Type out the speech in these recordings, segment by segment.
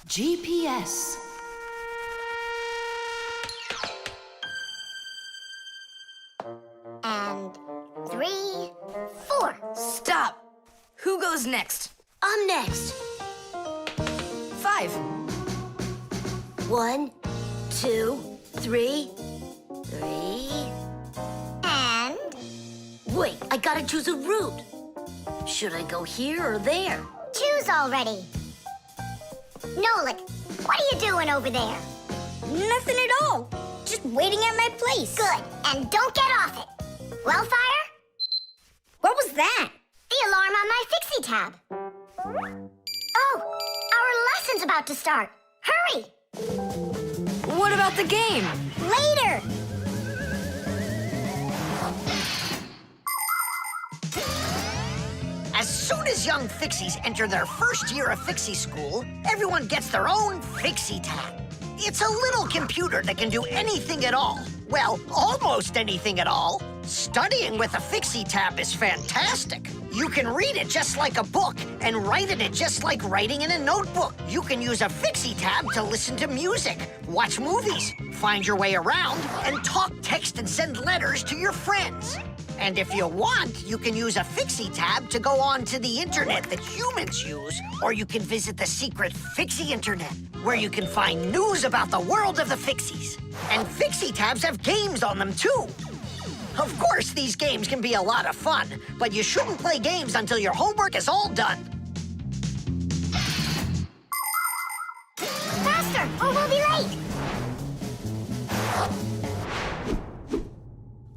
GPS. And 3, 4. Stop! Who goes next? I'm next. 5. 1, 2, 3. 3. And Wait, I gotta choose a route. Should I go here or there? choose already. Nolik, what are you doing over there? Nothing at all. Just waiting at my place. Good, and don't get off it. Well, Fire? What was that? The alarm on my Fixie tab. Oh, our lesson's about to start. Hurry! What about the game? Later. As soon as young Fixies enter their first year of Fixie school, everyone gets their own Fixie tab. It's a little computer that can do anything at all. Well, almost anything at all. Studying with a Fixie tab is fantastic. You can read it just like a book and write in it just like writing in a notebook. You can use a Fixie tab to listen to music, watch movies, find your way around, and talk, text, and send letters to your friends. And if you want, you can use a Fixie tab to go on to the internet that humans use, or you can visit the secret Fixie internet, where you can find news about the world of the Fixies. And Fixie tabs have games on them, too. Of course, these games can be a lot of fun, but you shouldn't play games until your homework is all done. Faster, or we'll be late.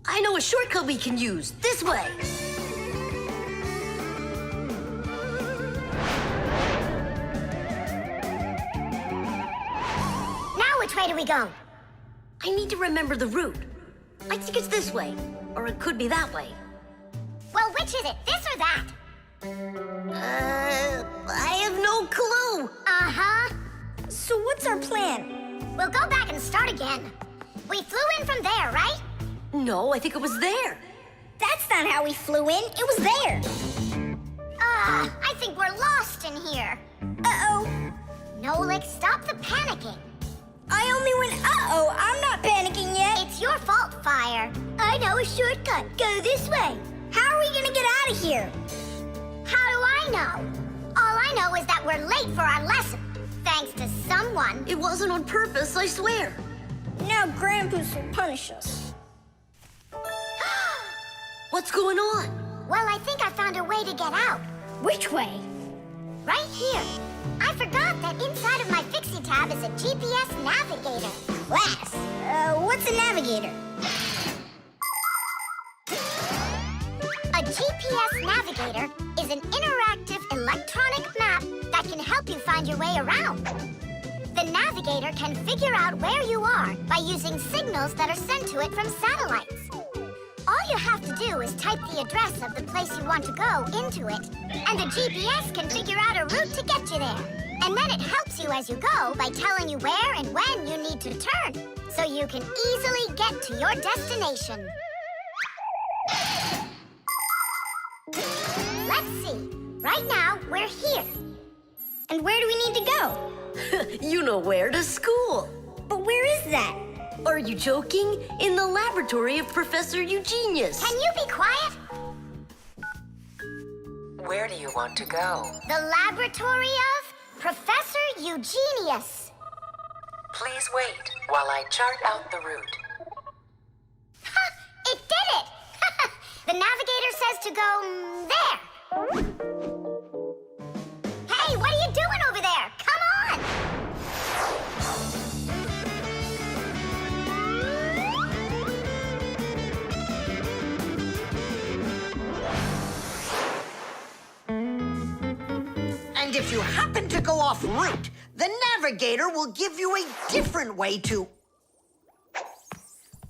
I know a shortcut we can use. This way. Now which way do we go? I need to remember the route. I think it's this way, or it could be that way. Well, which is it, this or that? I have no clue. Uh-huh. So what's our plan? We'll go back and start again. We flew in from there, right? No, I think it was there. That's not how we flew in. It was there. I think we're lost in here. Uh-oh. Nolik, stop the panicking. I only went uh-oh. I'm not panicking yet. It's your fault, Fire. I know a shortcut. Go this way. How are we gonna get out of here? How do I know? All I know is that we're late for our lesson. Thanks to someone. It wasn't on purpose, I swear. Now Grandpa's will punish us. What's going on? Well, I think I found a way to get out. Which way? Right here. I forgot that inside of my Fixie tab is a GPS navigator. Class. What's a navigator? A GPS navigator is an interactive electronic map that can help you find your way around. The navigator can figure out where you are by using signals that are sent to it from satellites. All you have to do is type the address of the place you want to go into it, and the GPS can figure out a route to get you there. And then it helps you as you go by telling you where and when you need to turn, so you can easily get to your destination. Let's see. Right now, we're here. And where do we need to go? You know where, to school. But where is that? Are you joking? In the laboratory of Professor Eugenius. Can you be quiet? Where do you want to go? The laboratory of Professor Eugenius. Please wait while I chart out the route. Ha! It did it! The navigator says to go there. Hey, what are you doing over there? Come on! And if you happen to go off route, the navigator will give you a different way to...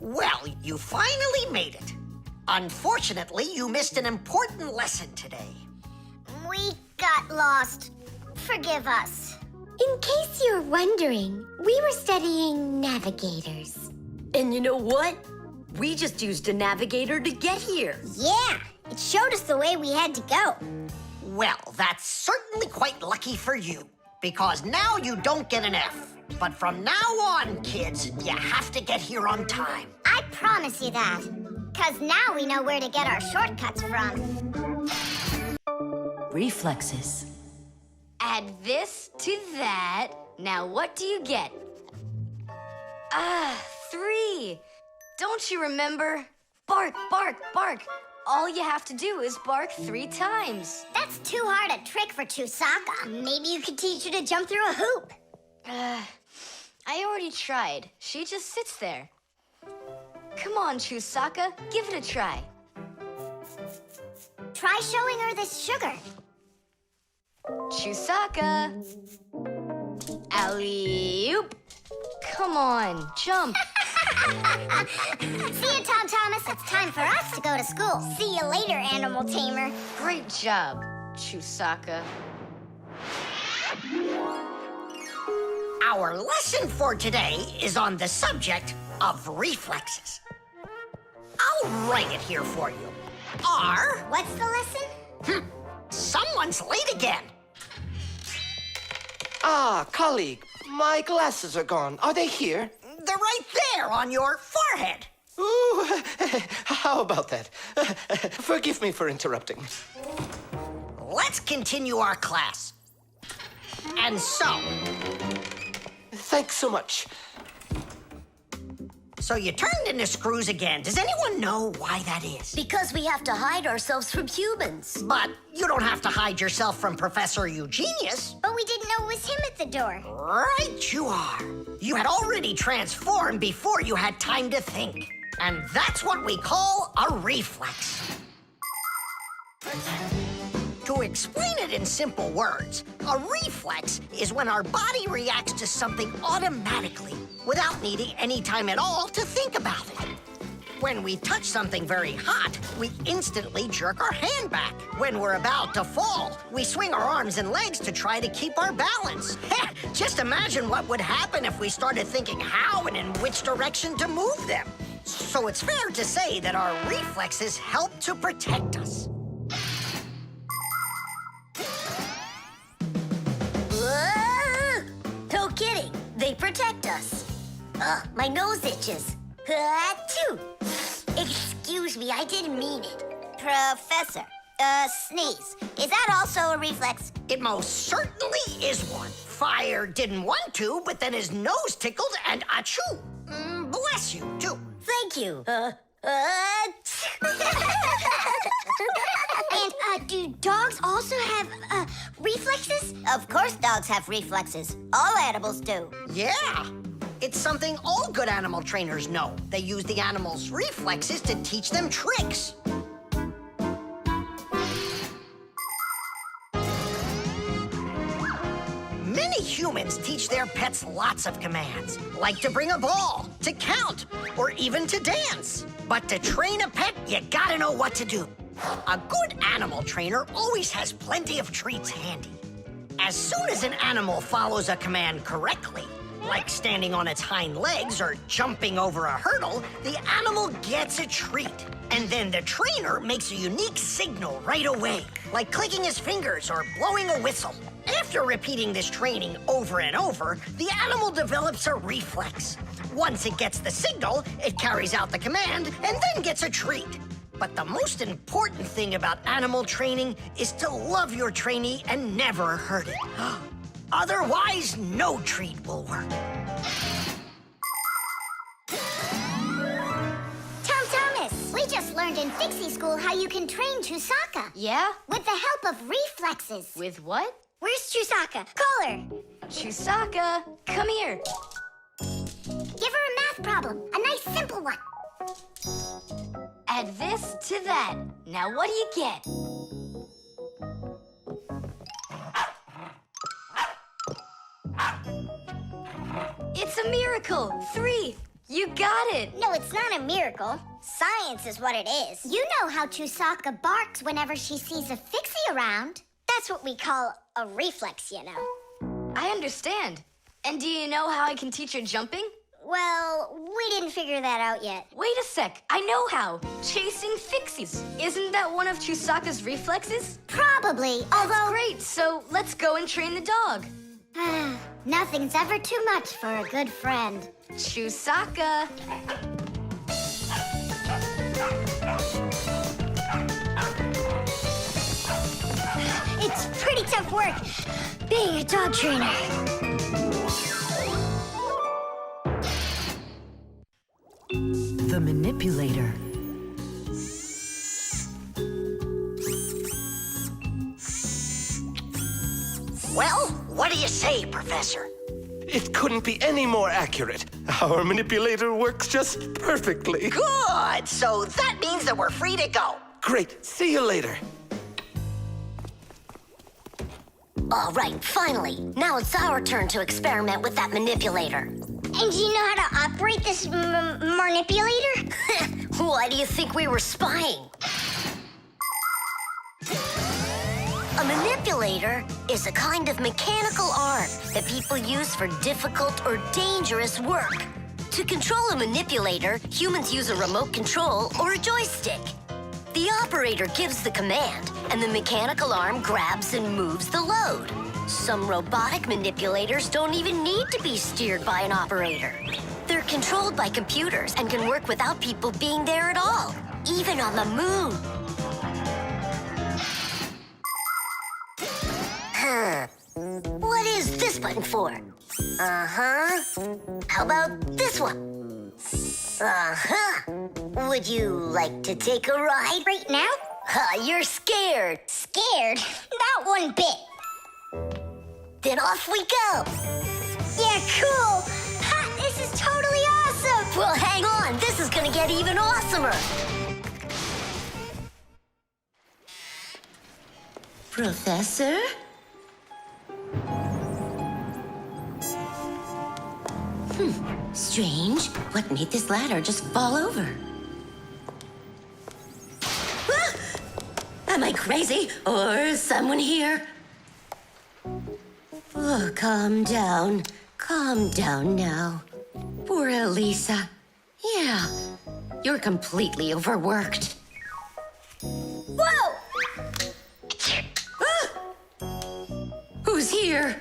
Well, you finally made it. Unfortunately, you missed an important lesson today. We got lost. Forgive us. In case you're wondering, we were studying navigators. And you know what? We just used a navigator to get here. Yeah, it showed us the way we had to go. Well, that's certainly quite lucky for you, because now you don't get an F. But from now on, kids, you have to get here on time. I promise you that. 'Cause now we know where to get our shortcuts from. Reflexes. Add this to that. Now what do you get? 3. Don't you remember? Bark, bark, bark. All you have to do is bark 3 times. That's too hard a trick for Chusaka. Maybe you could teach her to jump through a hoop. I already tried. She just sits there. Come on, Chusaka, give it a try. Try showing her this sugar. Chusaka. Alley-oop. Come on, jump. See you, Tom Thomas. It's time for us to go to school. See you later, animal tamer. Great job, Chusaka. Our lesson for today is on the subject of reflexes. I'll write it here for you. What's the lesson? Someone's late again. Ah, colleague, my glasses are gone. Are they here? They're right there on your forehead. Ooh, how about that? Forgive me for interrupting. Let's continue our class. And so, Thanks so much. so you turned into screws again. Does anyone know why that is? Because we have to hide ourselves from humans. But you don't have to hide yourself from Professor Eugenius. But we didn't know it was him at the door. Right you are. You had already transformed before you had time to think. And that's what we call a reflex. To explain it in simple words, a reflex is when our body reacts to something automatically without needing any time at all to think about it. When we touch something very hot, we instantly jerk our hand back. When we're about to fall, we swing our arms and legs to try to keep our balance. Just imagine what would happen if we started thinking how and in which direction to move them. So it's fair to say that our reflexes help to protect us. No kidding. They protect us. My nose itches. Achoo. Excuse me, I didn't mean it. Professor, sneeze. Is that also a reflex? It most certainly is one. Fire didn't want to, but then his nose tickled and achoo. Bless you, too. Thank you. And do dogs also have reflexes? Of course dogs have reflexes. All animals do. Yeah. It's something all good animal trainers know. They use the animals' reflexes to teach them tricks. Many humans teach their pets lots of commands, like to bring a ball, to count, or even to dance. But to train a pet, you gotta know what to do. A good animal trainer always has plenty of treats handy. As soon as an animal follows a command correctly, like standing on its hind legs or jumping over a hurdle, the animal gets a treat. And then the trainer makes a unique signal right away, like clicking his fingers or blowing a whistle. After repeating this training over and over, the animal develops a reflex. Once it gets the signal, it carries out the command and then gets a treat. But the most important thing about animal training is to love your trainee and never hurt it. Otherwise, no treat will work. Tom Thomas, we just learned in Fixie school how you can train Chusaka. Yeah? With the help of reflexes. With what? Where's Chusaka? Call her. Chusaka, come here. Give her a math problem. A nice simple one. Add this to that. Now what do you get? It's a miracle! 3! You got it! No, it's not a miracle. Science is what it is. You know how Chusaka barks whenever she sees a Fixie around. That's what we call a reflex, you know. I understand. And do you know how I can teach her jumping? Well, we didn't figure that out yet. Wait a sec, I know how. Chasing Fixies. Isn't that one of Chusaka's reflexes? Probably, That's although... great, so let's go and train the dog. Nothing's ever too much for a good friend. Chusaka. It's pretty tough work being a dog trainer. The Manipulator. Well, what do you say, Professor? It couldn't be any more accurate. Our manipulator works just perfectly. Good! So that means that we're free to go. Great. See you later. All right, finally. Now it's our turn to experiment with that manipulator. And do you know how to operate this manipulator? Why do you think we were spying? A manipulator is a kind of mechanical arm that people use for difficult or dangerous work. To control a manipulator, humans use a remote control or a joystick. The operator gives the command, and the mechanical arm grabs and moves the load. Some robotic manipulators don't even need to be steered by an operator. They're controlled by computers and can work without people being there at all, even on the moon. What is this button for? Uh-huh. How about this one? Uh-huh. Would you like to take a ride? Right now? You're scared. Scared? Not one bit. Then off we go. Yeah, cool. Ha, this is totally awesome. Well, hang on. This is gonna get even awesomer. Professor? Strange. What made this ladder just fall over? Ah! Am I crazy? Or is someone here? Oh, calm down. Calm down now. Poor Elisa. Yeah, you're completely overworked. Whoa! Ah! Who's here?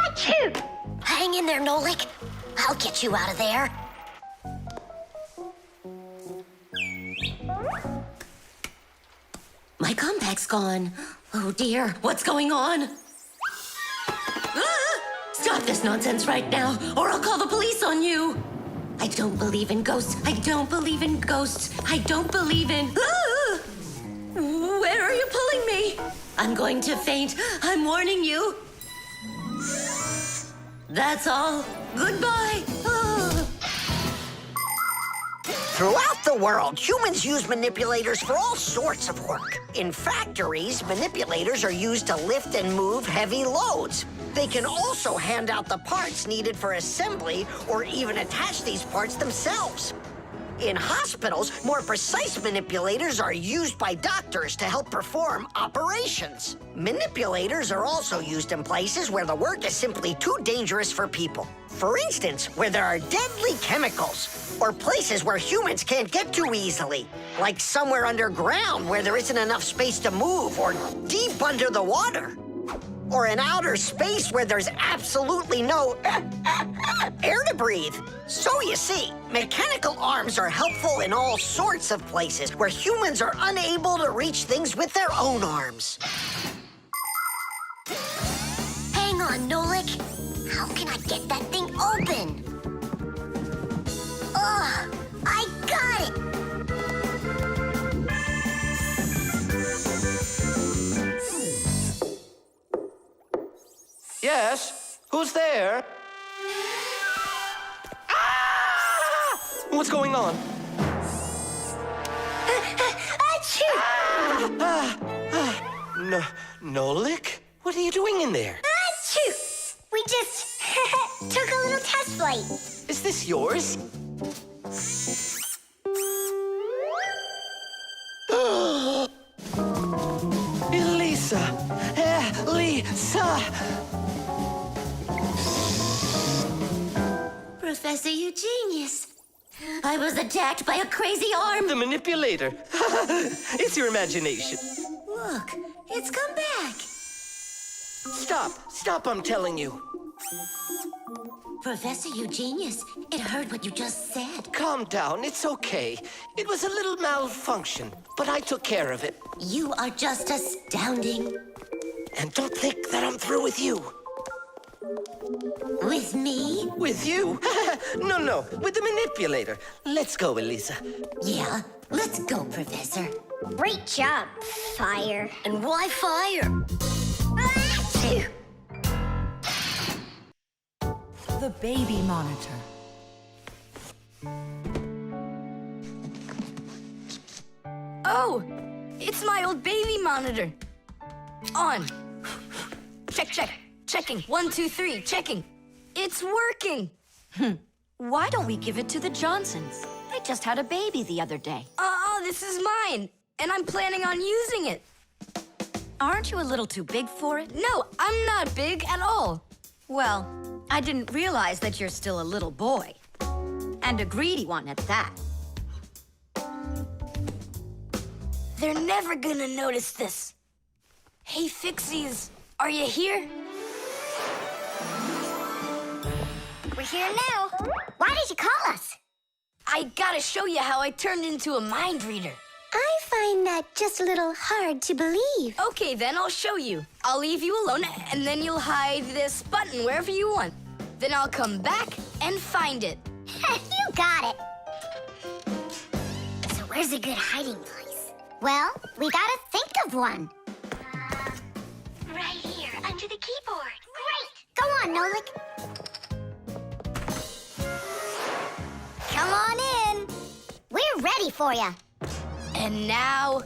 Achoo! Hang in there, Nolik. I'll get you out of there. My compact's gone. Oh dear, what's going on? Ah! Stop this nonsense right now, or I'll call the police on you. I don't believe in ghosts. I don't believe in ghosts. I don't believe in... Ah! Where are you pulling me? I'm going to faint. I'm warning you. That's all. Goodbye. Ah. Throughout the world, humans use manipulators for all sorts of work. In factories, manipulators are used to lift and move heavy loads. They can also hand out the parts needed for assembly or even attach these parts themselves. In hospitals, more precise manipulators are used by doctors to help perform operations. Manipulators are also used in places where the work is simply too dangerous for people. For instance, where there are deadly chemicals, or places where humans can't get to easily, like somewhere underground where there isn't enough space to move, or deep under the water. Or in outer space where there's absolutely no air to breathe. So you see, mechanical arms are helpful in all sorts of places where humans are unable to reach things with their own arms. Hang on, Nolik. How can I get that thing open? Ugh, I got it! Yes? Who's there? Ah! What's going on? Achoo! Nolik? What are you doing in there? Achoo! We just took a little test flight. Is this yours? Elisa! Elisa! Professor, you genius. I was attacked by a crazy arm. The manipulator. It's your imagination. Look, it's come back. Stop, I'm telling you. Professor Eugenius, it heard what you just said. Calm down, it's okay. It was a little malfunction, but I took care of it. You are just astounding. And don't think that I'm through with you. With me? With you? No, with the manipulator. Let's go, Elisa. Yeah, let's go, Professor. Great job, Fire. And why fire? The baby monitor. Oh, it's my old baby monitor. On. Check. Checking. 1, 2, 3. Checking. It's working. Why don't we give it to the Johnsons? They just had a baby the other day. This is mine, and I'm planning on using it. Aren't you a little too big for it? No, I'm not big at all. Well, I didn't realize that you're still a little boy. And a greedy one at that. They're never gonna notice this. Hey, Fixies, are you here? We're here now. Why did you call us? I gotta show you how I turned into a mind reader. I find that just a little hard to believe. Okay, then I'll show you. I'll leave you alone, and then you'll hide this button wherever you want. Then I'll come back and find it. You got it. So where's a good hiding place? Well, we gotta think of one. Right here, under the keyboard. Great! Go on, Nolik. Come on in. We're ready for you. And now,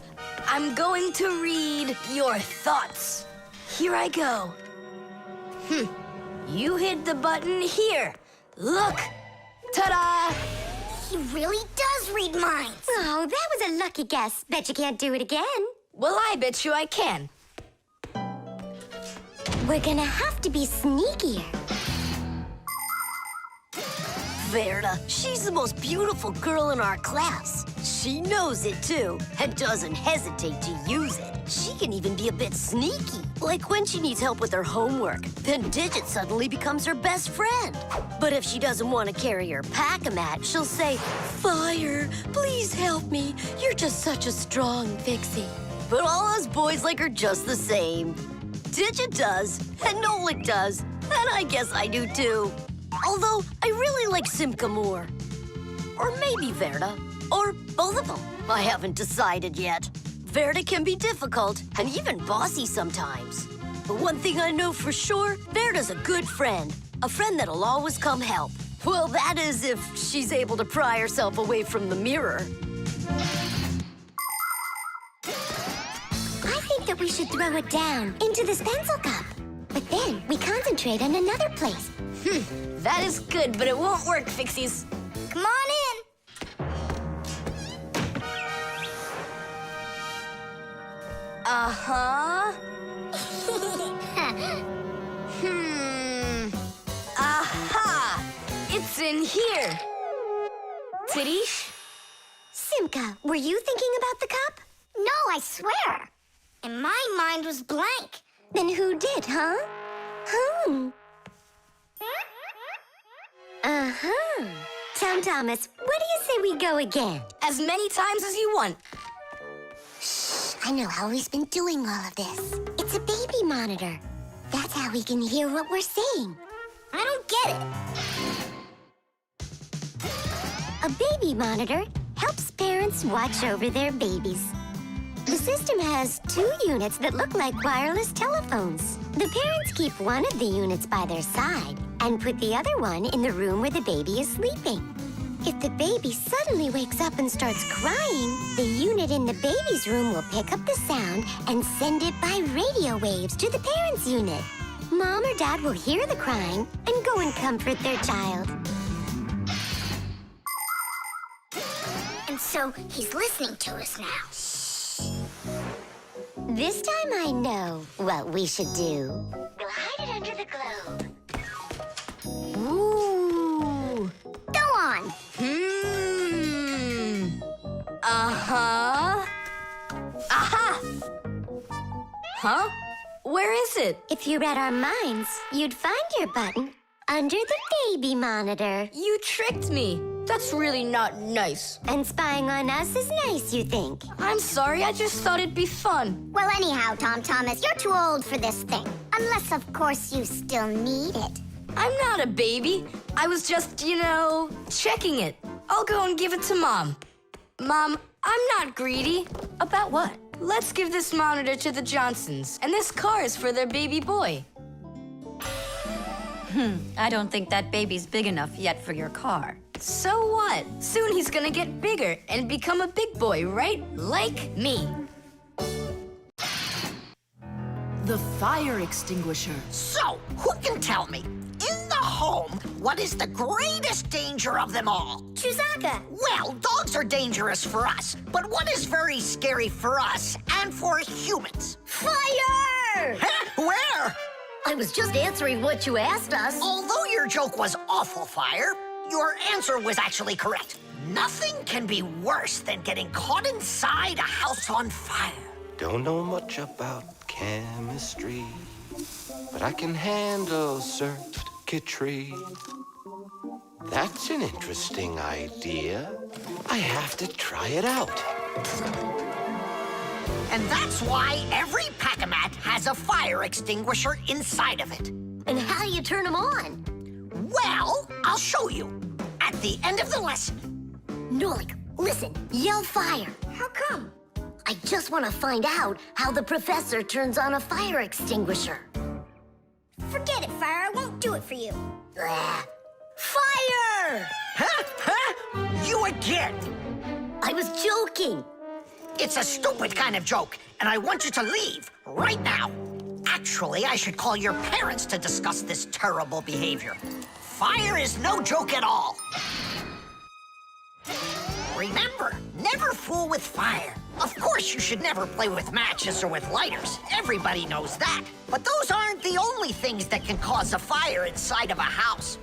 I'm going to read your thoughts. Here I go. You hit the button here. Look. Ta-da! He really does read minds. Oh, that was a lucky guess. Bet you can't do it again. Well, I bet you I can. We're gonna have to be sneakier. Verda, she's the most beautiful girl in our class. She knows it, too, and doesn't hesitate to use it. She can even be a bit sneaky, like when she needs help with her homework. Then Digit suddenly becomes her best friend. But if she doesn't want to carry her pack-a-mat, she'll say, "Fire, please help me. You're just such a strong Fixie." But all us boys like her just the same. Digit does, and Nolik does, and I guess I do, too. Although, I really like Simka more. Or maybe Verda. Or both of them. I haven't decided yet. Verda can be difficult and even bossy sometimes. But one thing I know for sure, Verda's a good friend. A friend that'll always come help. Well, that is if she's able to pry herself away from the mirror. I think that we should throw it down into this pencil cup. But then we concentrate on another place. That is good, but it won't work, Fixies. Come on in. Uh-huh. Aha! It's in here. Tidish? Simka, were you thinking about the cup? No, I swear. And my mind was blank. Then who did, huh? Uh-huh. Tom Thomas, what do you say we go again? As many times as you want. I know how he's been doing all of this. It's a baby monitor. That's how we can hear what we're saying. I don't get it. A baby monitor helps parents watch over their babies. The system has 2 units that look like wireless telephones. The parents keep one of the units by their side and put the other one in the room where the baby is sleeping. If the baby suddenly wakes up and starts crying, the unit in the baby's room will pick up the sound and send it by radio waves to the parents' unit. Mom or Dad will hear the crying and go and comfort their child. And so he's listening to us now. This time I know what we should do. We'll hide it under the globe. Ooh. Go on. Uh-huh. Aha! Huh? Where is it? If you read our minds, you'd find wonder button under the baby monitor. You tricked me. That's really not nice. And spying on us is nice, you think? I'm sorry, I just thought it'd be fun. Well, anyhow, Tom Thomas, you're too old for this thing. Unless, of course, you still need it. I'm not a baby. I was just, checking it. I'll go and give it to Mom. Mom, I'm not greedy. About what? Let's give this monitor to the Johnsons, and this car is for their baby boy. I don't think that baby's big enough yet for your car. So what? Soon he's gonna get bigger and become a big boy, right? Like me. The fire extinguisher. So, who can tell me, in the home, what is the greatest danger of them all? Chewbacca. Well, dogs are dangerous for us, but what is very scary for us and for humans? Fire! Huh? Where? I was just answering what you asked us. Although your joke was awful, Fire, your answer was actually correct. Nothing can be worse than getting caught inside a house on fire. Don't know much about chemistry, but I can handle circuitry. That's an interesting idea. I have to try it out. And that's why every Pack-A-Mat has a fire extinguisher inside of it. And how do you turn them on? Well, I'll show you at the end of the lesson. Nolik, listen, yell fire. How come? I just want to find out how the professor turns on a fire extinguisher. Forget it, Fire. I won't do it for you. Ugh. Fire! Huh? You again? I was joking. It's a stupid kind of joke, and I want you to leave right now. Actually, I should call your parents to discuss this terrible behavior. Fire is no joke at all. Remember, never fool with fire. Of course, you should never play with matches or with lighters. Everybody knows that. But those aren't the only things that can cause a fire inside of a house.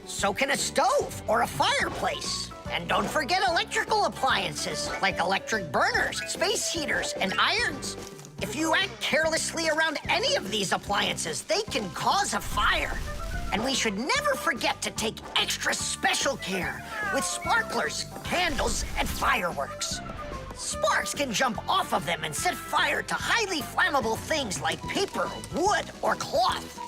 So can a stove or a fireplace. And don't forget electrical appliances, like electric burners, space heaters, and irons. If you act carelessly around any of these appliances, they can cause a fire. And we should never forget to take extra special care with sparklers, candles, and fireworks. Sparks can jump off of them and set fire to highly flammable things like paper, wood, or cloth.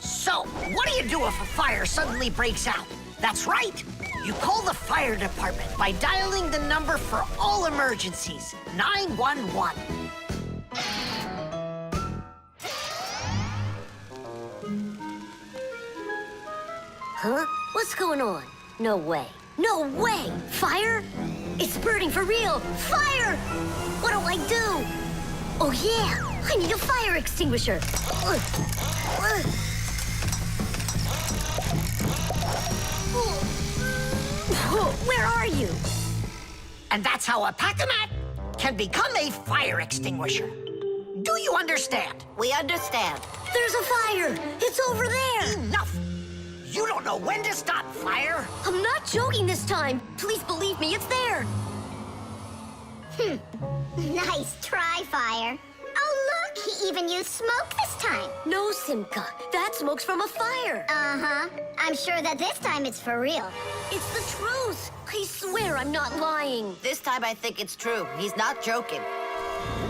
So, what do you do if a fire suddenly breaks out? That's right. You call the fire department by dialing the number for all emergencies, 911. Huh? What's going on? No way. No way! Fire? It's burning for real! Fire! What do I do? Oh, yeah! I need a fire extinguisher! Where are you? And that's how a Pack-A-Mat can become a fire extinguisher. Do you understand? We understand. There's a fire! It's over there! Enough! You don't know when to stop fire. I'm not joking this time. Please believe me, it's there. Nice try, Fire. Oh, look, he even used smoke this time. No, Simka. That smoke's from a fire. Uh-huh. I'm sure that this time it's for real. It's the truth. I swear I'm not lying. This time I think it's true. He's not joking.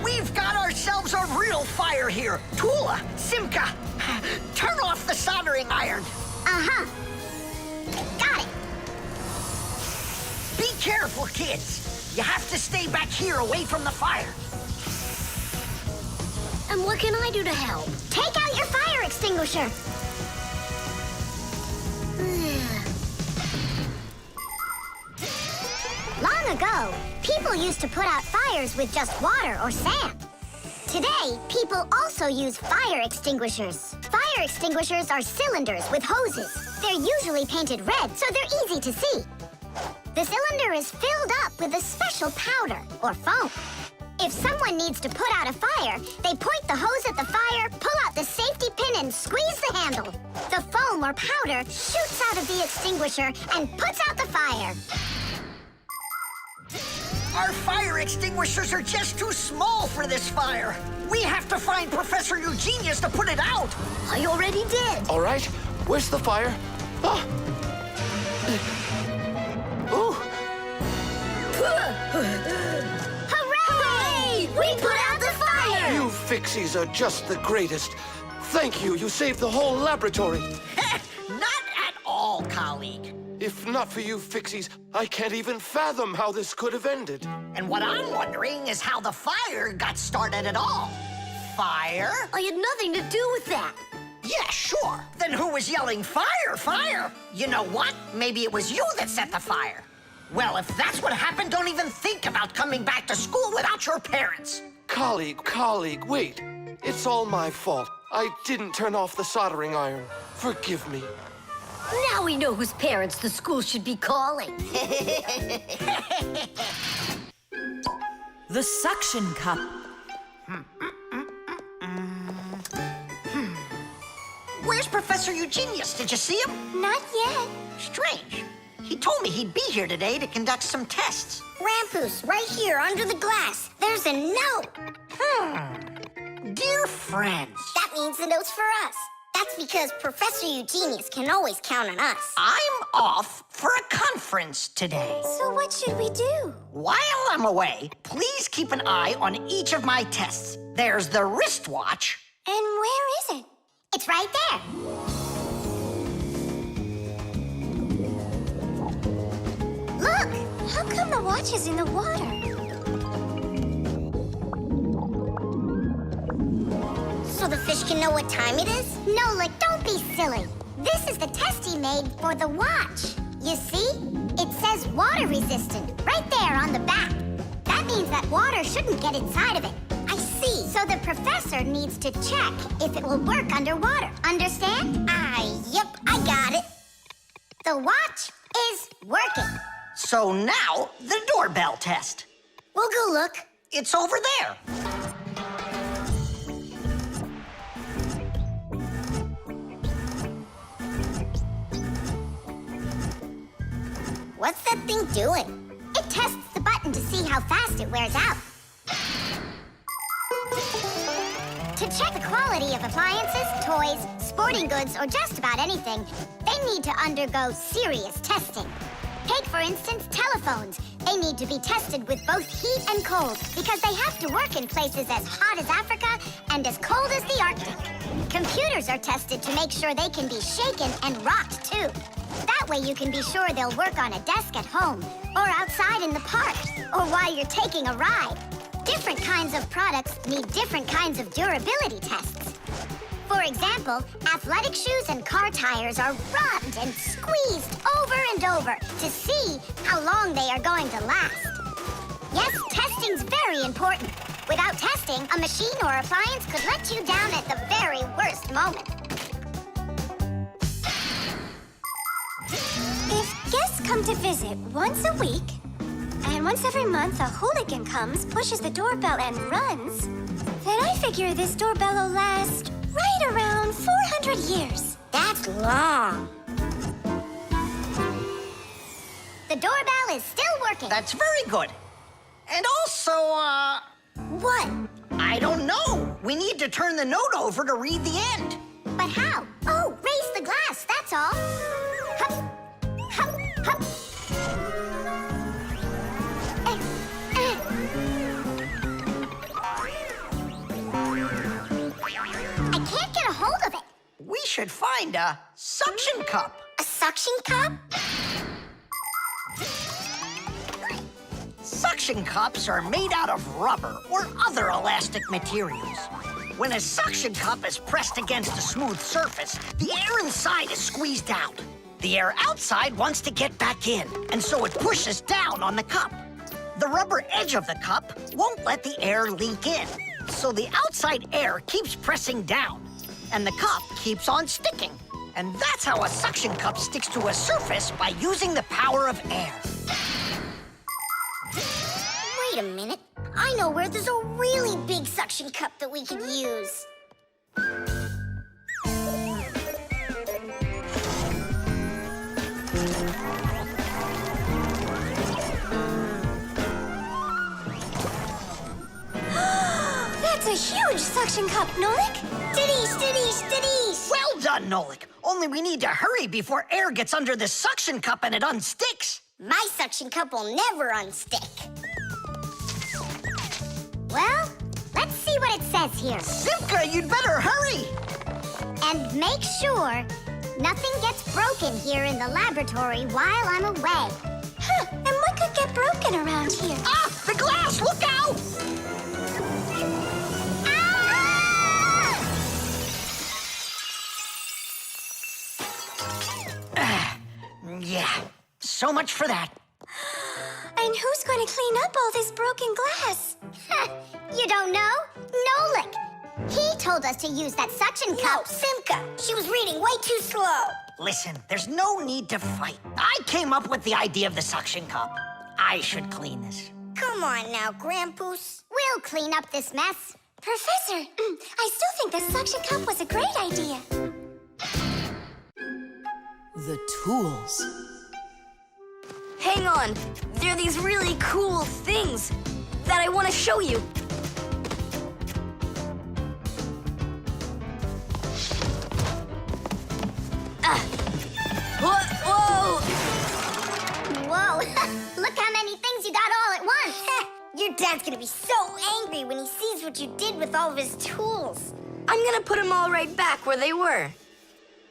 We've got ourselves a real fire here. Tula, Simka, turn off the soldering iron. Uh-huh. Got it. Be careful, kids. You have to stay back here away from the fire. And what can I do to help? Take out your fire extinguisher. Long ago, people used to put out fires with just water or sand. Today, people also use fire extinguishers. Fire extinguishers are cylinders with hoses. They're usually painted red, so they're easy to see. The cylinder is filled up with a special powder or foam. If someone needs to put out a fire, they point the hose at the fire, pull out the safety pin, and squeeze the handle. The foam or powder shoots out of the extinguisher and puts out the fire. Our fire extinguishers are just too small for this fire. We have to find Professor Eugenius to put it out. I already did. All right, Where's the fire? Ah! Ooh! Hooray! We put out the fire! You Fixies are just the greatest. Thank you. You saved the whole laboratory. Not at all, colleague. If not for you Fixies, I can't even fathom how this could have ended. And what I'm wondering is how the fire got started at all. Fire? I had nothing to do with that. Yeah, sure. Then who was yelling, fire, fire? You know what? Maybe it was you that set the fire. Well, if that's what happened, don't even think about coming back to school without your parents. Colleague, wait. It's all my fault. I didn't turn off the soldering iron. Forgive me. Now we know whose parents the school should be calling. The suction cup. Where's Professor Eugenius? Did you see him? Not yet. Strange. He told me he'd be here today to conduct some tests. Rampus, right here under the glass. There's a note. Dear friends. That means the note's for us. That's because Professor Eugenius can always count on us. I'm off for a conference today. So what should we do? While I'm away, please keep an eye on each of my tests. There's the wristwatch. And where is it? It's right there. Look! How come the watch is in the water? So the fish can know what time it is? Nolik, don't be silly. This is the test he made for the watch. You see? It says water resistant right there on the back. That means that water shouldn't get inside of it. I see. So the professor needs to check if it will work underwater. Understand? Yep, I got it. The watch is working. So now, the doorbell test. We'll go look. It's over there. What's that thing doing? It tests the button to see how fast it wears out. To check the quality of appliances, toys, sporting goods, or just about anything, they need to undergo serious testing. Take, for instance, telephones. They need to be tested with both heat and cold because they have to work in places as hot as Africa and as cold as the Arctic. Computers are tested to make sure they can be shaken and rocked, too. That way you can be sure they'll work on a desk at home, or outside in the park, or while you're taking a ride. Different kinds of products need different kinds of durability tests. For example, athletic shoes and car tires are rubbed and squeezed over and over to see how long they are going to last. Yes, testing's very important. Without testing, a machine or appliance could let you down at the very worst moment. If guests come to visit once a week, and once every month a hooligan comes, pushes the doorbell and runs, then I figure this doorbell will last right around 400 years. That's long. The doorbell is still working. That's very good. And also, What? I don't know. We need to turn the note over to read the end. But how? Oh, raise the glass, that's all. Hup, hup, hup. I can't get a hold of it. We should find a suction cup. A suction cup? Suction cups are made out of rubber or other elastic materials. When a suction cup is pressed against a smooth surface, the air inside is squeezed out. The air outside wants to get back in, and so it pushes down on the cup. The rubber edge of the cup won't let the air leak in, so the outside air keeps pressing down, and the cup keeps on sticking. And that's how a suction cup sticks to a surface by using the power of air. Wait a minute. I know where there's a really big suction cup that we could use. That's a huge suction cup, Nolik. Stiddies, stiddies, stiddies. Well done, Nolik. Only we need to hurry before air gets under the suction cup and it unsticks. My suction cup will never unstick. Well, let's see what it says here. Simka, you'd better hurry. And make sure nothing gets broken here in the laboratory while I'm away. Huh, and what could get broken around here? Ah, the glass, look out! Yeah, so much for that. And who's going to clean up all this broken glass? You don't know? Nolik. He told us to use that suction cup. Simka, she was reading way too slow. Listen, there's no need to fight. I came up with the idea of the suction cup. I should clean this. Come on now, Grampus. We'll clean up this mess. Professor, I still think the suction cup was a great idea. The tools. Hang on. There are these really cool things that I want to show you. Whoa! Whoa, look how many things you got all at once. Your dad's gonna be so angry when he sees what you did with all of his tools. I'm gonna put them all right back where they were.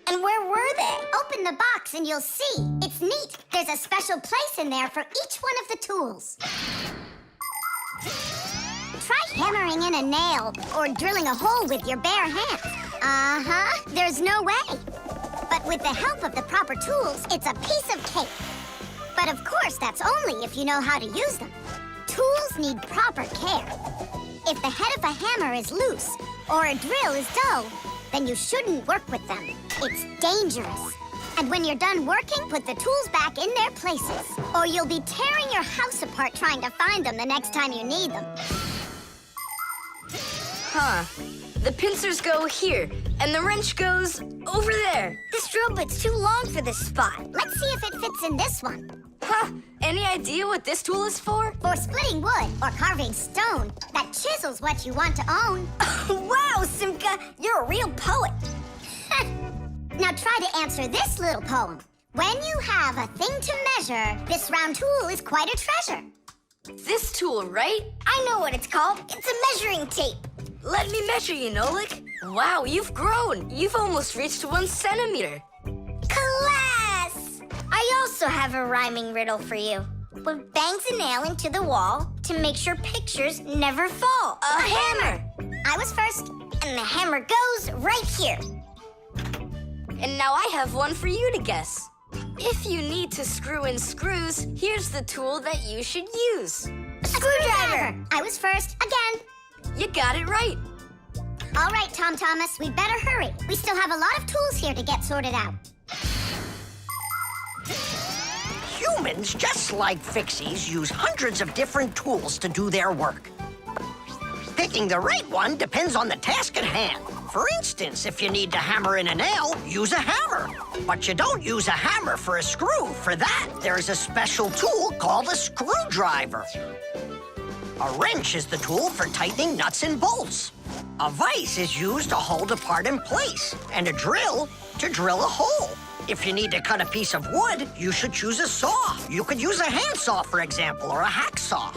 And where were they? Open the box and you'll see. It's neat. There's a special place in there for each one of the tools. Try hammering in a nail or drilling a hole with your bare hands. Uh-huh, there's no way. But with the help of the proper tools, it's a piece of cake. But of course, that's only if you know how to use them. Tools need proper care. If the head of a hammer is loose or a drill is dull, then you shouldn't work with them. It's dangerous. And when you're done working, put the tools back in their places, or you'll be tearing your house apart trying to find them the next time you need them. Huh. The pincers go here, and the wrench goes over there. This drill bit's too long for this spot. Let's see if it fits in this one. Huh. Any idea what this tool is for? For splitting wood or carving stone, that chisel's what you want to own. Wow, Simka, you're a real poet. Now try to answer this little poem. When you have a thing to measure, this round tool is quite a treasure. This tool, right? I know what it's called. It's a measuring tape. Let me measure you, Nolik. Wow, you've grown. You've almost reached 1 centimeter. Class! I also have a rhyming riddle for you. What bangs a nail into the wall to make sure pictures never fall? A hammer! I was first, and the hammer goes right here. And now I have one for you to guess. If you need to screw in screws, here's the tool that you should use. A screwdriver! I was first, again. You got it right. All right, Tom Thomas, we'd better hurry. We still have a lot of tools here to get sorted out. Humans, just like Fixies, use hundreds of different tools to do their work. Picking the right one depends on the task at hand. For instance, if you need to hammer in a nail, use a hammer. But you don't use a hammer for a screw. For that, there's a special tool called a screwdriver. A wrench is the tool for tightening nuts and bolts. A vise is used to hold a part in place, and a drill to drill a hole. If you need to cut a piece of wood, you should choose a saw. You could use a handsaw, for example, or a hacksaw.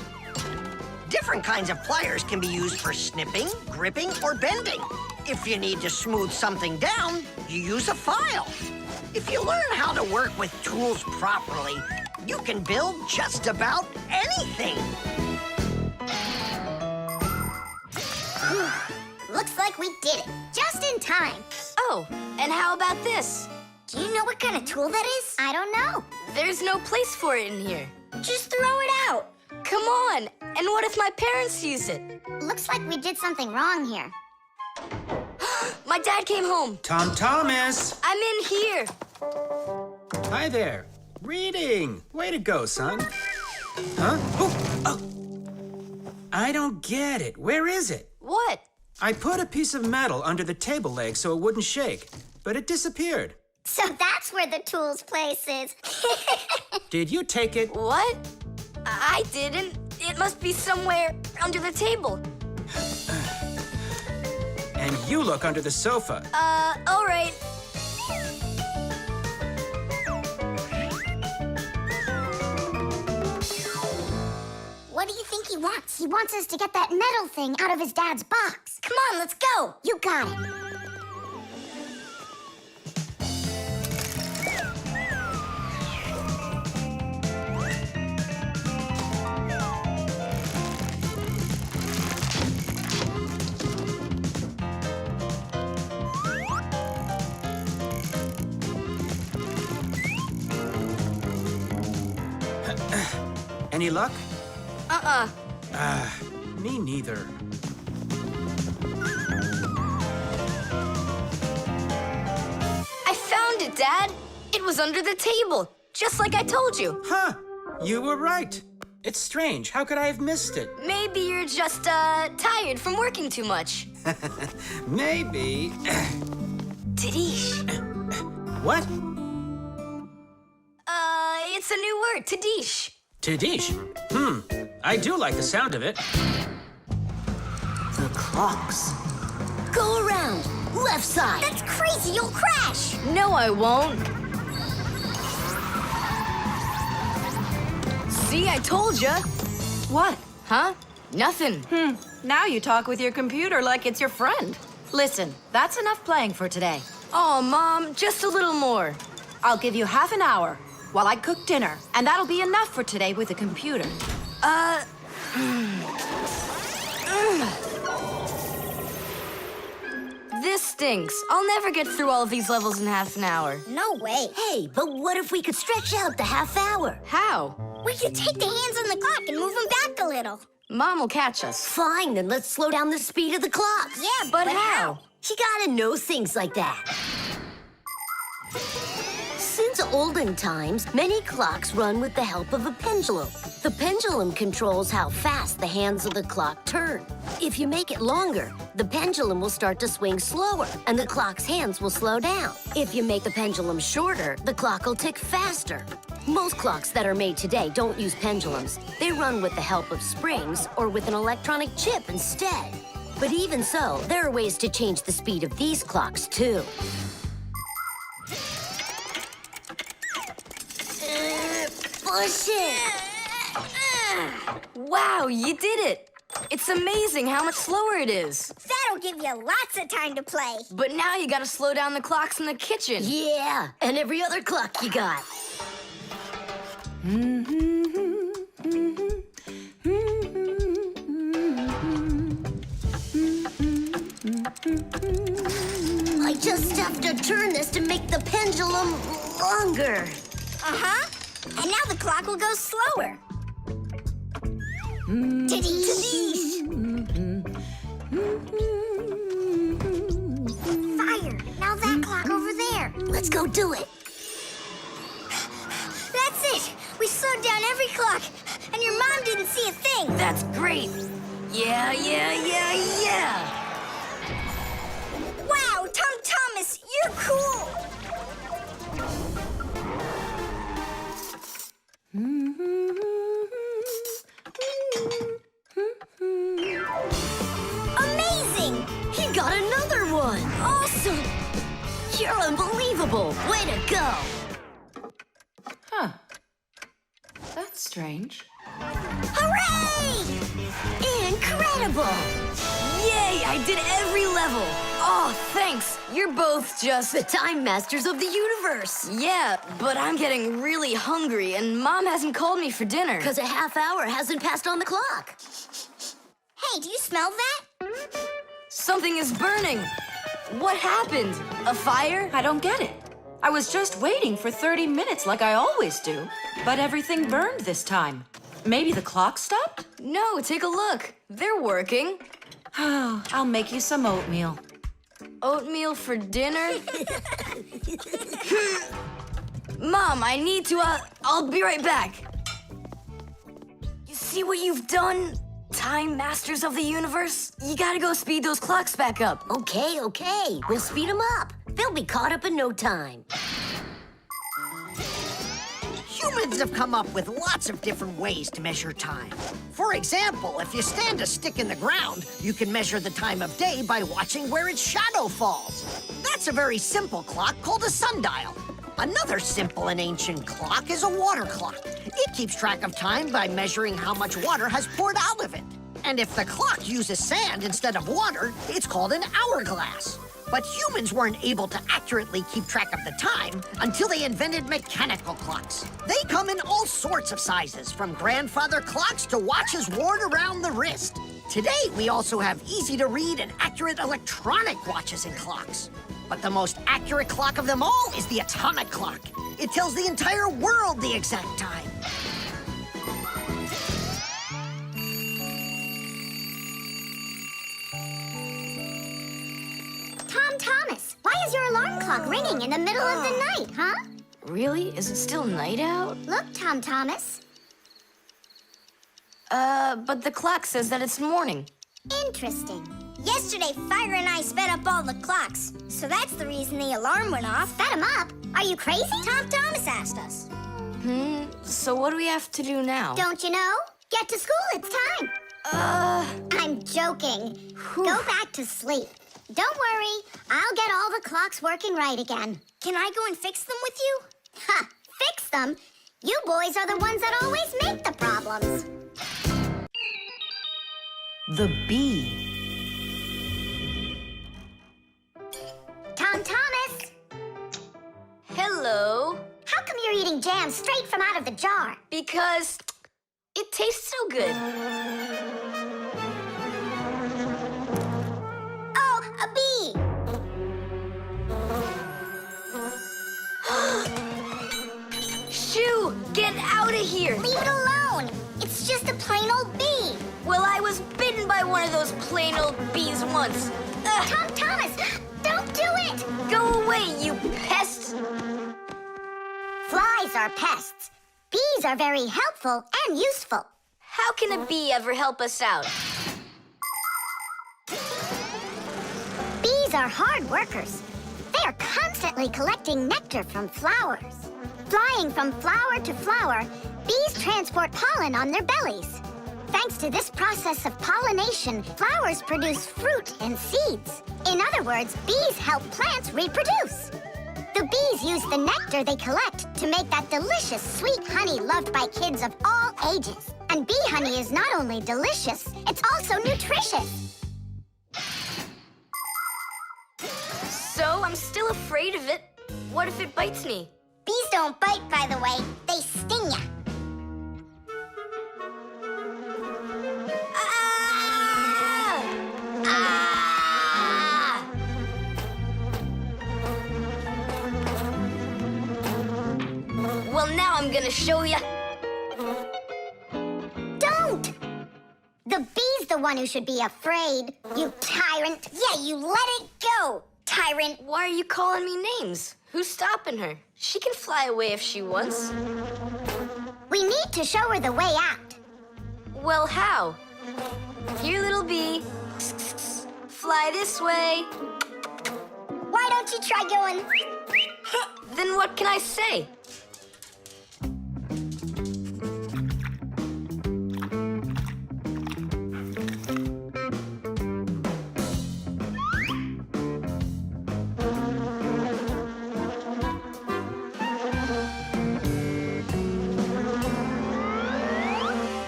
Different kinds of pliers can be used for snipping, gripping, or bending. If you need to smooth something down, you use a file. If you learn how to work with tools properly, you can build just about anything. Looks like we did it, just in time. Oh, and how about this? Do you know what kind of tool that is? I don't know. There's no place for it in here. Just throw it out. Come on. And what if my parents use it? Looks like we did something wrong here. My dad came home. Tom Thomas! I'm in here. Hi there. Reading. Way to go, son. Huh? Oh! I don't get it. Where is it? What? I put a piece of metal under the table leg so it wouldn't shake, but it disappeared. So that's where the tools place is. Did you take it? What? I didn't. It must be somewhere under the table. And you look under the sofa. All right. he wants. He wants us to get that metal thing out of his dad's box. Come on, let's go. You got it. Any luck? Uh-uh. Me neither. I found it, Dad. It was under the table, just like I told you. Huh. You were right. It's strange. How could I have missed it? Maybe you're just, tired from working too much. Maybe. Tadish. What? It's a new word, Tadish. Tadish. I do like the sound of it. The clocks. Go around. Left side. That's crazy. You'll crash. No, I won't. See, I told ya. What? Huh? Nothing. Now you talk with your computer like it's your friend. Listen, that's enough playing for today. Oh, Mom, just a little more. I'll give you half an hour while I cook dinner, and that'll be enough for today with the computer. This stinks. I'll never get through all of these levels in half an hour. No way. Hey, but what if we could stretch out the half hour? How? We could take the hands on the clock and move them back a little. Mom will catch us. Fine, then let's slow down the speed of the clocks. Yeah, But how? You gotta know things like that. Since olden times, many clocks run with the help of a pendulum. The pendulum controls how fast the hands of the clock turn. If you make it longer, the pendulum will start to swing slower, and the clock's hands will slow down. If you make the pendulum shorter, the clock will tick faster. Most clocks that are made today don't use pendulums. They run with the help of springs or with an electronic chip instead. But even so, there are ways to change the speed of these clocks, too. Push it! Wow, you did it! It's amazing how much slower it is. that'll give you lots of time to play. But now you gotta slow down the clocks in the kitchen. Yeah, and every other clock you got. I just have to turn this to make the pendulum longer. Uh-huh. And now the clock will go slower. Tadee! Fire! Now that clock over there. Let's go do it. That's it! We slowed down every clock, and your mom didn't see a thing. That's great. Yeah. Wow, Tom Thomas, you're cool! Amazing! He got another one! Awesome! You're unbelievable! Way to go! Huh. That's strange. Hooray! Incredible! Yay, I did every level. Oh, thanks. You're both just... The time masters of the universe! Yeah, but I'm getting really hungry, and Mom hasn't called me for dinner. Because a half hour hasn't passed on the clock. Hey, do you smell that? Something is burning. What happened? A fire? I don't get it. I was just waiting for 30 minutes like I always do. But everything burned this time. Maybe the clock stopped? No, take a look. They're working. Oh, I'll make you some oatmeal. Oatmeal for dinner? Mom, I need to, I'll be right back. You see what you've done? Time Masters of the Universe? You gotta go speed those clocks back up. Okay. We'll speed them up. They'll be caught up in no time. Humans have come up with lots of different ways to measure time. For example, if you stand a stick in the ground, you can measure the time of day by watching where its shadow falls. That's a very simple clock called a sundial. Another simple and ancient clock is a water clock. It keeps track of time by measuring how much water has poured out of it. And if the clock uses sand instead of water, it's called an hourglass. But humans weren't able to accurately keep track of the time until they invented mechanical clocks. They come in all sorts of sizes, from grandfather clocks to watches worn around the wrist. Today, we also have easy-to-read and accurate electronic watches and clocks. But the most accurate clock of them all is the atomic clock. It tells the entire world the exact time. Tom Thomas, why is your alarm clock ringing in the middle of the night, huh? Really? Is it still night out? Look, Tom Thomas. But the clock says that it's morning. Interesting. Yesterday, Fire and I sped up all the clocks, so that's the reason the alarm went off. Sped them up? Are you crazy? Tom Thomas asked us. So what do we have to do now? Don't you know? Get to school, it's time. I'm joking. Go back to sleep. Don't worry, I'll get all the clocks working right again. Can I go and fix them with you? Ha! Fix them? You boys are the ones that always make the problems. The bee. Tom Thomas! Hello. How come you're eating jam straight from out of the jar? Because it tastes so good. Oh, a bee! Shoo! Get out of here! Leave it alone! It's just a plain old bee! Well, I was bitten by one of those plain old bees once. Tom Thomas! Don't do it! Go away, you pest! Flies are pests. Bees are very helpful and useful. How can a bee ever help us out? Bees are hard workers. They are constantly collecting nectar from flowers. Flying from flower to flower, bees transport pollen on their bellies. Thanks to this process of pollination, flowers produce fruit and seeds. In other words, bees help plants reproduce. The bees use the nectar they collect to make that delicious sweet honey loved by kids of all ages. And bee honey is not only delicious, it's also nutritious. So I'm still afraid of it. What if it bites me? Bees don't bite, by the way. They sting ya. Well, now I'm gonna show ya. Don't! The bee's the one who should be afraid. You tyrant. Yeah, you let it go, tyrant. Why are you calling me names? Who's stopping her? She can fly away if she wants. We need to show her the way out. Well, how? Here, little bee. Fly this way. Why don't you try going? Then what can I say?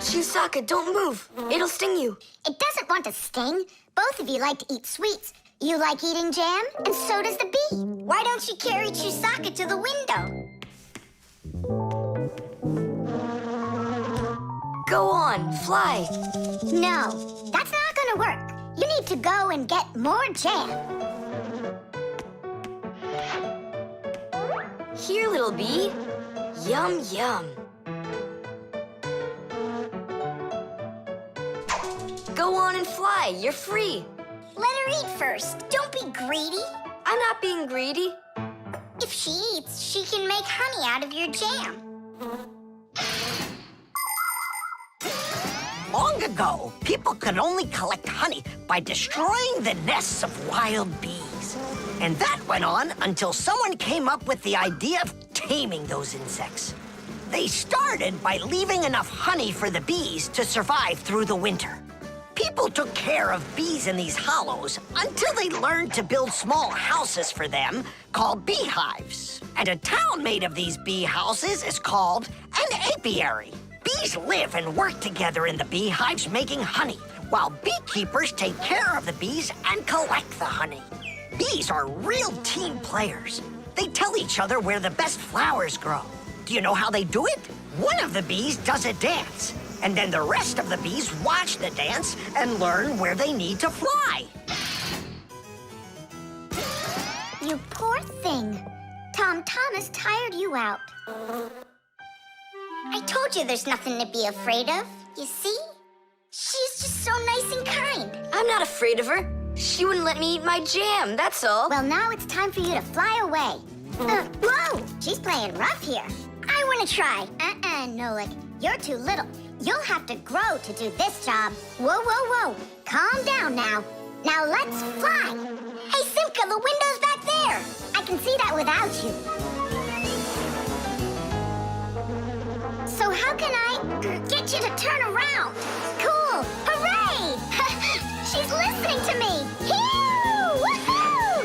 Chusaka, don't move. It'll sting you. It doesn't want to sting. Both of you like to eat sweets. You like eating jam, and so does the bee. Why don't you carry Chusaka to the window? Go on, fly. No, that's not gonna work. You need to go and get more jam. Here, little bee. Yum, yum. Go on and fly. You're free. Let her eat first. Don't be greedy. I'm not being greedy. If she eats, she can make honey out of your jam. Long ago, people could only collect honey by destroying the nests of wild bees. And that went on until someone came up with the idea of taming those insects. They started by leaving enough honey for the bees to survive through the winter. People took care of bees in these hollows until they learned to build small houses for them called beehives. And a town made of these bee houses is called an apiary. Bees live and work together in the beehives making honey, while beekeepers take care of the bees and collect the honey. Bees are real team players. They tell each other where the best flowers grow. Do you know how they do it? One of the bees does a dance, and then the rest of the bees watch the dance and learn where they need to fly. You poor thing. Tom Thomas tired you out. I told you there's nothing to be afraid of. You see? She's just so nice and kind. I'm not afraid of her. She wouldn't let me eat my jam, that's all. Well, now it's time for you to fly away. Whoa! She's playing rough here. I want to try. Nolik. You're too little. You'll have to grow to do this job. Whoa, whoa, whoa. Calm down now. Now let's fly. Hey, Simka, the window's back there. I can see that without you. So how can I get you to turn around? Cool! Hooray! She's listening to me. Phew! Woohoo!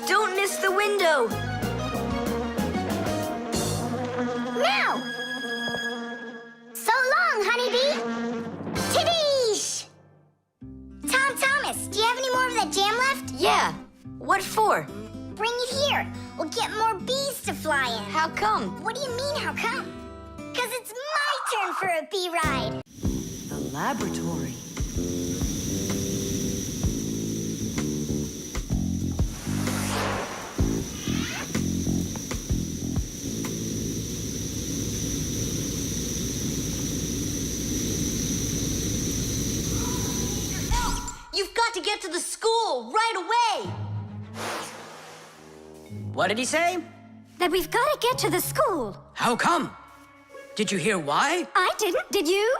Don't miss the window. Now! So long, honeybee! Tidish! Tom Thomas, do you have any more of that jam left? Yeah. What for? Bring it here. We'll get more bees to fly in. How come? What do you mean, how come? Because it's my turn for a bee ride. The laboratory. You've got to get to the school right away! What did he say? That we've got to get to the school. How come? Did you hear why? I didn't, did you?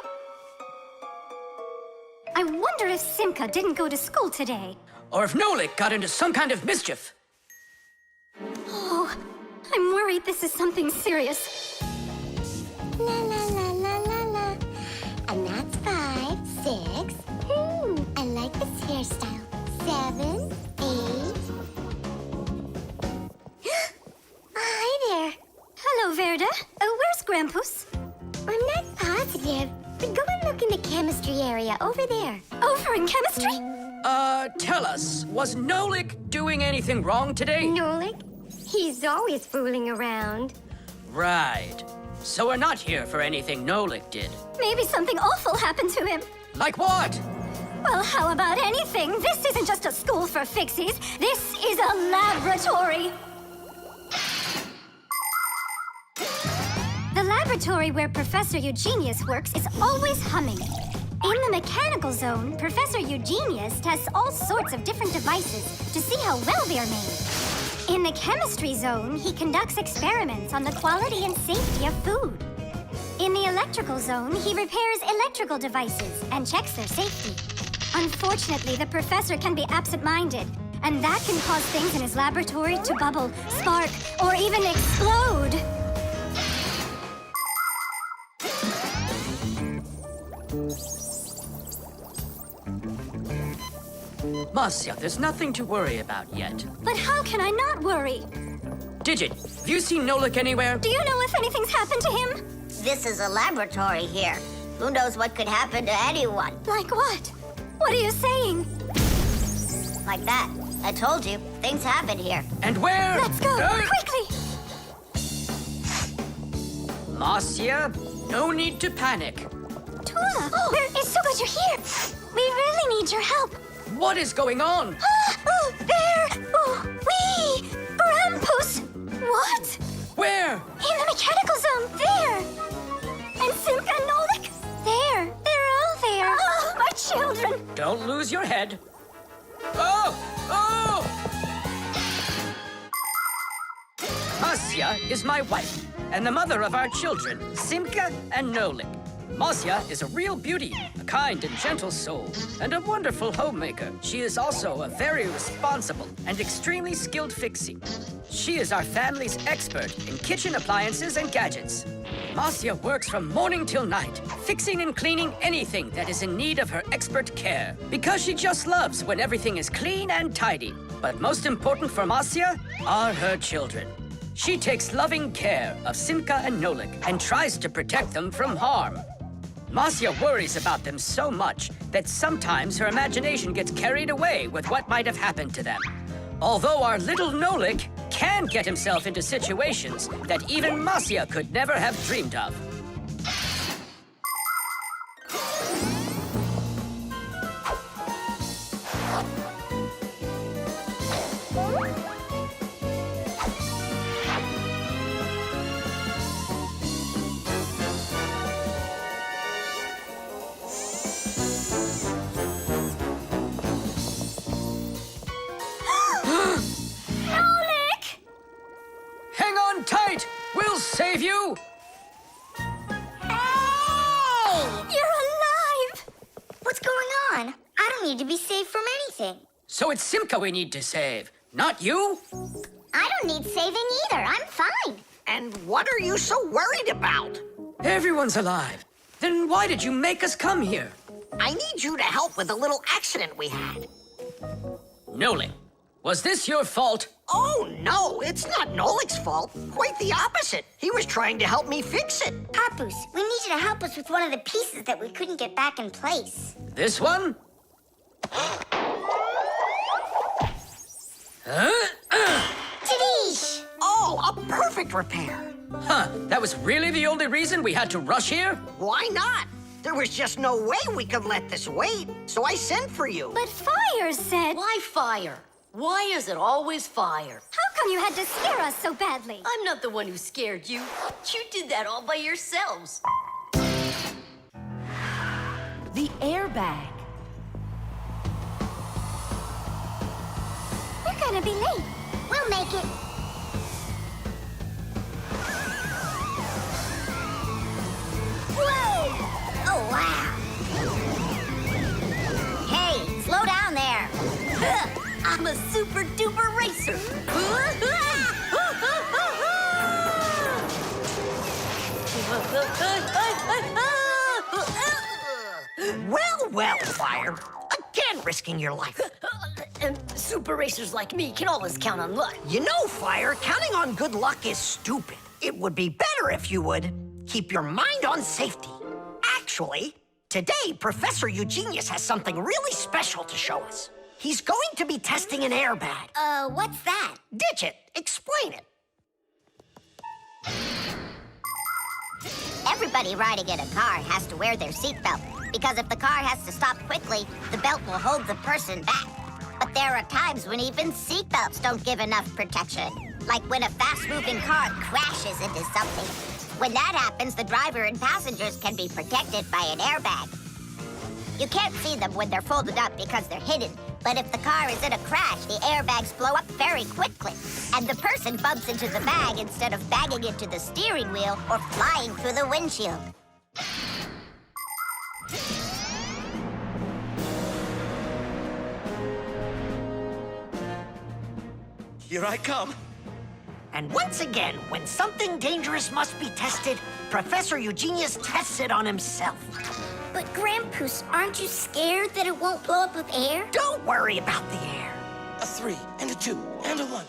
I wonder if Simka didn't go to school today. Or if Nolik got into some kind of mischief? Oh, I'm worried this is something serious. La la la la la la. And that's 5, 6. I like this hairstyle. 7, 8. Hi there. Hello, Verda. Where's Grampus? I'm not positive, but go and look in the chemistry area over there. Over in chemistry? Tell us, was Nolik doing anything wrong today? Nolik? He's always fooling around. Right. So we're not here for anything Nolik did. Maybe something awful happened to him. Like what? Well, how about anything? This isn't just a school for Fixies. This is a laboratory. The laboratory where Professor Eugenius works is always humming. In the mechanical zone, Professor Eugenius tests all sorts of different devices to see how well they are made. In the chemistry zone, he conducts experiments on the quality and safety of food. In the electrical zone, he repairs electrical devices and checks their safety. Unfortunately, the professor can be absent-minded, and that can cause things in his laboratory to bubble, spark, or even explode. Marcia, there's nothing to worry about yet. But how can I not worry? Digit, have you seen Nolik anywhere? Do you know if anything's happened to him? This is a laboratory here. Who knows what could happen to anyone? Like what? What are you saying? Like that. I told you, things happen here. And where? Let's go, quickly! Marcia, no need to panic. Tula, it's so good you're here. We really need your help. What is going on? There! Wee! Grampus! What? Where? In the mechanical zone, there! And Simka and Nolik, there! They're all there! Oh, my children! Don't lose your head. Oh! Oh! Marcia is my wife and the mother of our children, Simka and Nolik. Marcia is a real beauty, a kind and gentle soul, and a wonderful homemaker. She is also a very responsible and extremely skilled fixie. She is our family's expert in kitchen appliances and gadgets. Marcia works from morning till night, fixing and cleaning anything that is in need of her expert care, because she just loves when everything is clean and tidy. But most important for Marcia are her children. She takes loving care of Simka and Nolik and tries to protect them from harm. Marcia worries about them so much that sometimes her imagination gets carried away with what might have happened to them. Although our little Nolik can get himself into situations that even Marcia could never have dreamed of. Hang on tight! We'll save you! Hey! You're alive! What's going on? I don't need to be saved from anything. So it's Simka we need to save, not you? I don't need saving either. I'm fine. And what are you so worried about? Everyone's alive. Then why did you make us come here? I need you to help with a little accident we had. Nolik, was this your fault? Oh, no, it's not Nolik's fault. Quite the opposite. He was trying to help me fix it. Papoose, we need you to help us with one of the pieces that we couldn't get back in place. This one? Tadish! Oh, a perfect repair. Huh, that was really the only reason we had to rush here? Why not? There was just no way we could let this wait, so I sent for you. But Fire said... Why fire? Why is it always fire? How come you had to scare us so badly? I'm not the one who scared you. You did that all by yourselves. The airbag. We're gonna be late. We'll make it. Whoa! Oh, wow. Hey, slow down there. I'm a super duper racer. Well, Fire. Again, risking your life. And super racers like me can always count on luck. You know, Fire, counting on good luck is stupid. It would be better if you would keep your mind on safety. Actually, today, Professor Eugenius has something really special to show us. He's going to be testing an airbag. What's that? Ditch it. Explain it. Everybody riding in a car has to wear their seatbelt, because if the car has to stop quickly, the belt will hold the person back. But there are times when even seatbelts don't give enough protection, like when a fast-moving car crashes into something. When that happens, the driver and passengers can be protected by an airbag. You can't see them when they're folded up because they're hidden, but if the car is in a crash, the airbags blow up very quickly, and the person bumps into the bag instead of banging into the steering wheel or flying through the windshield. Here I come. And once again, when something dangerous must be tested, Professor Eugenius tests it on himself. But Grandpoos, aren't you scared that it won't blow up with air? Don't worry about the air. A 3 and a 2 and a 1.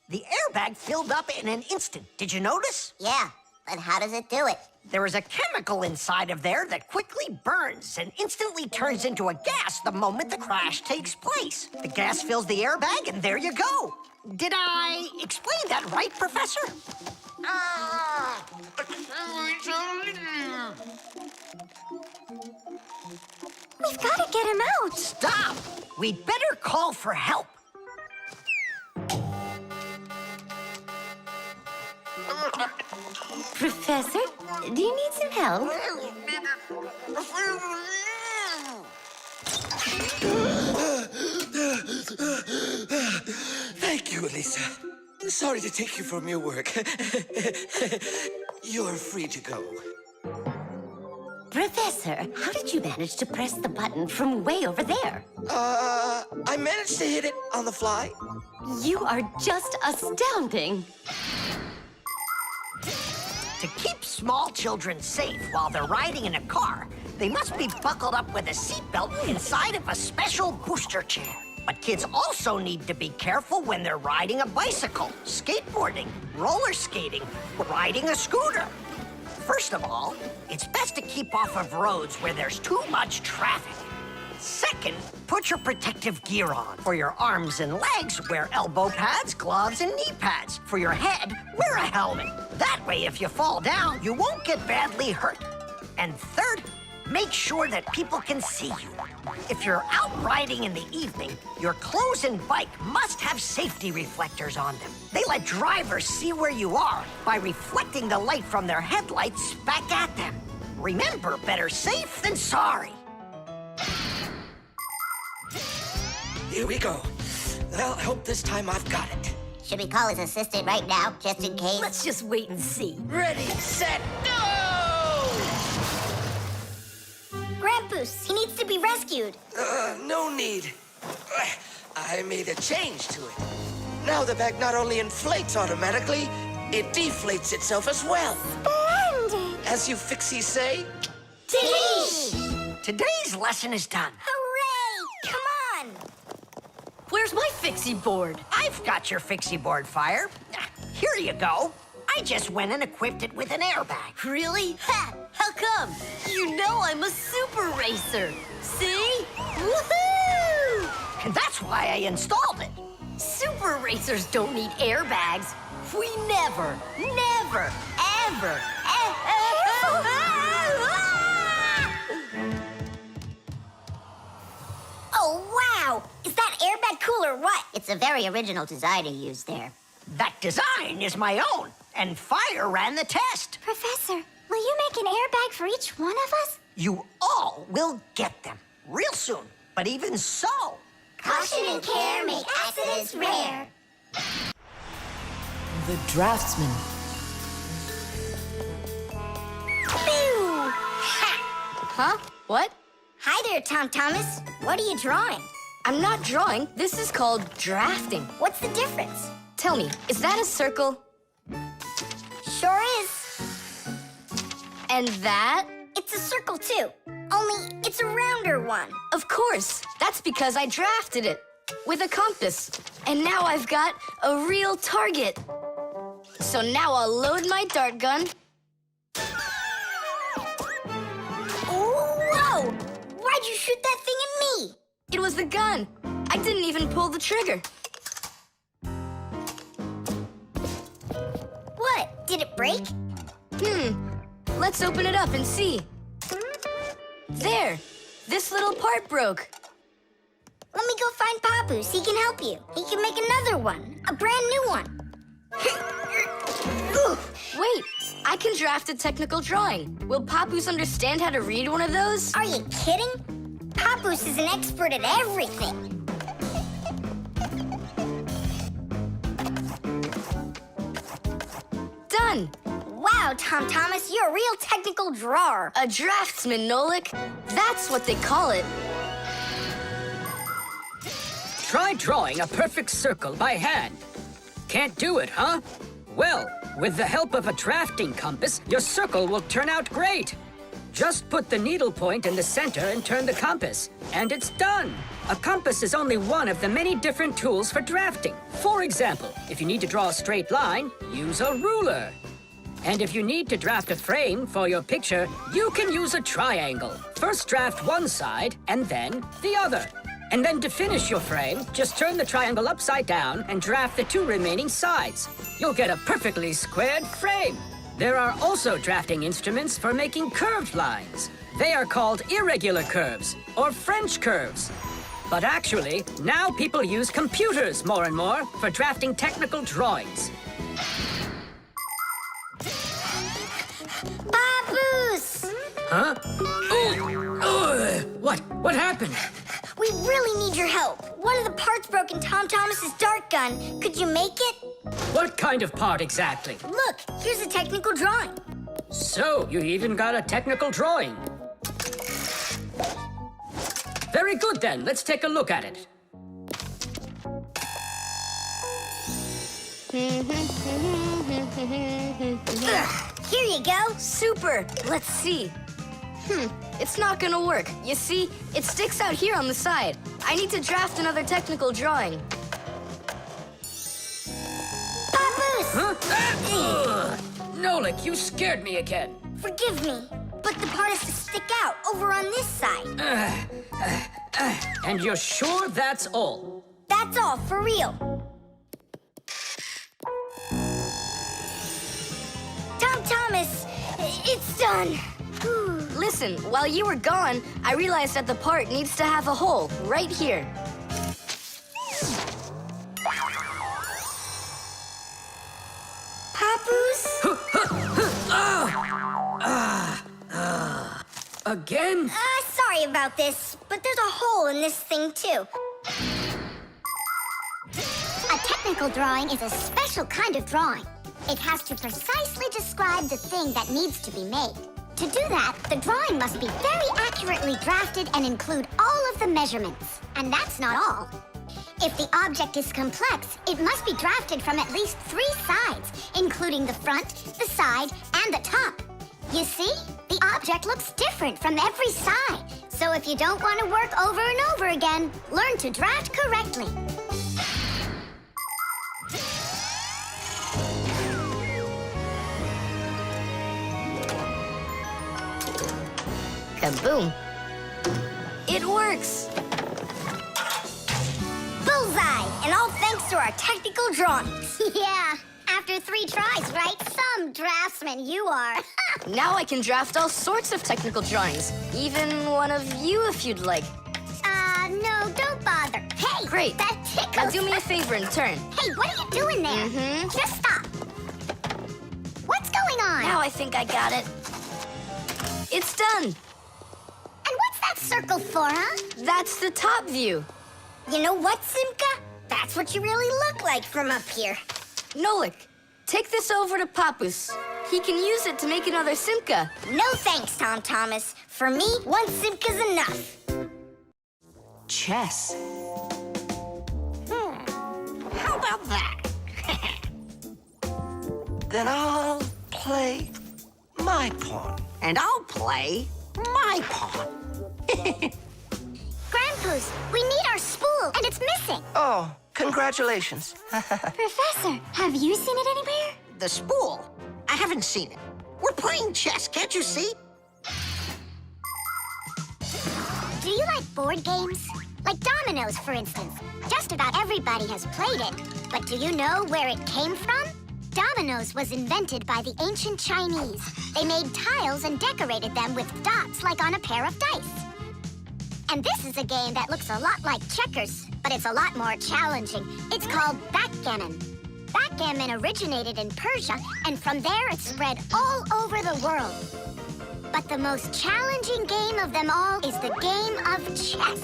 The airbag filled up in an instant. Did you notice? Yeah, but how does it do it? There is a chemical inside of there that quickly burns and instantly turns into a gas the moment the crash takes place. The gas fills the airbag, and there you go. Did I explain that right, Professor? We've got to get him out. Stop! We'd better call for help. Professor, do you need some help? you, Elisa. Sorry to take you from your work. You're free to go. Professor, how did you manage to press the button from way over there? I managed to hit it on the fly. You are just astounding. To keep small children safe while they're riding in a car, they must be buckled up with a seatbelt inside of a special booster chair. But kids also need to be careful when they're riding a bicycle, skateboarding, roller skating, or riding a scooter. First of all, it's best to keep off of roads where there's too much traffic. Second, put your protective gear on. For your arms and legs, wear elbow pads, gloves, and knee pads. For your head, wear a helmet. That way, if you fall down, you won't get badly hurt. And third, make sure that people can see you. If you're out riding in the evening, your clothes and bike must have safety reflectors on them. They let drivers see where you are by reflecting the light from their headlights back at them. Remember, better safe than sorry. Here we go. Well, I hope this time I've got it. Should we call his assistant right now, just in case? Let's just wait and see. Ready, set, go! Grampus, he needs to be rescued. No need. I made a change to it. Now the bag not only inflates automatically, it deflates itself as well. Splendid! As you Fixies say, Teach! Today's lesson is done. Hooray! Come on! Where's my Fixie board? I've got your Fixie board, Fire. Here you go. I just went and equipped it with an airbag. Really? Ha! How come? You know I'm a super racer. See? Woohoo! And that's why I installed it. Super racers don't need airbags. We never, ever. Oh, wow! Is that airbag cool or what? It's a very original design you used there. That design is my own, and Fire ran the test. Professor, will you make an airbag for each one of us? You all will get them real soon. But even so... Caution and care make accidents rare. The Draftsman. Pew! Ha! Huh? What? Hi there, Tom Thomas. What are you drawing? I'm not drawing. This is called drafting. What's the difference? Tell me, is that a circle? Sure is. And that? It's a circle, too. Only it's a rounder one. Of course. That's because I drafted it with a compass. And now I've got a real target. So now I'll load my dart gun. Whoa! Why'd you shoot that thing at me? It was the gun. I didn't even pull the trigger. What? Did it break? Let's open it up and see. There. This little part broke. Let me go find Papoose. He can help you. He can make another one. A brand new one. Wait, I can draft a technical drawing. Will Papoose understand how to read one of those? Are you kidding? Papoose is an expert at everything. Done. Wow, Tom Thomas, you're a real technical drawer. A draftsman, Nolik. That's what they call it. Try drawing a perfect circle by hand. Can't do it, huh? Well, with the help of a drafting compass, your circle will turn out great. Just put the needle point in the center and turn the compass, and it's done. A compass is only one of the many different tools for drafting. For example, if you need to draw a straight line, use a ruler. And if you need to draft a frame for your picture, you can use a triangle. First draft one side, and then the other. And then to finish your frame, just turn the triangle upside down and draft the two remaining sides. You'll get a perfectly squared frame. There are also drafting instruments for making curved lines. They are called irregular curves, or French curves. But actually, now people use computers more and more for drafting technical drawings. Papoose! Huh? Oh! What? What happened? We really need your help. one of the parts broke in Tom Thomas's dart gun. Could you make it? What kind of part exactly? Look, here's a technical drawing. So, you even got a technical drawing. Very good then, let's take a look at it. Here you go. Super. Let's see. It's not gonna work. You see, it sticks out here on the side. I need to draft another technical drawing. Papoose! Huh? Nolik, you scared me again. Forgive me, but the part has to stick out over on this side. And you're sure that's all? That's all, for real. Tom Thomas, it's done. Listen, while you were gone, I realized that the part needs to have a hole right here. Papoose? Again? Sorry about this, but there's a hole in this thing, too. A technical drawing is a special kind of drawing. It has to precisely describe the thing that needs to be made. To do that, the drawing must be very accurately drafted and include all of the measurements. And that's not all. If the object is complex, it must be drafted from at least 3 sides, including the front, the side, and the top. You see? The object looks different from every side. So if you don't want to work over and over again, learn to draft correctly. Kaboom. It works. Bullseye! And all thanks to our technical drawings. Yeah, after 3 tries, right? Some draftsman you are. Now I can draft all sorts of technical drawings. Even one of you if you'd like. No, don't bother. Hey! Great. That tickles. Now do me a favor and turn. Hey, what are you doing there? Just stop. What's going on? Now I think I got it. It's done. And what's that circle for, huh? That's the top view. You know what, Simka? That's what you really look like from up here. Nolik, take this over to Papoose. He can use it to make another Simka. No thanks, Tom Thomas. For me, 1 Simka's enough. Chess. How about that? Then I'll play my pawn. And I'll play my pawn. Grandpoos, we need our spool, and it's missing. Oh, congratulations. Professor, have you seen it anywhere? The spool? I haven't seen it. We're playing chess, can't you see? Do you like board games? Like dominoes, for instance. Just about everybody has played it. But do you know where it came from? Dominoes was invented by the ancient Chinese. They made tiles and decorated them with dots like on a pair of dice. And this is a game that looks a lot like checkers, but it's a lot more challenging. It's called backgammon. Backgammon originated in Persia, and from there it spread all over the world. But the most challenging game of them all is the game of chess.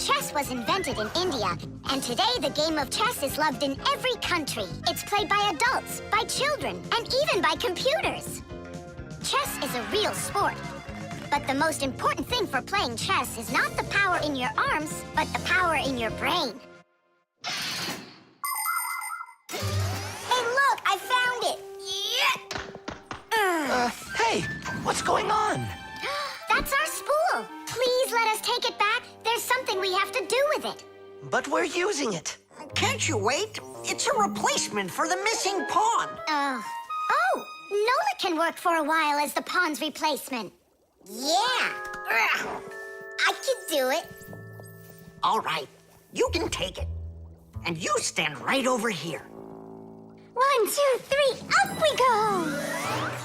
Chess was invented in India, and today the game of chess is loved in every country. It's played by adults, by children, and even by computers. Chess is a real sport. But the most important thing for playing chess is not the power in your arms, but the power in your brain. Hey, look, I found it! Yeah! Hey, what's going on? That's our spool. Please let us take it back. There's something we have to do with it. But we're using it. Can't you wait? It's a replacement for the missing pawn. Oh, Nolik can work for a while as the pawn's replacement. Yeah! I can do it. All right, you can take it. And you stand right over here. 1, 2, 3, up we go!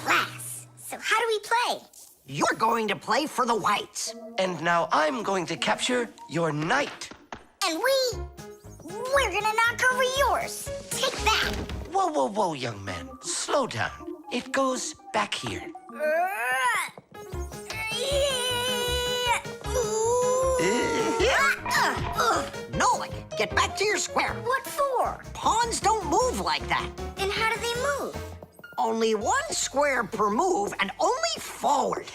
Class. So how do we play? You're going to play for the whites. And now I'm going to capture your knight. And we're gonna knock over yours. Take that. Whoa, whoa, whoa, young man. Slow down. It goes back here. Nolik, get back to your square. What for? Pawns don't move like that. Then how do they move? Only one square per move and only forward.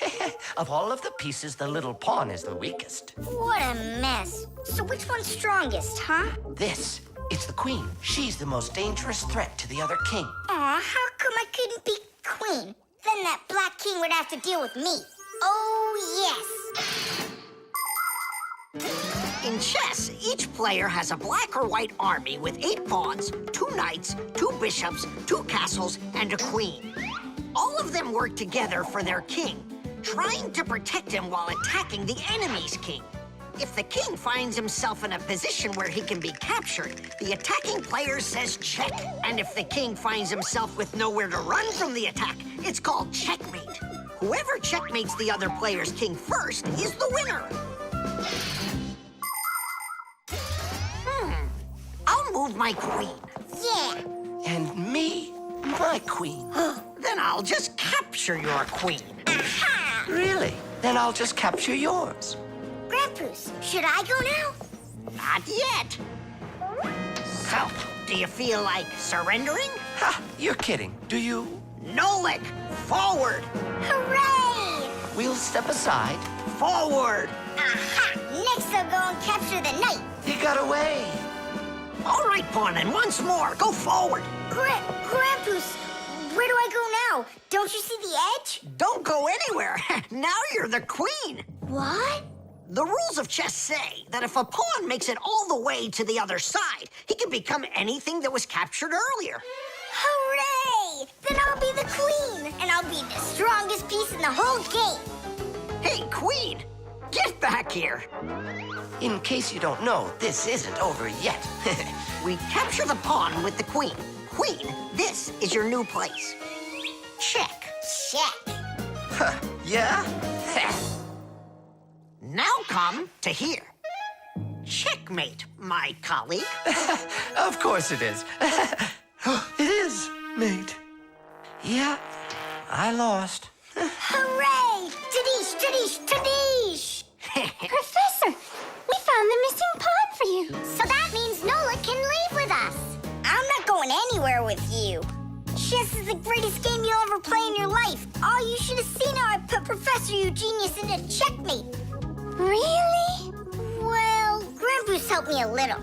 Of all of the pieces, the little pawn is the weakest. What a mess. So which one's strongest, huh? This, it's the queen. She's the most dangerous threat to the other king. Aw, how come I couldn't be queen? Then that black king would have to deal with me. Oh, yes. In chess, each player has a black or white army with 8 pawns, 2 knights, 2 bishops, 2 castles, and a queen. All of them work together for their king, trying to protect him while attacking the enemy's king. If the king finds himself in a position where he can be captured, the attacking player says check. And if the king finds himself with nowhere to run from the attack, it's called checkmate. Whoever checkmates the other player's king first is the winner. I'll move my queen. Yeah. And me, my queen. Then I'll just capture your queen. Aha! Really? Then I'll just capture yours. Grandpoos, should I go now? Not yet. So, do you feel like surrendering? Ha! You're kidding. Do you? Nolik, forward. Hooray! We'll step aside. Forward. Aha! Next I'll go and capture the knight. He got away. All right, Pawn, and once more, go forward. Grandpoos, where do I go now? Don't you see the edge? Don't go anywhere. Now you're the queen. What? The rules of chess say that if a pawn makes it all the way to the other side, he can become anything that was captured earlier. Hooray! Then I'll be the queen, and I'll be the strongest piece in the whole game. Hey, queen, get back here. In case you don't know, this isn't over yet. We capture the pawn with the queen. Queen, this is your new place. Check. Check. Huh, yeah? Now come to here. Checkmate, my colleague. Of course it is. It is, mate. Yeah, I lost. Hooray! Tadish, tadish, tadish! Professor, we found the missing pawn for you. So that means Nolik can leave with us. I'm not going anywhere with you. Chess is the greatest game you'll ever play in your life. Oh, you should have seen how I put Professor Eugenius into checkmate. Really? Well, Grandpoos helped me a little.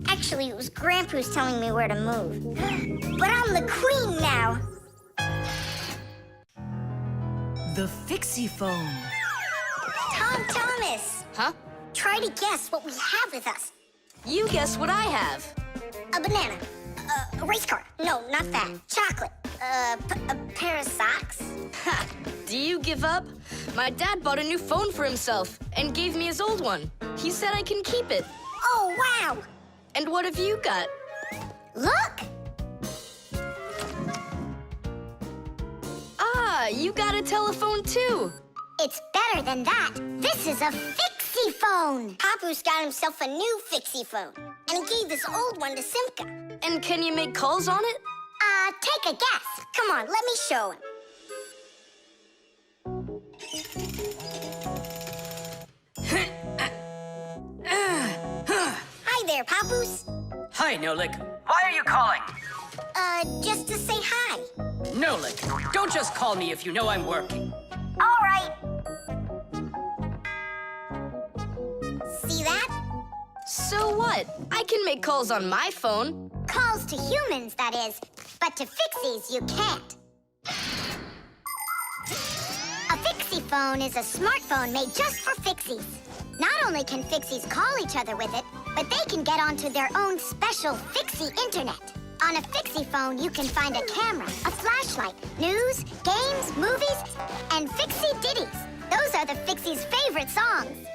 Actually, it was Grandpoos telling me where to move. But I'm the queen now. The Fixiephone. Tom Thomas. Huh? Try to guess what we have with us. You guess what I have. A banana. A race car. No, not that. Chocolate. A pair of socks. Ha! Do you give up? My dad bought a new phone for himself and gave me his old one. He said I can keep it. Oh, wow. And what have you got? Look. Ah, you got a telephone too. It's better than that. This is a Fixiephone. Papu's got himself a new Fixiephone, and he gave this old one to Simka. And can you make calls on it? Take a guess. Come on, let me show him. Hi there, Papoose. Hi, Nolik. Why are you calling? Just to say hi. Nolik, don't just call me if you know I'm working. All right. See that? So what? I can make calls on my phone. Calls to humans, that is. But to Fixies, you can't. A Fixiephone is a smartphone made just for Fixies. Not only can Fixies call each other with it, but they can get onto their own special Fixie internet. On a Fixiephone, you can find a camera, a flashlight, news, games, movies, and Fixie ditties. Those are the Fixies' favorite songs.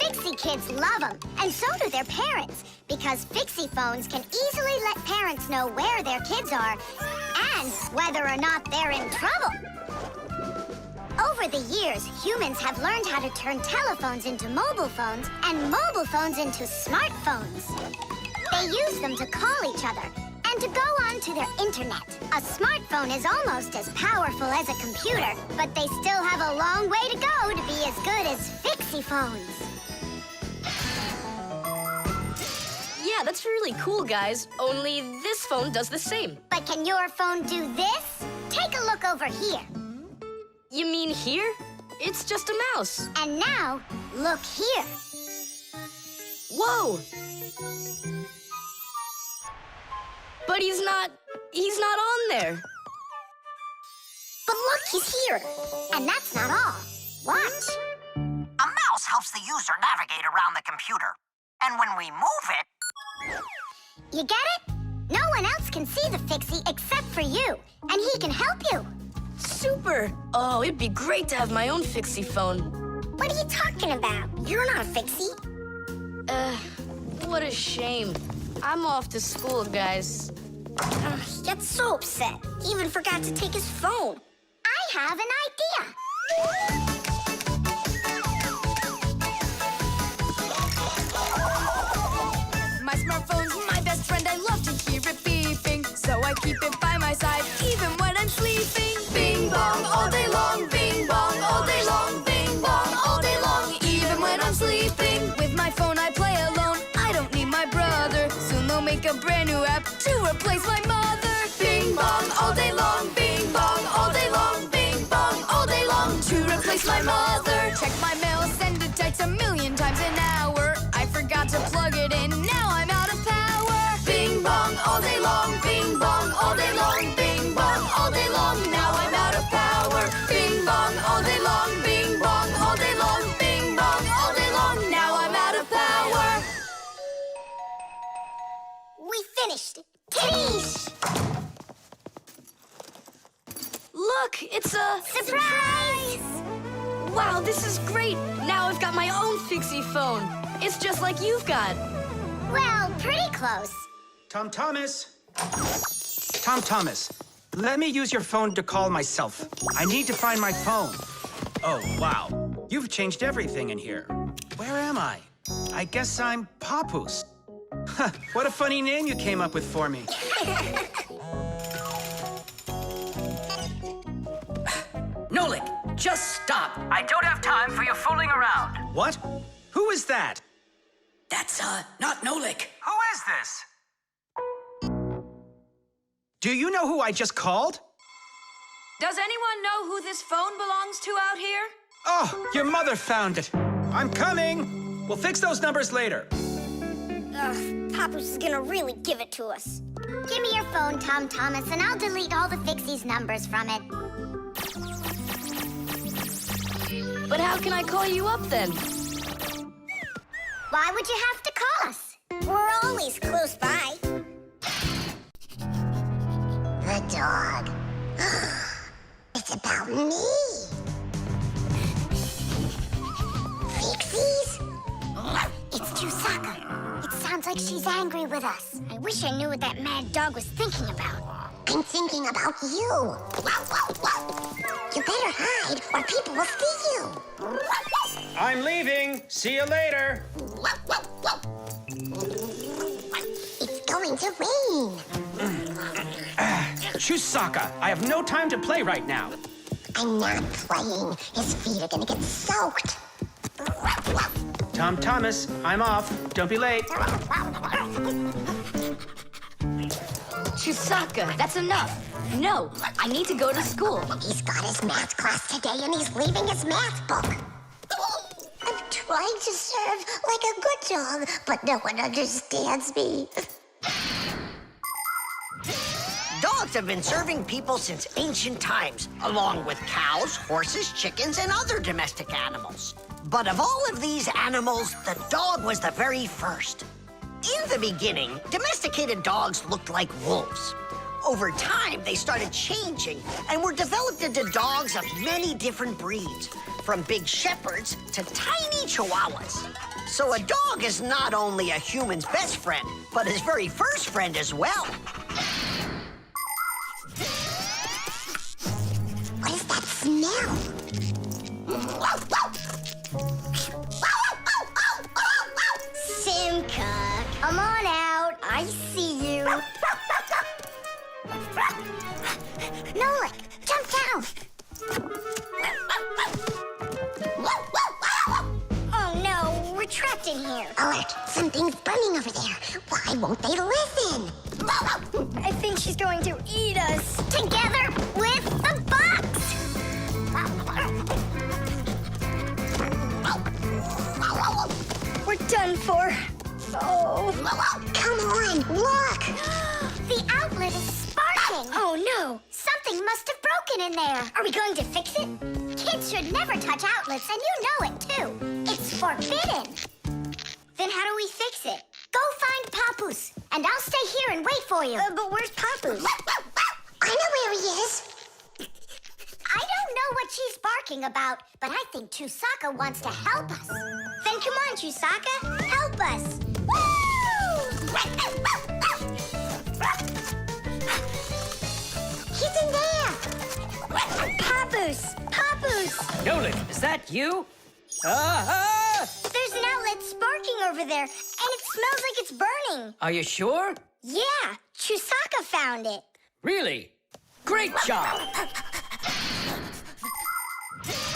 Fixie kids love them, and so do their parents, because Fixie-phones can easily let parents know where their kids are and whether or not they're in trouble. Over the years, humans have learned how to turn telephones into mobile phones and mobile phones into smartphones. They use them to call each other and to go onto their internet. A smartphone is almost as powerful as a computer, but they still have a long way to go to be as good as Fixie-phones. Yeah, that's really cool, guys. Only this phone does the same. But can your phone do this? Take a look over here. You mean here? It's just a mouse. And now, look here. Whoa! But he's not on there. But look, he's here. And that's not all. Watch. A mouse helps the user navigate around the computer. And when we move it... You get it? No one else can see the Fixie except for you. And he can help you. Super! Oh, it'd be great to have my own Fixiephone. What are you talking about? You're not a Fixie. What a shame. I'm off to school, guys. He gets so upset. He even forgot to take his phone. I have an idea. My smartphone's my best friend. I love to hear it beeping, so I keep it by my side even when I'm sleeping. Bing bong all day long, bing bong all day long, bing bong all day long, even when I'm sleeping. With my phone I play alone. I don't need my brother. Soon they'll make a brand new app to replace my mother. Bing bong all day long, bing bong all day long, bing bong all day long, to replace my mother. Check my mail, send a text 1,000,000 times an hour. I forgot to plug it in, now I'm out of power. Bing bong all day long, bing bong all day long, bing bong all day long, now I'm out of power. Bing bong all day long, bing bong all day long, bing bong all day long, now I'm out of power. We finished. Tadoosh! Look, it's a... Surprise! Wow, this is great! Now I've got my own Fixiephone. It's just like you've got. Well, pretty close. Tom Thomas! Tom Thomas, let me use your phone to call myself. I need to find my phone. Oh, wow. You've changed everything in here. Where am I? I guess I'm Papoose. What a funny name you came up with for me. Nolik, just stop. I don't have time for your fooling around. What? Who is that? That's, not Nolik. Who is this? Do you know who I just called? Does anyone know who this phone belongs to out here? Oh, your mother found it. I'm coming. We'll fix those numbers later. Ugh, Papoose is gonna really give it to us. Give me your phone, Tom Thomas, and I'll delete all the Fixie's numbers from it. But how can I call you up then? Why would you have to call us? We're always close by. The dog. It's about me. Fixies? It's Chusaka. It sounds like she's angry with us. I wish I knew what that mad dog was thinking about. I'm thinking about you. You better hide or people will see you. I'm leaving. See you later. It's going to rain. Chusaka, I have no time to play right now. I'm not playing. His feet are gonna get soaked. Tom Thomas, I'm off. Don't be late. Chusaka, that's enough. No, I need to go to school. He's got his math class today and he's leaving his math book. I'm trying to serve like a good dog, but no one understands me. Dogs have been serving people since ancient times, along with cows, horses, chickens, and other domestic animals. But of all of these animals, the dog was the very first. In the beginning, domesticated dogs looked like wolves. Over time, they started changing and were developed into dogs of many different breeds, from big shepherds to tiny chihuahuas. So a dog is not only a human's best friend, but his very first friend as well. What is that smell? Simka, come on out. I see you. Nolik, jump down. Oh no, we're trapped in here. I'll Quiet! Something's burning over there. Why won't they listen? I think she's going to eat us. Together with the box! We're done for. Oh. Come on, look! The outlet is sparking. Oh, no. Something must have broken in there. Are we going to fix it? Kids should never touch outlets, and you know it, too. It's forbidden. Then how do we fix it? Go find Papoose, and I'll stay here and wait for you. But where's Papoose? I know where he is. I don't know what she's barking about, but I think Chusaka wants to help us. Then come on, Chusaka, help us. He's in there. Papoose! Papoose! Nolik, is that you? Ah! There's an outlet sparking over there, and it smells like it's burning. Are you sure? Yeah, Chusaka found it. Really? Great job!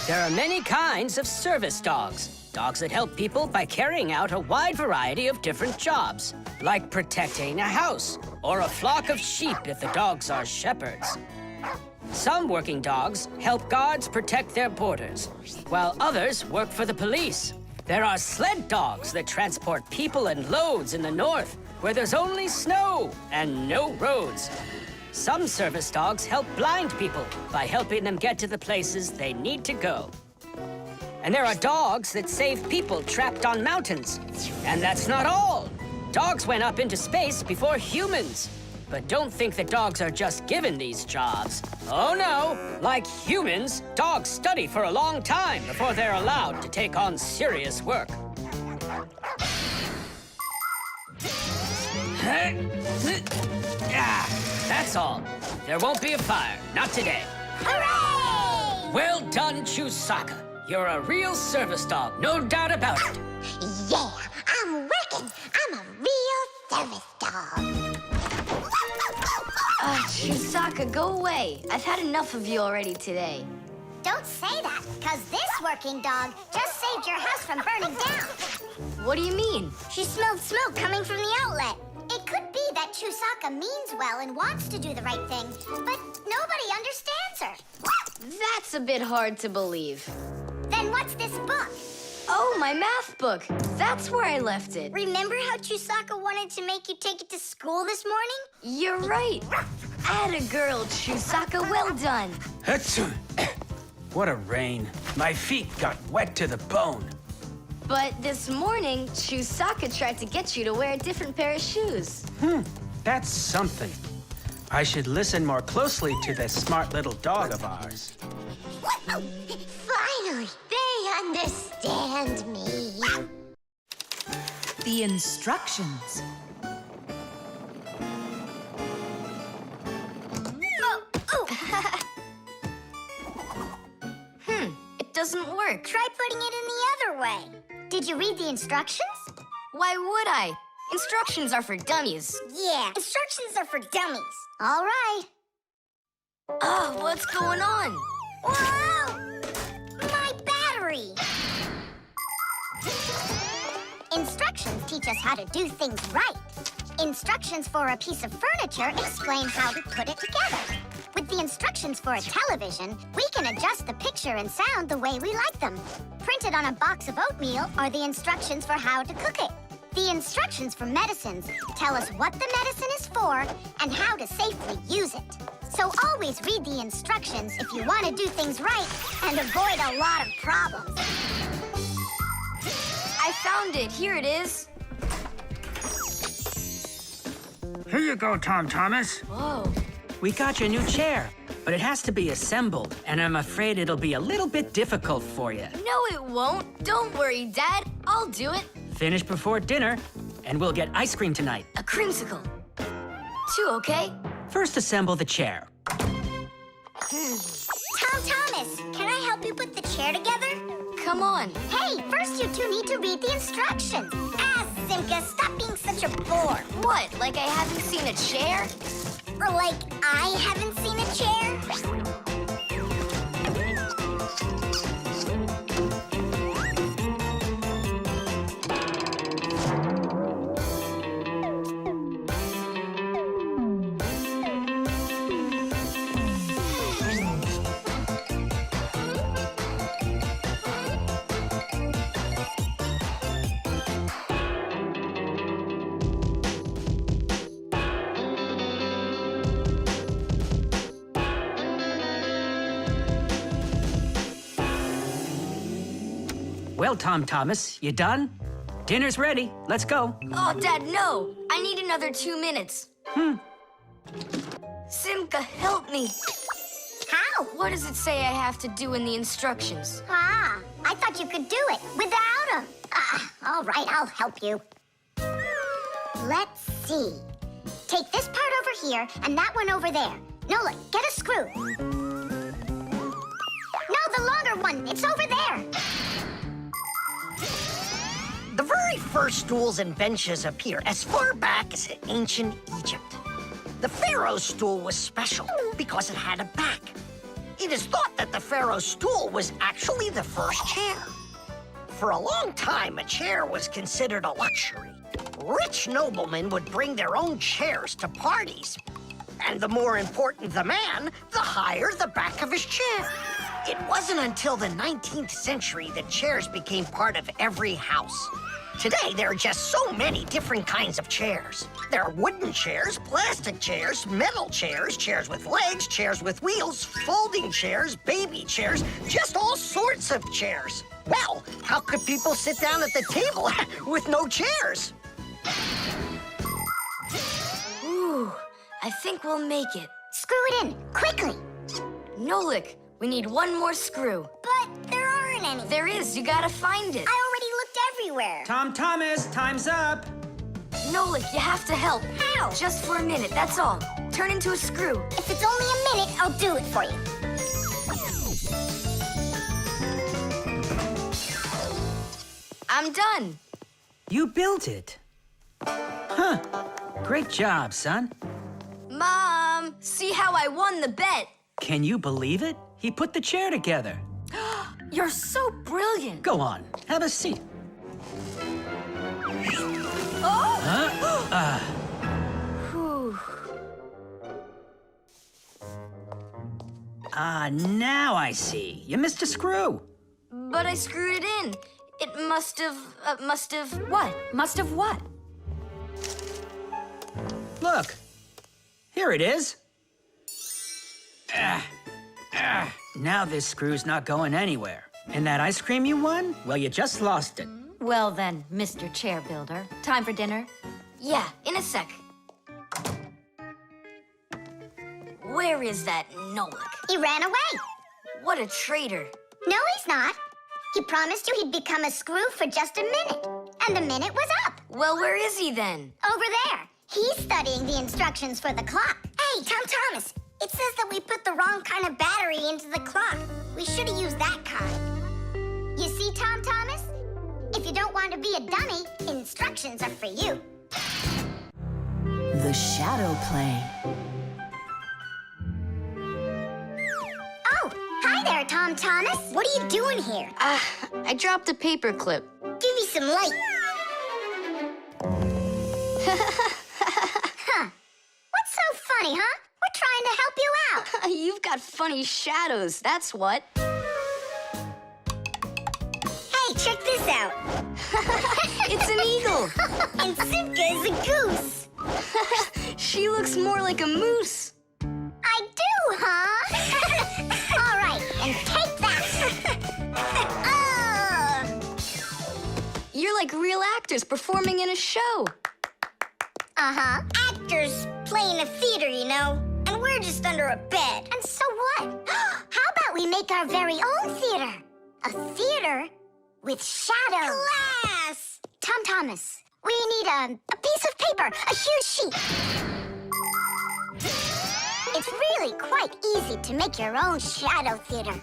There are many kinds of service dogs. Dogs that help people by carrying out a wide variety of different jobs, like protecting a house or a flock of sheep if the dogs are shepherds. Some working dogs help guards protect their borders, while others work for the police. There are sled dogs that transport people and loads in the north, where there's only snow and no roads. Some service dogs help blind people by helping them get to the places they need to go. And there are dogs that save people trapped on mountains. And that's not all. Dogs went up into space before humans. But don't think that dogs are just given these jobs. Oh no! Like humans, dogs study for a long time before they're allowed to take on serious work. Ah, that's all. There won't be a fire. Not today. Hooray! Well done, Chusaka. You're a real service dog, no doubt about it. Yeah, I'm working. I'm a real service dog. Chusaka, go away. I've had enough of you already today. Don't say that, because this working dog just saved your house from burning down. What do you mean? She smelled smoke coming from the outlet. It could be that Chusaka means well and wants to do the right thing, but nobody understands her. That's a bit hard to believe. Then what's this book? Oh, my math book. That's where I left it. Remember how Chusaka wanted to make you take it to school this morning? You're right. Atta girl, Chusaka. Well done. What a rain. My feet got wet to the bone. But this morning, Chusaka tried to get you to wear a different pair of shoes. That's something. I should listen more closely to this smart little dog of ours. Finally, they understand me. The instructions. It doesn't work. Try putting it in the other way. Did you read the instructions? Why would I? Instructions are for dummies. Yeah, instructions are for dummies. All right. Oh, what's going on? Whoa! My battery! Instructions teach us how to do things right. Instructions for a piece of furniture explain how to put it together. With the instructions for a television, we can adjust the picture and sound the way we like them. Printed on a box of oatmeal are the instructions for how to cook it. The instructions for medicines tell us what the medicine is for and how to safely use it. So always read the instructions if you want to do things right and avoid a lot of problems. I found it. Here it is. Here you go, Tom Thomas. Whoa. We got you a new chair, but it has to be assembled, and I'm afraid it'll be a little bit difficult for you. No, it won't. Don't worry, Dad. I'll do it. Finish before dinner, and we'll get ice cream tonight. A creamsicle. 2, okay? First, assemble the chair. Tom Thomas, can I help you put the chair together? Come on. Hey, first you two need to read the instructions. Simka, stop being such a bore. What, like I haven't seen a chair? Or like I haven't seen a chair? Well, Tom Thomas, you done? Dinner's ready. Let's go. Oh, Dad, no! I need another 2 minutes. Simka, help me. How? What does it say I have to do in the instructions? Ah, I thought you could do it without him. All right, I'll help you. Let's see. Take this part over here and that one over there. Nolik, get a screw. No, the longer one. It's over there. The very first stools and benches appear as far back as ancient Egypt. The pharaoh's stool was special because it had a back. It is thought that the pharaoh's stool was actually the first chair. For a long time, a chair was considered a luxury. Rich noblemen would bring their own chairs to parties. And the more important the man, the higher the back of his chair. It wasn't until the 19th century that chairs became part of every house. Today, there are just so many different kinds of chairs. There are wooden chairs, plastic chairs, metal chairs, chairs with legs, chairs with wheels, folding chairs, baby chairs, just all sorts of chairs. Well, how could people sit down at the table with no chairs? Ooh, I think we'll make it. Screw it in, quickly. Nolik, we need one more screw. But there aren't any. There is, you gotta find it. I already looked everywhere. Tom Thomas, time's up. Nolik, you have to help. How? Just for a minute, that's all. Turn into a screw. If it's only a minute, I'll do it for you. I'm done. You built it. Huh. Great job, son. Mom, see how I won the bet. Can you believe it? He put the chair together. You're so brilliant. Go on, have a seat. Oh! Huh? Whew. Now I see. You missed a screw. But I screwed it in. It must have, what? Must have what? Look. Here it is. Now this screw's not going anywhere. And that ice cream you won? Well, you just lost it. Well then, Mr. Chair Builder, time for dinner? Yeah, in a sec. Where is that Nolik? He ran away. What a traitor. No, he's not. He promised you he'd become a screw for just a minute. And the minute was up. Well, where is he then? Over there. He's studying the instructions for the clock. Hey, Tom Thomas, it says that we put the wrong kind of battery into the clock. We should have used that kind. You see, Tom Thomas? If you don't want to be a dummy, instructions are for you. The shadow play. Oh, hi there, Tom Thomas. What are you doing here? I dropped a paper clip. Give me some light. Huh. What's so funny, huh? We're trying to help you out. You've got funny shadows, that's what. Hey, check this out. It's an eagle. And Simka is a goose. She looks more like a moose. I do, huh? All right, and take that. You're like real actors performing in a show. Uh-huh. Actors playing a theater, you know. And we're just under a bed. And so what? How about we make our very own theater? A theater with shadows. Class! Tom Thomas, we need a piece of paper, a huge sheet. It's really quite easy to make your own shadow theater.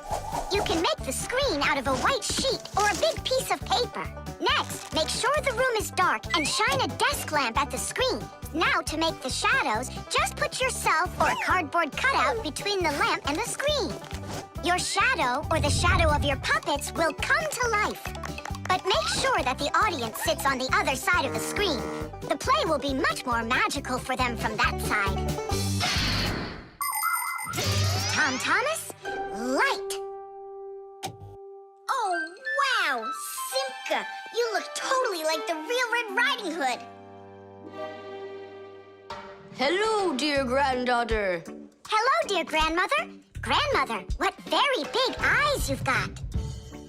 You can make the screen out of a white sheet or a big piece of paper. Next, make sure the room is dark and shine a desk lamp at the screen. Now, to make the shadows, just put yourself or a cardboard cutout between the lamp and the screen. Your shadow, or the shadow of your puppets, will come to life. But make sure that the audience sits on the other side of the screen. The play will be much more magical for them from that side. Tom Thomas, light. Oh, wow, Simka, you look totally like the real Red Riding Hood. Hello, dear granddaughter. Hello, dear grandmother. Grandmother, what very big eyes you've got.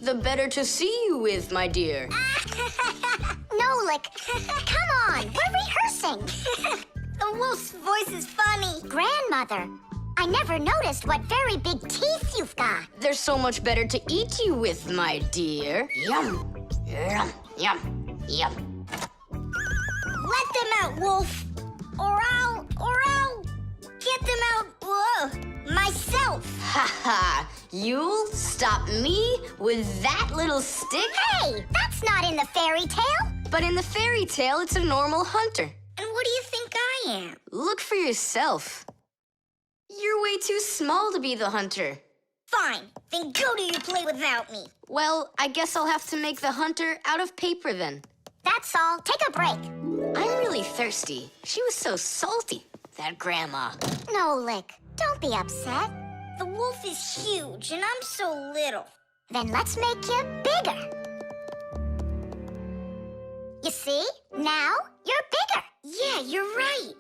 The better to see you with, my dear. Nolik, come on, we're rehearsing. The wolf's voice is funny. Grandmother, I never noticed what very big teeth you've got. They're so much better to eat you with, my dear. Yum, yum, yum, yum. Let them out, wolf. Or I'll get them out, myself. Ha ha! You'll stop me with that little stick? Hey, that's not in the fairy tale. But in the fairy tale, it's a normal hunter. And what do you think I am? Look for yourself. You're way too small to be the hunter. Fine, then go to your play without me. Well, I guess I'll have to make the hunter out of paper then. That's all. Take a break. I'm really thirsty. She was so salty, that grandma. Nolik, don't be upset. The wolf is huge, and I'm so little. Then let's make you bigger. You see? Now you're bigger. Yeah, you're right.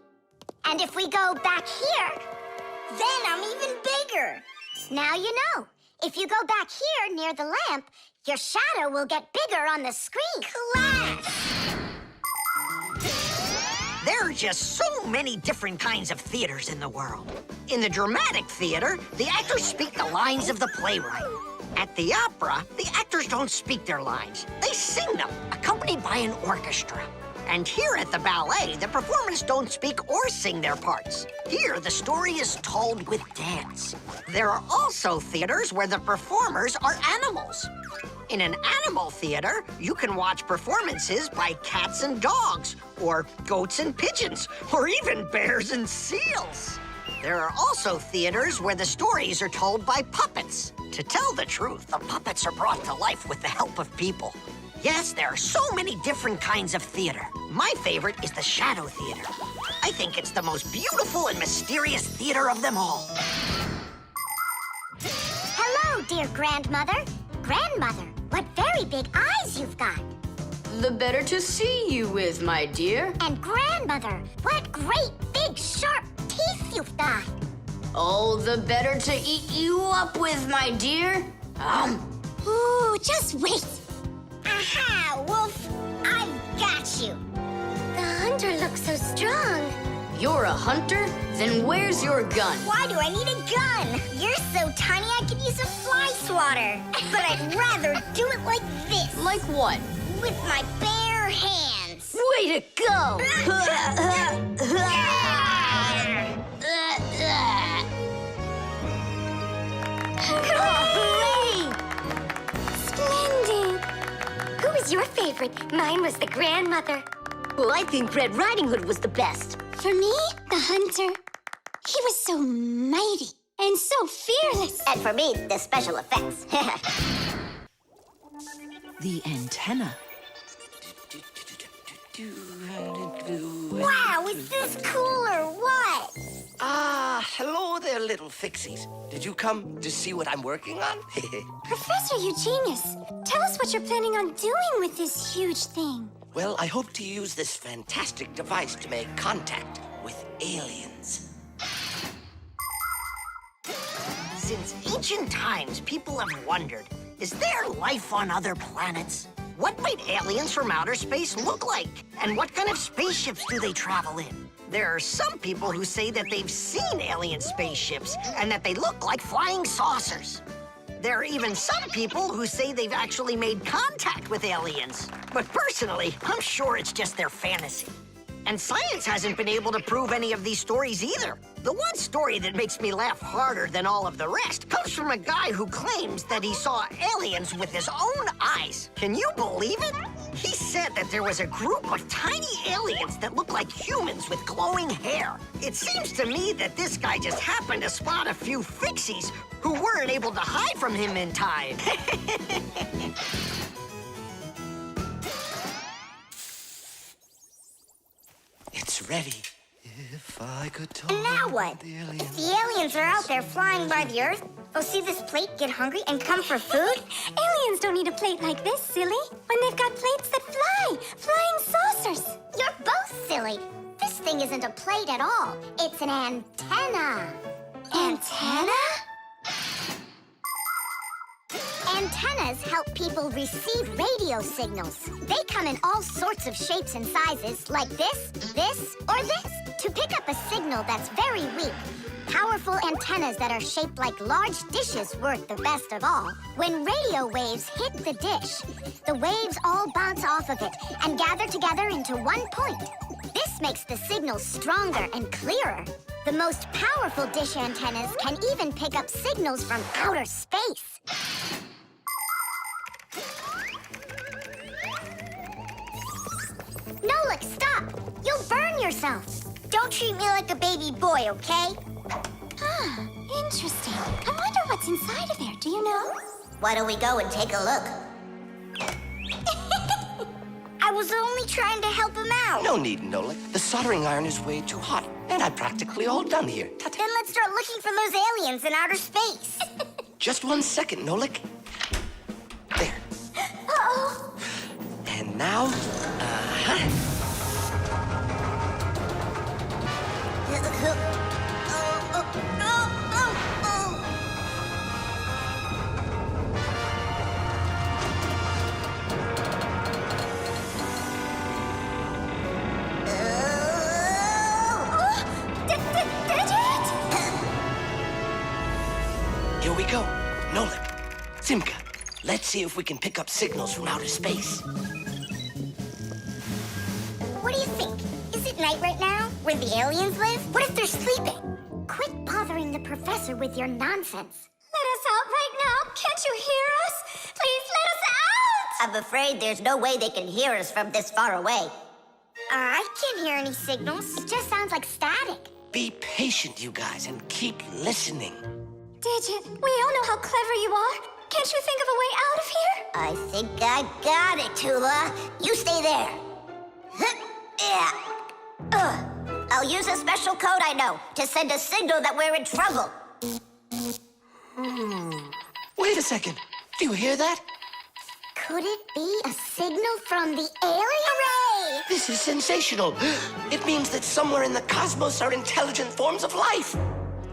And if we go back here, then I'm even bigger. Now you know. If you go back here near the lamp, your shadow will get bigger on the screen. Class! There are just so many different kinds of theaters in the world. In the dramatic theater, the actors speak the lines of the playwright. At the opera, the actors don't speak their lines. They sing them, accompanied by an orchestra. And here at the ballet, the performers don't speak or sing their parts. Here, the story is told with dance. There are also theaters where the performers are animals. In an animal theater, you can watch performances by cats and dogs, or goats and pigeons, or even bears and seals. There are also theaters where the stories are told by puppets. To tell the truth, the puppets are brought to life with the help of people. Yes, there are so many different kinds of theater. My favorite is the shadow theater. I think it's the most beautiful and mysterious theater of them all. Hello, dear grandmother. Grandmother, what very big eyes you've got. The better to see you with, my dear. And grandmother, what great big sharp teeth you've got. Oh, the better to eat you up with, my dear. Ooh, just wait. Aha, wolf, I've got you. The hunter looks so strong. You're a hunter? Then where's your gun? Why do I need a gun? You're so tiny I could use a fly swatter. But I'd rather do it like this. Like what? With my bare hands. Way to go! Hooray! Splendid! Who was your favorite? Mine was the grandmother. Well, I think Red Riding Hood was the best. For me, the hunter. He was so mighty and so fearless. And for me, the special effects. The antenna. Wow, is this cool or what? Ah, hello there, little Fixies. Did you come to see what I'm working on? Professor Eugenius, tell us what you're planning on doing with this huge thing. Well, I hope to use this fantastic device to make contact with aliens. Since ancient times, people have wondered, is there life on other planets? What might aliens from outer space look like? And what kind of spaceships do they travel in? There are some people who say that they've seen alien spaceships and that they look like flying saucers. There are even some people who say they've actually made contact with aliens. But personally, I'm sure it's just their fantasy. And science hasn't been able to prove any of these stories either. The one story that makes me laugh harder than all of the rest comes from a guy who claims that he saw aliens with his own eyes. Can you believe it? He said that there was a group of tiny aliens that looked like humans with glowing hair. It seems to me that this guy just happened to spot a few Fixies who weren't able to hide from him in time. It's ready. If I could talk. And now what? If the aliens are out there flying by the Earth, they'll see this plate, get hungry, and come for food? Aliens don't need a plate like this, silly. When they've got plates that fly, flying saucers. You're both silly. This thing isn't a plate at all. It's an antenna. Antenna? Antennas help people receive radio signals. They come in all sorts of shapes and sizes, like this, or this. To pick up a signal that's very weak, powerful antennas that are shaped like large dishes work the best of all. When radio waves hit the dish, the waves all bounce off of it and gather together into one point. This makes the signal stronger and clearer. The most powerful dish antennas can even pick up signals from outer space. Nolik, stop! You'll burn yourself. Don't treat me like a baby boy, okay? Ah, interesting. I wonder what's inside of there. Do you know? Why don't we go and take a look? I was only trying to help him out. No need, Nolik. The soldering iron is way too hot, and I'm practically all done here. Then let's start looking for those aliens in outer space. Just 1 second, Nolik. There. Uh-oh. And now, Here we go. Nolik, Simka, let's see if we can pick up signals from outer space. What do you think? Is it night right now, where the aliens live? What if they're sleeping? Quit bothering the professor with your nonsense. Let us out right now. Can't you hear us? Please let us out! I'm afraid there's no way they can hear us from this far away. I can't hear any signals. It just sounds like static. Be patient, you guys, and keep listening. Digit, we all know how clever you are. Can't you think of a way out of here? I think I got it, Tula. You stay there. Yeah. I'll use a special code I know to send a signal that we're in trouble. Wait a second. Do you hear that? Could it be a signal from the aliens? Hooray! This is sensational. It means that somewhere in the cosmos are intelligent forms of life.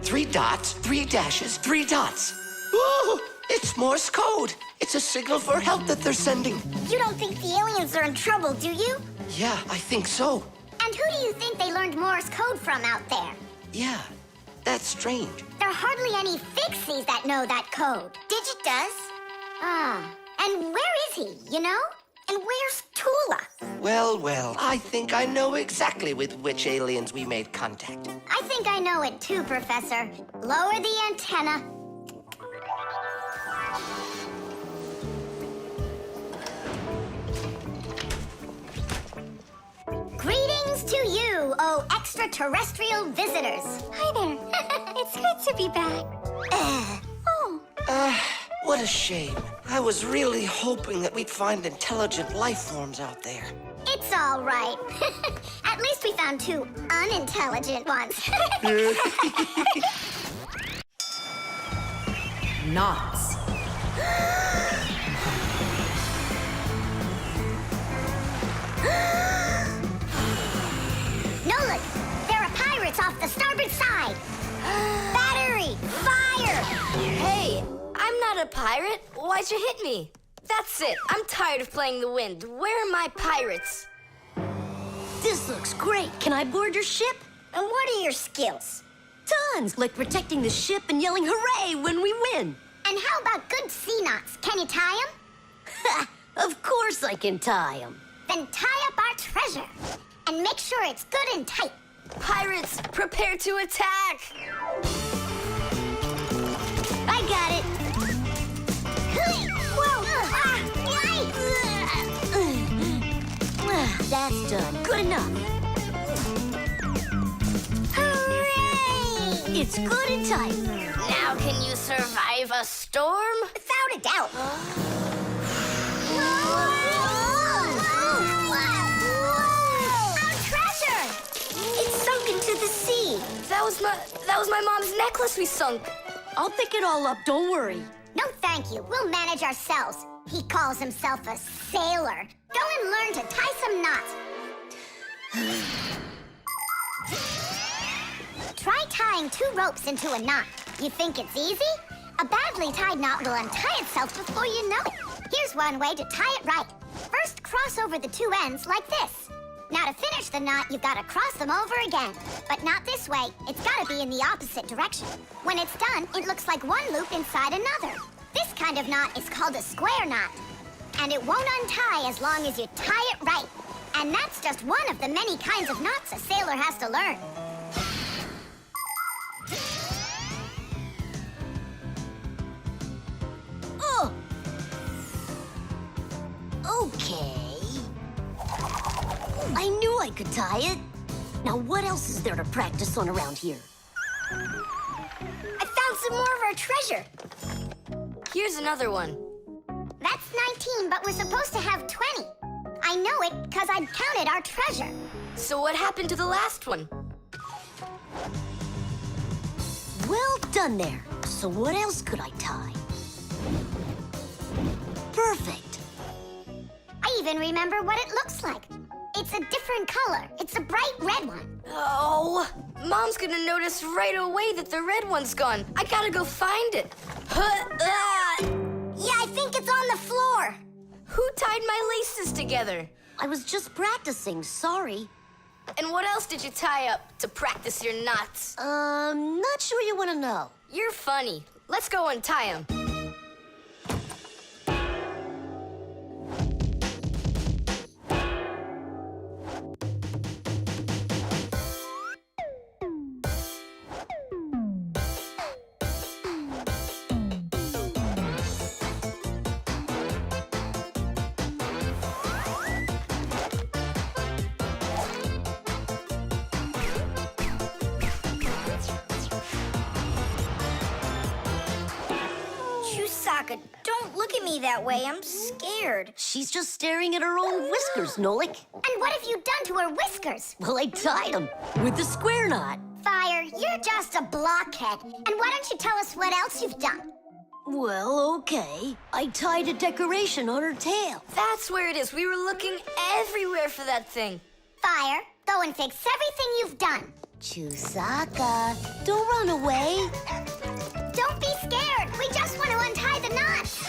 3 dots, 3 dashes, 3 dots. Ooh, it's Morse code. It's a signal for help that they're sending. You don't think the aliens are in trouble, do you? Yeah, I think so. And who do you think they learned Morse code from out there? Yeah, that's strange. There are hardly any Fixies that know that code. Digit does. Ah, and where is he, you know? And where's Tula? Well, I think I know exactly with which aliens we made contact. I think I know it too, Professor. Lower the antenna. Greetings to you, oh extraterrestrial visitors. Hi there. It's good to be back. What a shame. I was really hoping that we'd find intelligent life forms out there. It's all right. At least we found 2 unintelligent ones. Knots. Nolik, there are pirates off the starboard side. Battery, fire! Hey, I'm not a pirate. Why'd you hit me? That's it. I'm tired of playing the wind. Where are my pirates? This looks great. Can I board your ship? And what are your skills? Tons, like protecting the ship and yelling hooray when we win. And how about good sea knots? Can you tie them? Of course I can tie them. Then tie up our treasure. And make sure it's good and tight. Pirates, prepare to attack! I got it. Whoa! That's done. Good enough. Hooray! It's good and tight. Now can you survive a storm? Without a doubt. Our treasure! It's sunk into the sea. That was my mom's necklace we sunk. I'll pick it all up, don't worry. No, thank you. We'll manage ourselves. He calls himself a sailor. Go and learn to tie some knots. Try tying 2 ropes into a knot. You think it's easy? A badly tied knot will untie itself before you know it. Here's one way to tie it right. First, cross over the two ends like this. Now to finish the knot, you've got to cross them over again. But not this way. It's got to be in the opposite direction. When it's done, it looks like one loop inside another. This kind of knot is called a square knot. And it won't untie as long as you tie it right. And that's just one of the many kinds of knots a sailor has to learn. Oh! Okay. I knew I could tie it. Now what else is there to practice on around here? I found some more of our treasure. Here's another one. That's 19, but we're supposed to have 20. I know it because I'd counted our treasure. So what happened to the last one? Well done there. So what else could I tie? Perfect. I even remember what it looks like. It's a different color. It's a bright red one. Oh, Mom's gonna notice right away that the red one's gone. I gotta go find it. Yeah, I think it's on the floor. Who tied my laces together? I was just practicing, sorry. And what else did you tie up to practice your knots? Not sure you want to know. You're funny. Let's go untie them. Don't look at me that way. I'm scared. She's just staring at her own whiskers, Nolik. And what have you done to her whiskers? Well, I tied them with the square knot. Fire, you're just a blockhead. And why don't you tell us what else you've done? Well, okay. I tied a decoration on her tail. That's where it is. We were looking everywhere for that thing. Fire, go and fix everything you've done. Chusaka, don't run away. Don't be scared. We just want to untie the knots.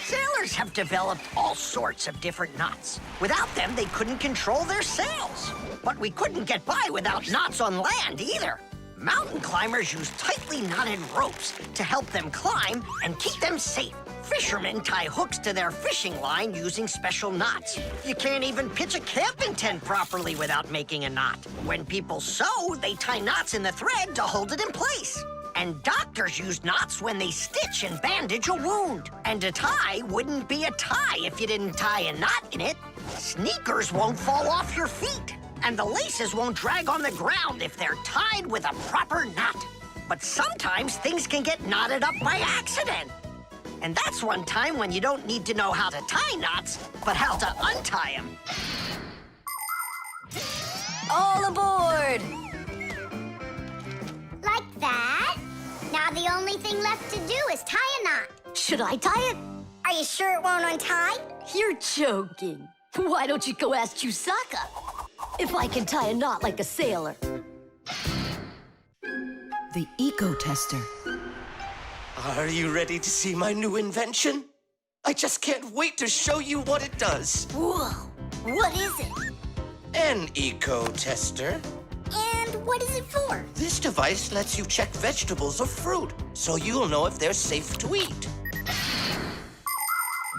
Sailors have developed all sorts of different knots. Without them, they couldn't control their sails. But we couldn't get by without knots on land either. Mountain climbers use tightly knotted ropes to help them climb and keep them safe. Fishermen tie hooks to their fishing line using special knots. You can't even pitch a camping tent properly without making a knot. When people sew, they tie knots in the thread to hold it in place. And doctors use knots when they stitch and bandage a wound. And a tie wouldn't be a tie if you didn't tie a knot in it. Sneakers won't fall off your feet. And the laces won't drag on the ground if they're tied with a proper knot. But sometimes things can get knotted up by accident. And that's one time when you don't need to know how to tie knots, but how to untie them. All aboard! Like that. Now the only thing left to do is tie a knot. Should I tie it? Are you sure it won't untie? You're joking. Why don't you go ask Chusaka if I can tie a knot like a sailor? The Ecotester. Are you ready to see my new invention? I just can't wait to show you what it does. Whoa, what is it? An Ecotester. And what is it for? This device lets you check vegetables or fruit, so you'll know if they're safe to eat.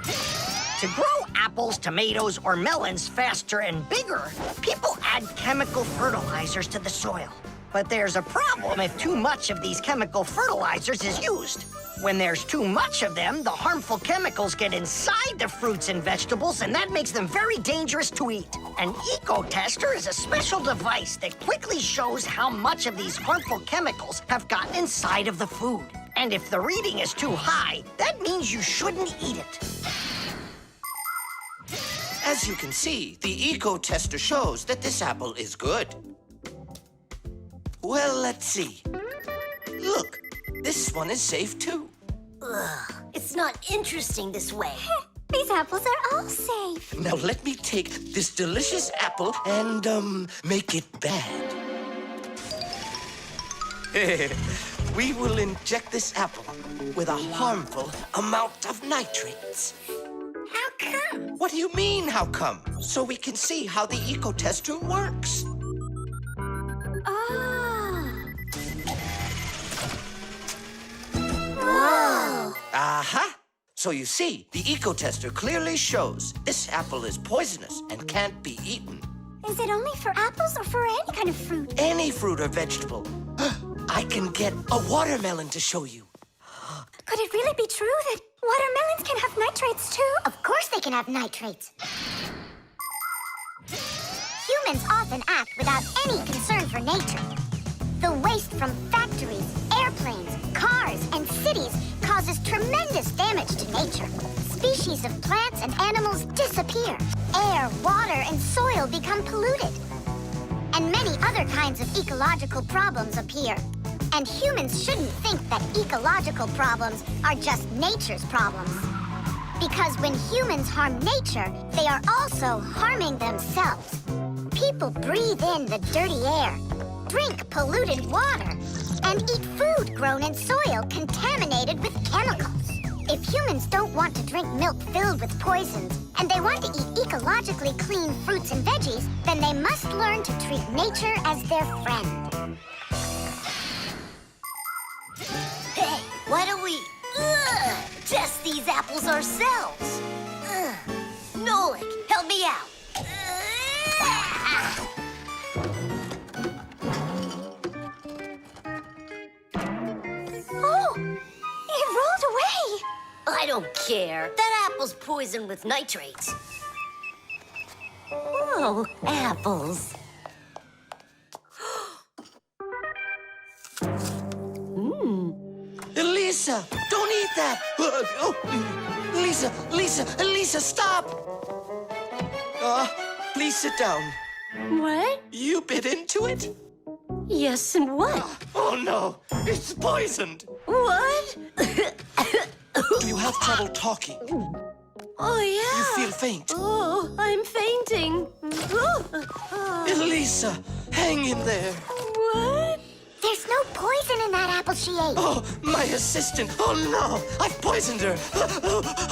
To grow apples, tomatoes, or melons faster and bigger, people add chemical fertilizers to the soil. But there's a problem if too much of these chemical fertilizers is used. When there's too much of them, the harmful chemicals get inside the fruits and vegetables, and that makes them very dangerous to eat. An Ecotester is a special device that quickly shows how much of these harmful chemicals have gotten inside of the food. And if the reading is too high, that means you shouldn't eat it. As you can see, the Ecotester shows that this apple is good. Well, let's see. Look, this one is safe too. Ugh, it's not interesting this way. These apples are all safe. Now let me take this delicious apple and, make it bad. We will inject this apple with a harmful amount of nitrates. How come? What do you mean, how come? So we can see how the Ecotester works. Whoa! Aha! So you see, the Ecotester clearly shows this apple is poisonous and can't be eaten. Is it only for apples or for any kind of fruit? Any fruit or vegetable. I can get a watermelon to show you. Could it really be true that watermelons can have nitrates too? Of course they can have nitrates. Humans often act without any concern for nature. The waste from factories, airplanes, cars, and cities causes tremendous damage to nature. Species of plants and animals disappear. Air, water, and soil become polluted. And many other kinds of ecological problems appear. And humans shouldn't think that ecological problems are just nature's problems. Because when humans harm nature, they are also harming themselves. People breathe in the dirty air, drink polluted water, and eat food grown in soil contaminated with chemicals. If humans don't want to drink milk filled with poisons, and they want to eat ecologically clean fruits and veggies, then they must learn to treat nature as their friend. Hey, why don't we test these apples ourselves? Nolik, help me out. Oh, it rolled away. I don't care. That apple's poisoned with nitrates. Oh, apples. Elisa, don't eat that! Elisa, stop! Please sit down. What? You bit into it? Yes, and what? Oh no, it's poisoned! What? Do you have trouble talking? Oh, yeah. You feel faint? Oh, I'm fainting. Elisa, hang in there. What? There's no poison in that apple she ate. Oh, my assistant. Oh no, I've poisoned her.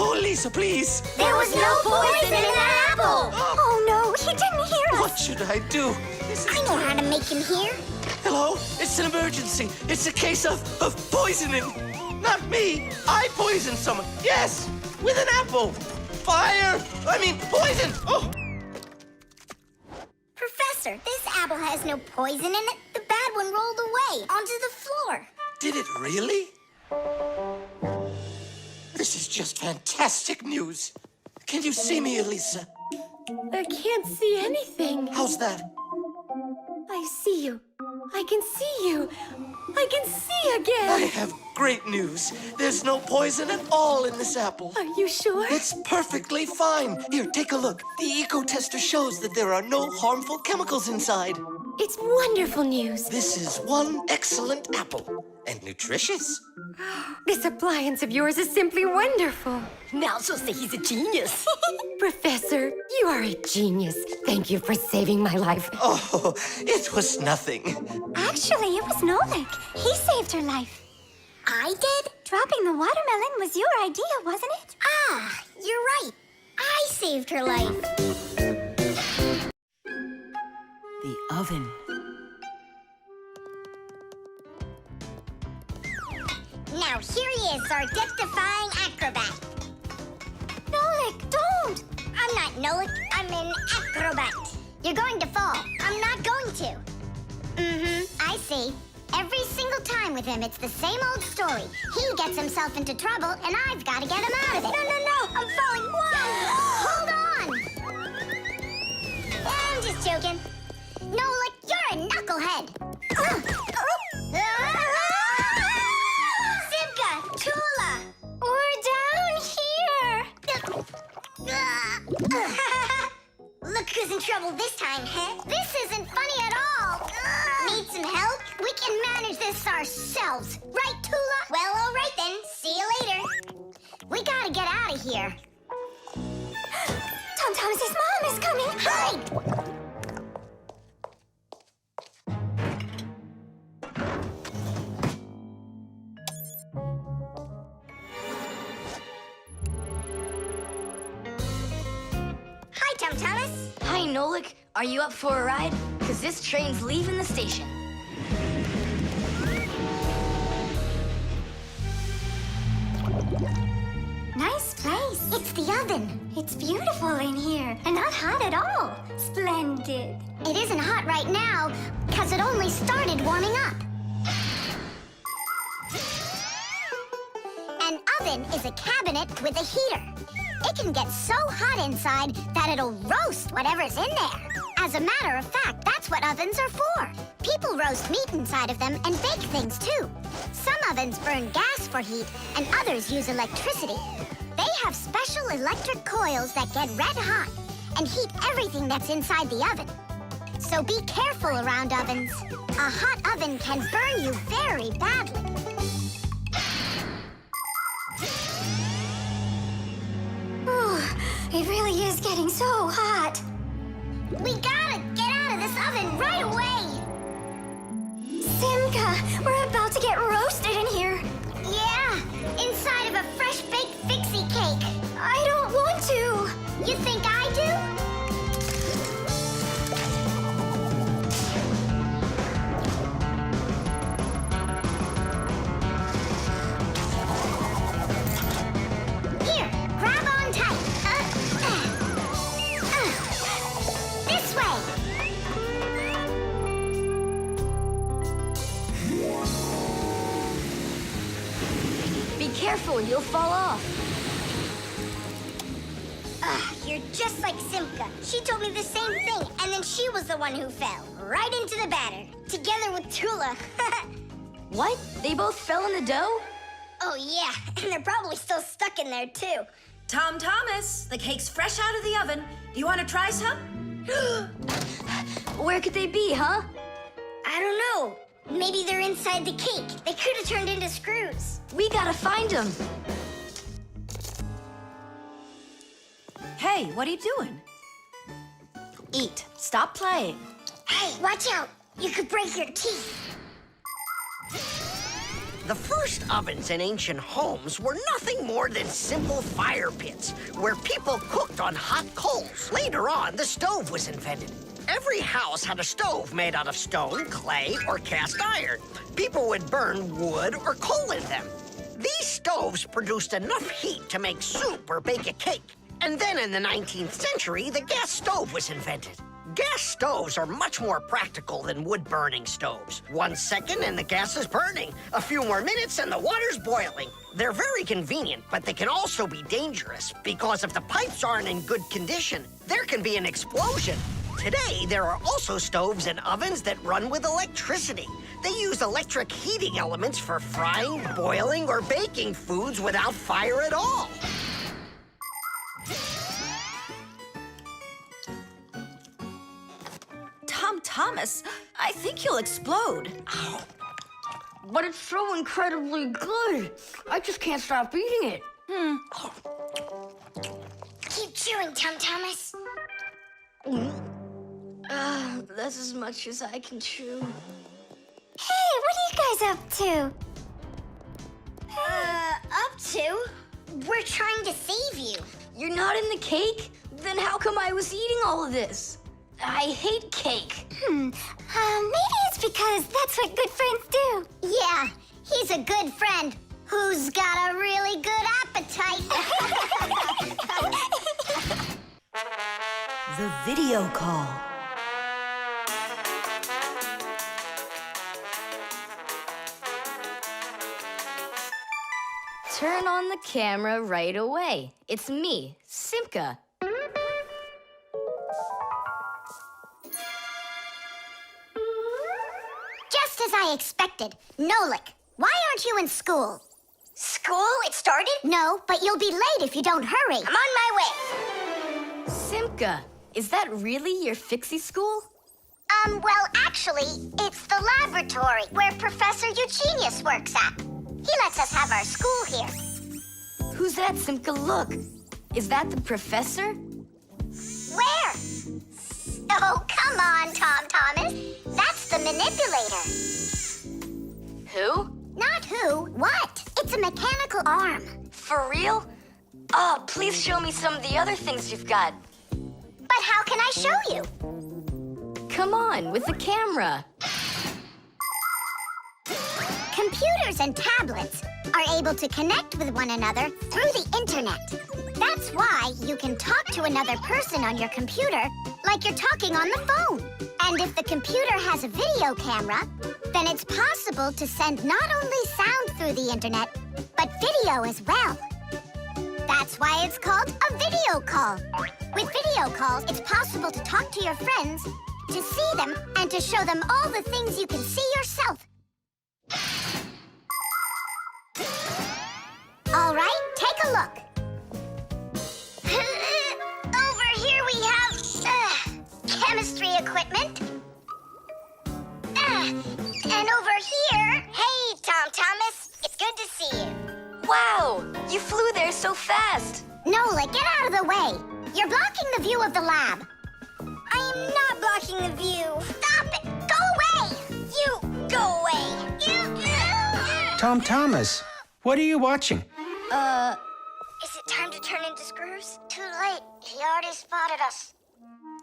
Oh, Elisa, please. There was no poison in that apple. Oh no, he didn't hear us. What should I do? I know how to make him hear. Hello? It's an emergency. It's a case of poisoning. Not me. I poisoned someone. Yes, with an apple. Fire. Poison. Oh. Professor, this apple has no poison in it. The bad one rolled away onto the floor. Did it really? This is just fantastic news. Can you see me, Elisa? I can't see anything. How's that? I see you. I can see you. I can see again. I have great news. There's no poison at all in this apple. Are you sure? It's perfectly fine. Here, take a look. The Ecotester shows that there are no harmful chemicals inside. It's wonderful news. This is one excellent apple. And nutritious. This appliance of yours is simply wonderful. Now she'll say he's a genius. Professor, you are a genius. Thank you for saving my life. Oh, it was nothing. Actually, it was Nolik. He saved her life. I did? Dropping the watermelon was your idea, wasn't it? Ah, you're right. I saved her life. The oven. Now here he is, our death-defying acrobat. Nolik, don't! I'm not Nolik, I'm an acrobat. You're going to fall. I'm not going to. I see. Every single time with him, it's the same old story. He gets himself into trouble, and I've got to get him out of it. No, I'm falling. Whoa! Hold on! I'm just joking. Nolik, you're a knucklehead. Simka, Tula, We're down here. Look who's in trouble this time, huh? This isn't funny at all. Need some help? We can manage this ourselves. Right, Tula? Well, all right then. See you later. We gotta get out of here. Tom Thomas's mom is coming. Hide! Nolik, are you up for a ride? Because this train's leaving the station. Nice place. It's the oven. It's beautiful in here and not hot at all. Splendid. It isn't hot right now because it only started warming up. An oven is a cabinet with a heater. It can get so hot inside that it'll roast whatever's in there. As a matter of fact, that's what ovens are for. People roast meat inside of them and bake things too. Some ovens burn gas for heat and others use electricity. They have special electric coils that get red hot and heat everything that's inside the oven. So be careful around ovens. A hot oven can burn you very badly. It really is getting so hot. We gotta get out of this oven right away! Simka, we're about to get roasted in here. Yeah, inside of a fresh-baked Fixie cake. I don't want to. You think I do? Here, grab on tight. This way. Be careful, you'll fall off. You're just like Simka. She told me the same thing, and then she was the one who fell. Right into the batter. Together with Tula. What? They both fell in the dough? Oh, yeah. And they're probably still stuck in there, too. Tom Thomas, the cake's fresh out of the oven. Do you want to try some? Where could they be, huh? I don't know. Maybe they're inside the cake. They could have turned into screws. We gotta find them. Hey, what are you doing? Eat. Stop playing. Hey, watch out. You could break your teeth. The first ovens in ancient homes were nothing more than simple fire pits where people cooked on hot coals. Later on, the stove was invented. Every house had a stove made out of stone, clay, or cast iron. People would burn wood or coal in them. These stoves produced enough heat to make soup or bake a cake. And then in the 19th century, the gas stove was invented. Gas stoves are much more practical than wood-burning stoves. 1 second and the gas is burning. A few more minutes and the water's boiling. They're very convenient, but they can also be dangerous because if the pipes aren't in good condition, there can be an explosion. Today, there are also stoves and ovens that run with electricity. They use electric heating elements for frying, boiling, or baking foods without fire at all. Tom Thomas, I think you'll explode. But it's so incredibly good. I just can't stop eating it. Keep chewing, Tom Thomas. That's as much as I can chew. Hey, what are you guys up to? Up to? We're trying to save you. You're not in the cake? Then how come I was eating all of this? I hate cake. Maybe it's because that's what good friends do. Yeah, he's a good friend who's got a really good appetite. The video call. Turn on the camera right away. It's me, Simka. Just as I expected. Nolik, why aren't you in school? School? It started? No, but you'll be late if you don't hurry. I'm on my way. Simka, is that really your Fixie school? Well, actually, it's the laboratory where Professor Eugenius works at. He lets us have our school here. Who's that, Simka? Look. Is that the professor? Where? Oh, come on, Tom Thomas. That's the manipulator. Who? Not who, what? It's a mechanical arm. For real? Oh, please show me some of the other things you've got. But But how can I show you? Come on, with the camera. Computers and tablets are able to connect with one another through the internet. That's why you can talk to another person on your computer like you're talking on the phone. And if the computer has a video camera, then it's possible to send not only sound through the internet, but video as well. That's why it's called a video call. With video calls, it's possible to talk to your friends, to see them, and to show them all the things you can see yourself. All right, take a look. Over here we have chemistry equipment. And over here... Hey, Tom Thomas. It's good to see you. Wow, you flew there so fast. Nolik, get out of the way. You're blocking the view of the lab. I am not blocking the view. Stop it! Go away! You go away. Tom Thomas, what are you watching? Is it time to turn into screws? Too late. He already spotted us.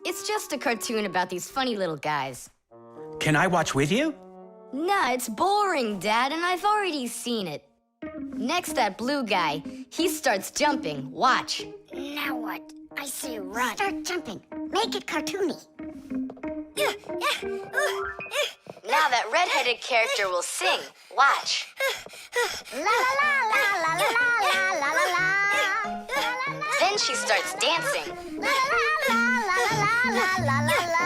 It's just a cartoon about these funny little guys. Can I watch with you? Nah, it's boring, Dad, and I've already seen it. Next, that blue guy, he starts jumping. Watch. Now what? I say run. Start jumping. Make it cartoony. Now that red-headed character will sing. Watch. La la la la la la la la la la. Then she starts dancing. La la la la la la la la.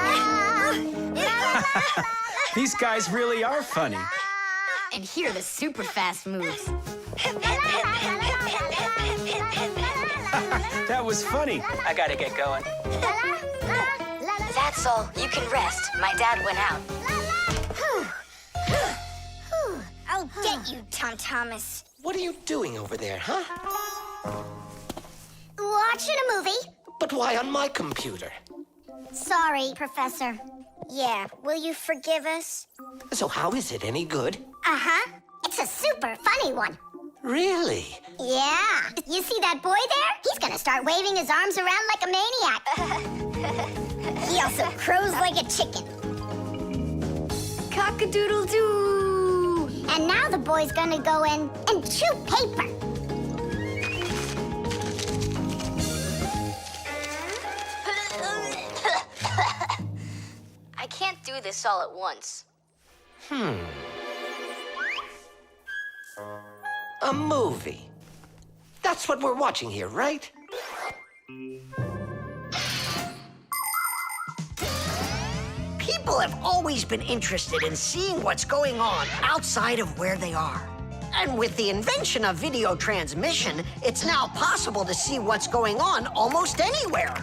These guys really are funny. And here are the super fast moves. That was funny. I gotta get going. That's all. You can rest. My dad went out. I'll get you, Tom Thomas. What are you doing over there, huh? Watching a movie. But why on my computer? Sorry, Professor. Yeah, will you forgive us? So how is it any good? Uh-huh. It's a super funny one. Really? Yeah. You see that boy there? He's gonna start waving his arms around like a maniac. He also crows like a chicken. Cock-a-doodle-doo! And now the boy's gonna go in and chew paper. I can't do this all at once. A movie. That's what we're watching here, right? People have always been interested in seeing what's going on outside of where they are. And with the invention of video transmission, it's now possible to see what's going on almost anywhere.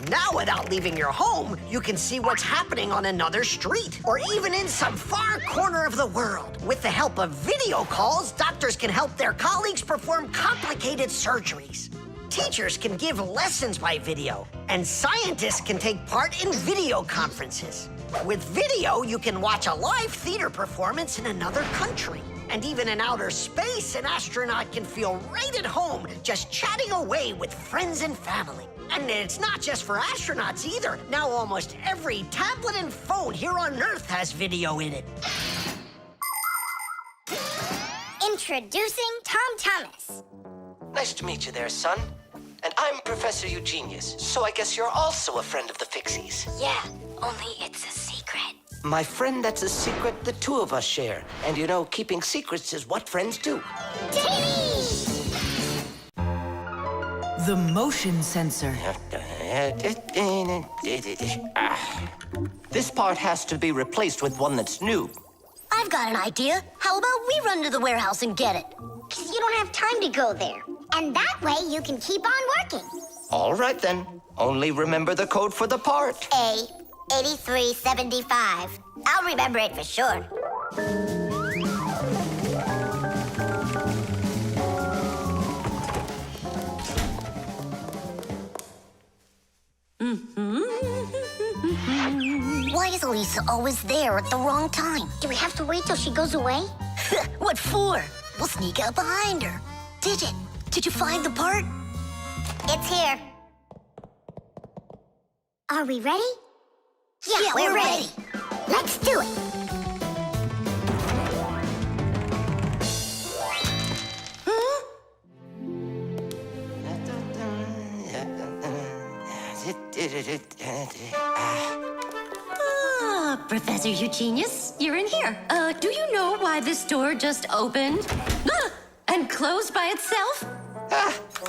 Now, without leaving your home, you can see what's happening on another street or even in some far corner of the world. With the help of video calls, doctors can help their colleagues perform complicated surgeries. Teachers can give lessons by video, and scientists can take part in video conferences. With video, you can watch a live theater performance in another country. And even in outer space, an astronaut can feel right at home just chatting away with friends and family. And it's not just for astronauts either. Now almost every tablet and phone here on Earth has video in it. Introducing Tom Thomas. Nice to meet you there, son. And I'm Professor Eugenius, so I guess you're also a friend of the Fixies. Yeah, only it's a secret. My friend, that's a secret the two of us share. And you know, keeping secrets is what friends do. The motion sensor. This part has to be replaced with one that's new. I've got an idea. How about we run to the warehouse and get it? 'Cause you don't have time to go there. And that way you can keep on working. All right, then. Only remember the code for the part. A8375. I'll remember it for sure. Why is Elisa always there at the wrong time? Do we have to wait till she goes away? What for? We'll sneak out behind her. Did you find the part? It's here. Are we ready? Yeah, we're ready. Let's do it. Ah, Professor Eugenius, you're in here. Do you know why this door just opened? And closed by itself?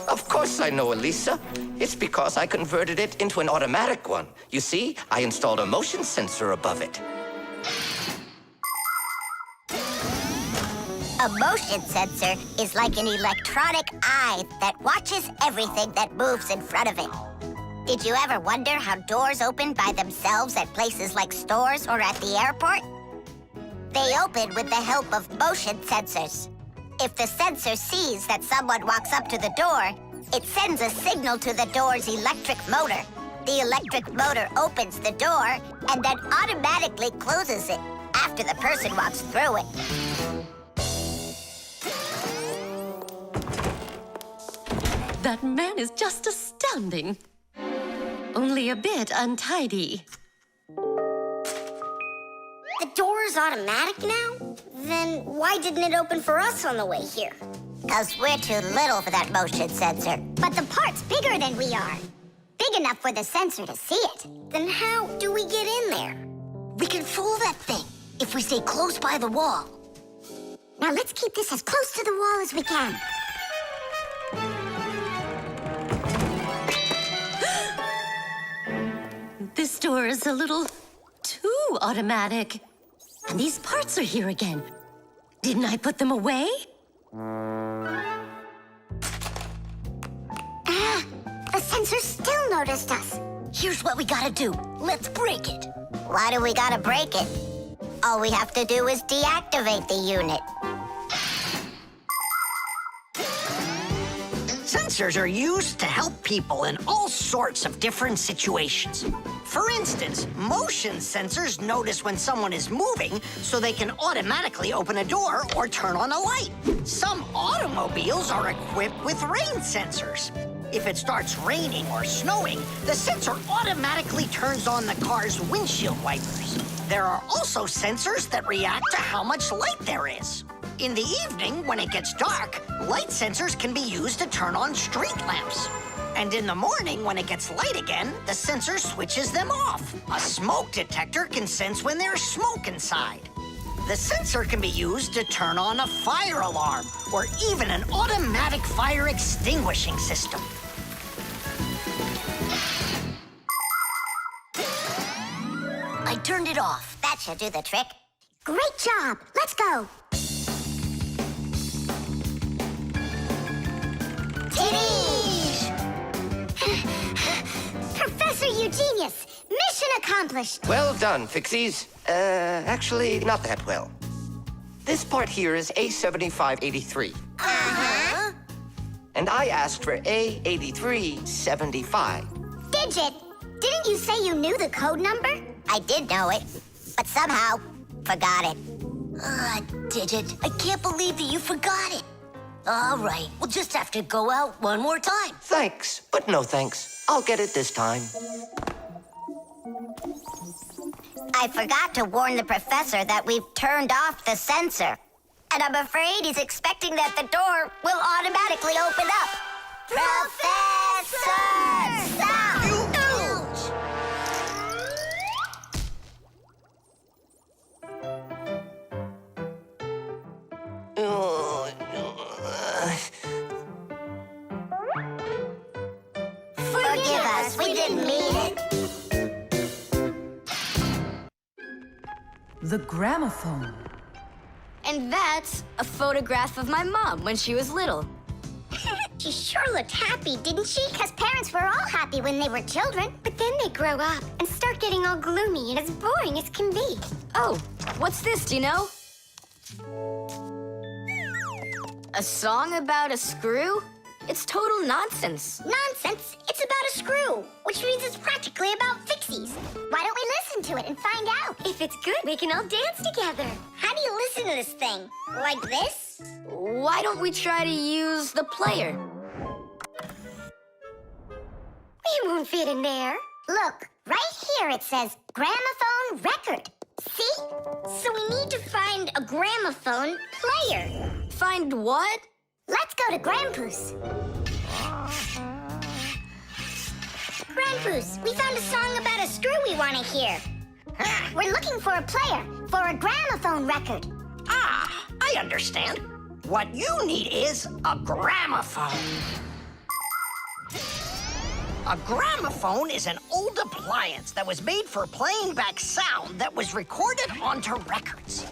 Of course I know, Elisa. It's because I converted it into an automatic one. You see, I installed a motion sensor above it. A motion sensor is like an electronic eye that watches everything that moves in front of it. Did you ever wonder how doors open by themselves at places like stores or at the airport? They open with the help of motion sensors. If the sensor sees that someone walks up to the door, it sends a signal to the door's electric motor. The electric motor opens the door and then automatically closes it after the person walks through it. That man is just astounding. Only a bit untidy. The door is automatic now? Then why didn't it open for us on the way here? 'Cause we're too little for that motion sensor. But the part's bigger than we are. Big enough for the sensor to see it. Then how do we get in there? We can fool that thing if we stay close by the wall. Now let's keep this as close to the wall as we can. This door is a little too automatic. And these parts are here again. Didn't I put them away? The sensor still noticed us. Here's what we gotta do. Let's break it. Why do we gotta break it? All we have to do is deactivate the unit. Sensors are used to help people in all sorts of different situations. For instance, motion sensors notice when someone is moving so they can automatically open a door or turn on a light. Some automobiles are equipped with rain sensors. If it starts raining or snowing, the sensor automatically turns on the car's windshield wipers. There are also sensors that react to how much light there is. In the evening, when it gets dark, light sensors can be used to turn on street lamps. And in the morning, when it gets light again, the sensor switches them off. A smoke detector can sense when there's smoke inside. The sensor can be used to turn on a fire alarm or even an automatic fire extinguishing system. I turned it off. That should do the trick. Great job. Let's go. Professor Eugenius, mission accomplished. Well done, Fixies. Actually, not that well. This part here is A7583. Uh-huh. And I asked for A8375. Digit, didn't you say you knew the code number? I did know it, but somehow forgot it. Digit, I can't believe that you forgot it. All right, we'll just have to go out one more time. Thanks, but no thanks. I'll get it this time. I forgot to warn the professor that we've turned off the sensor. And I'm afraid he's expecting that the door will automatically open up. Professor! Stop! Forgive us, we didn't mean it. The gramophone. And that's a photograph of my mom when she was little. She sure looked happy, didn't she? Because parents were all happy when they were children. But then they grow up and start getting all gloomy and as boring as can be. Oh, what's this, do you know? A song about a screw? It's total nonsense. Nonsense? It's about a screw, which means it's practically about Fixies. Why don't we listen to it and find out? If it's good, we can all dance together. How do you listen to this thing? Like this? Why don't we try to use the player? We won't fit in there. Look, Right here it says gramophone record. See? So we need to find a gramophone player. Find what? Let's go to Grandpa's. Grandpa's, we found a song about a screw we want to hear. We're looking for a player for a gramophone record. Ah, I understand. What you need is a gramophone. A gramophone is an old appliance that was made for playing back sound that was recorded onto records.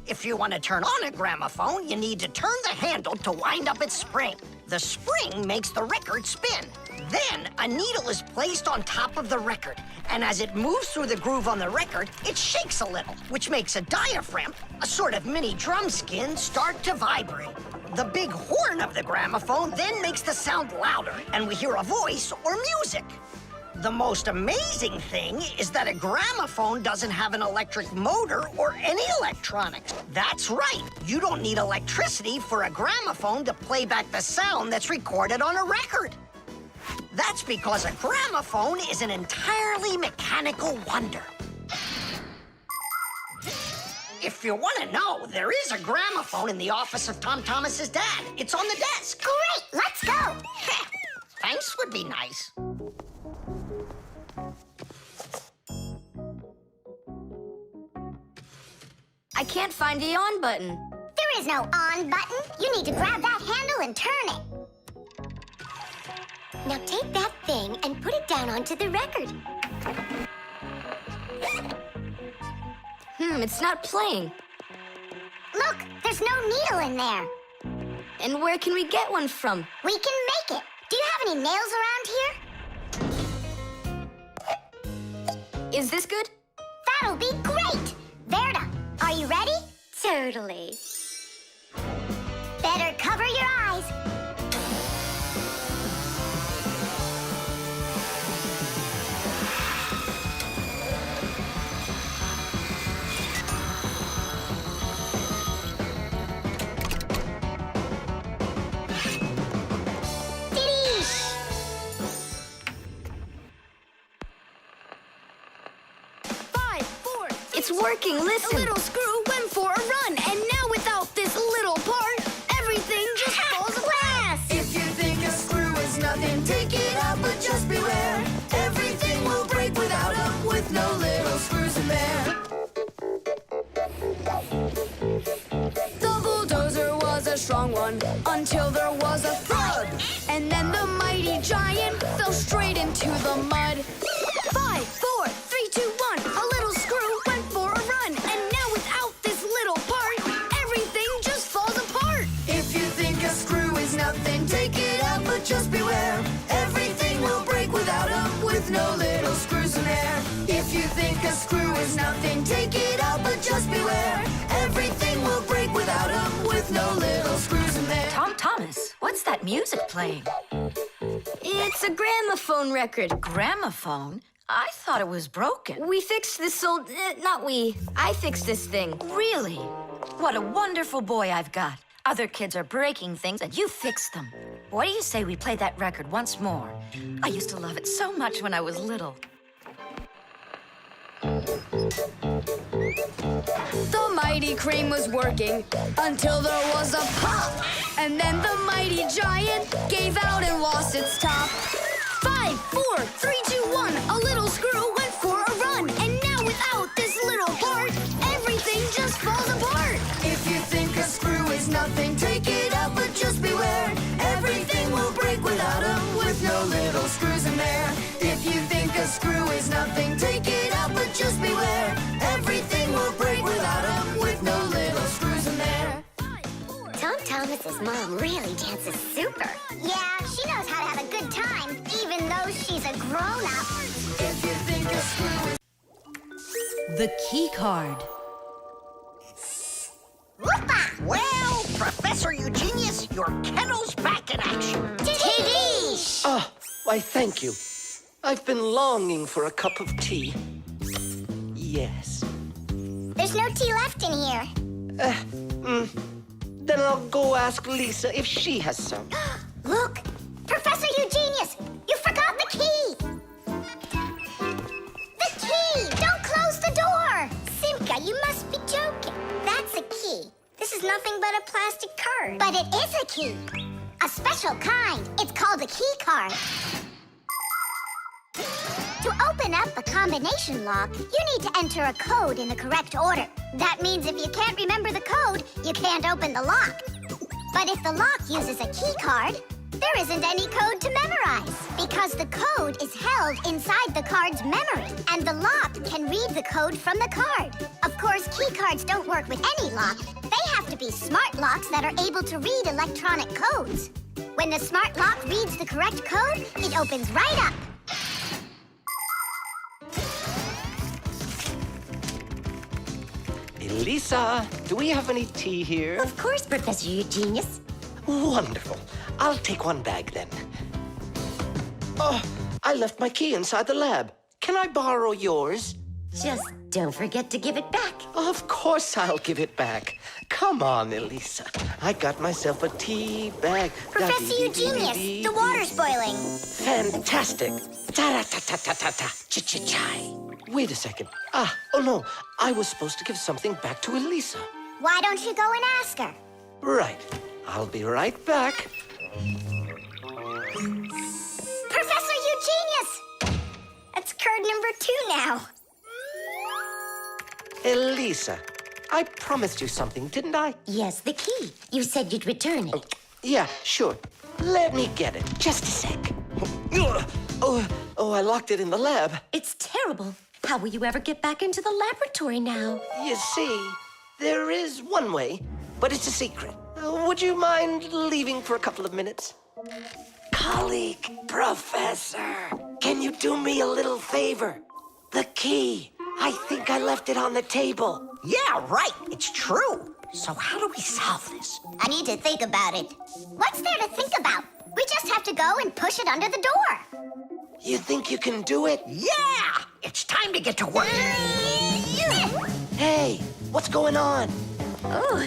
If you want to turn on a gramophone, you need to turn the handle to wind up its spring. The spring makes the record spin. Then a needle is placed on top of the record, and as it moves through the groove on the record, it shakes a little, which makes a diaphragm, a sort of mini drum skin, start to vibrate. The big horn of the gramophone then makes the sound louder, and we hear a voice or music. The most amazing thing is that a gramophone doesn't have an electric motor or any electronics. That's right. You don't need electricity for a gramophone to play back the sound that's recorded on a record. That's because a gramophone is an entirely mechanical wonder. If you want to know, there is a gramophone in the office of Tom Thomas's dad. It's on the desk. Great, let's go. Thanks would be nice. I can't find the on button. There is no on button. You need to grab that handle and turn it. Now take that thing and put it down onto the record. It's not playing. Look, there's no needle in there. And where can we get one from? We can make it. Do you have any nails around here? Is this good? That'll be great. Verda, are you ready? Totally. Better cover your eyes. It's working, listen. A little screw went for a run, and now without this little part, everything just falls apart. If you think a screw is nothing, take it out, but just beware. Everything will break without them, with no little screws in there. The bulldozer was a strong one, until there was a thud. And then the mighty giant fell straight into the mud. 5, 4, 3, 2, 1, a little screw went for a run, and now without this little part, everything just falls apart. If you think a screw is nothing, take it out, but just beware. Everything will break without them, with no little screws in there. If you think a screw is nothing, take it out, but just beware. Everything will break without them, with no little screws in there. Tom Thomas, what's that music playing? It's a gramophone record. Gramophone? I thought it was broken. We fixed this old... not we. I fixed this thing. Really? What a wonderful boy I've got. Other kids are breaking things and you fixed them. What do you say we play that record once more? I used to love it so much when I was little. The mighty crane was working until there was a pop. And then the mighty giant gave out and lost its top. 5, 4, 3, 2, 1, a little screw went for a run. And now without this little part, everything just falls apart. If you think a screw is nothing, take it out, but just beware. Everything will break without them, with no little screws in there. If you think a screw is nothing, take it out, but just beware. Everything will break without them, with no little screws in there. Tom Thomas's mom really dances super. Yeah, she knows how to have a good time, even though she's a grown-up. If you think a screw is... The Keycard. Whoopa! Well, Professor Eugenius, your kennel's back in action. Tidish! Ah, why, thank you. I've been longing for a cup of tea. Yes. There's no tea left in here. Then I'll go ask Lisa if she has some. Look! Professor Eugenius! You forgot the key! nothing but a plastic card. But it is a key. A special kind. It's called a key card. To open up a combination lock, you need to enter a code in the correct order. That means if you can't remember the code, you can't open the lock. But if the lock uses a key card, there isn't any code to memorize because the code is held inside the card's memory, and the lock can read the code from the card. Of course, key cards don't work with any lock. They have to be smart locks that are able to read electronic codes. When the smart lock reads the correct code, it opens right up. Elisa, do we have any tea here? Of course, Professor Eugenius. Wonderful. I'll take one bag then. Oh, I left my key inside the lab. Can I borrow yours? Just don't forget to give it back. Of course I'll give it back. Come on, Elisa. I got myself a tea bag. Professor Eugenius, the water's boiling. Fantastic. Ta-ra-ta-ta-ta-ta-ta. Ch-ch-chai. Wait a second. Oh no. I was supposed to give something back to Elisa. Why don't you go and ask her? Right. I'll be right back. Professor Eugenius! That's card number 2 now. Elisa, I promised you something, didn't I? Yes, the key. You said you'd return it. Yeah, sure. Let me get it. Just a sec. Oh, I locked it in the lab. It's terrible. How will you ever get back into the laboratory now? You see, there is one way, but it's a secret. Would you mind leaving for a couple of minutes? Colleague, Professor, can you do me a little favor? The key. I think I left it on the table. Yeah, right. It's true. So how do we solve this? I need to think about it. What's there to think about? We just have to go and push it under the door. You think you can do it? Yeah! It's time to get to work. Hey, what's going on? Oh,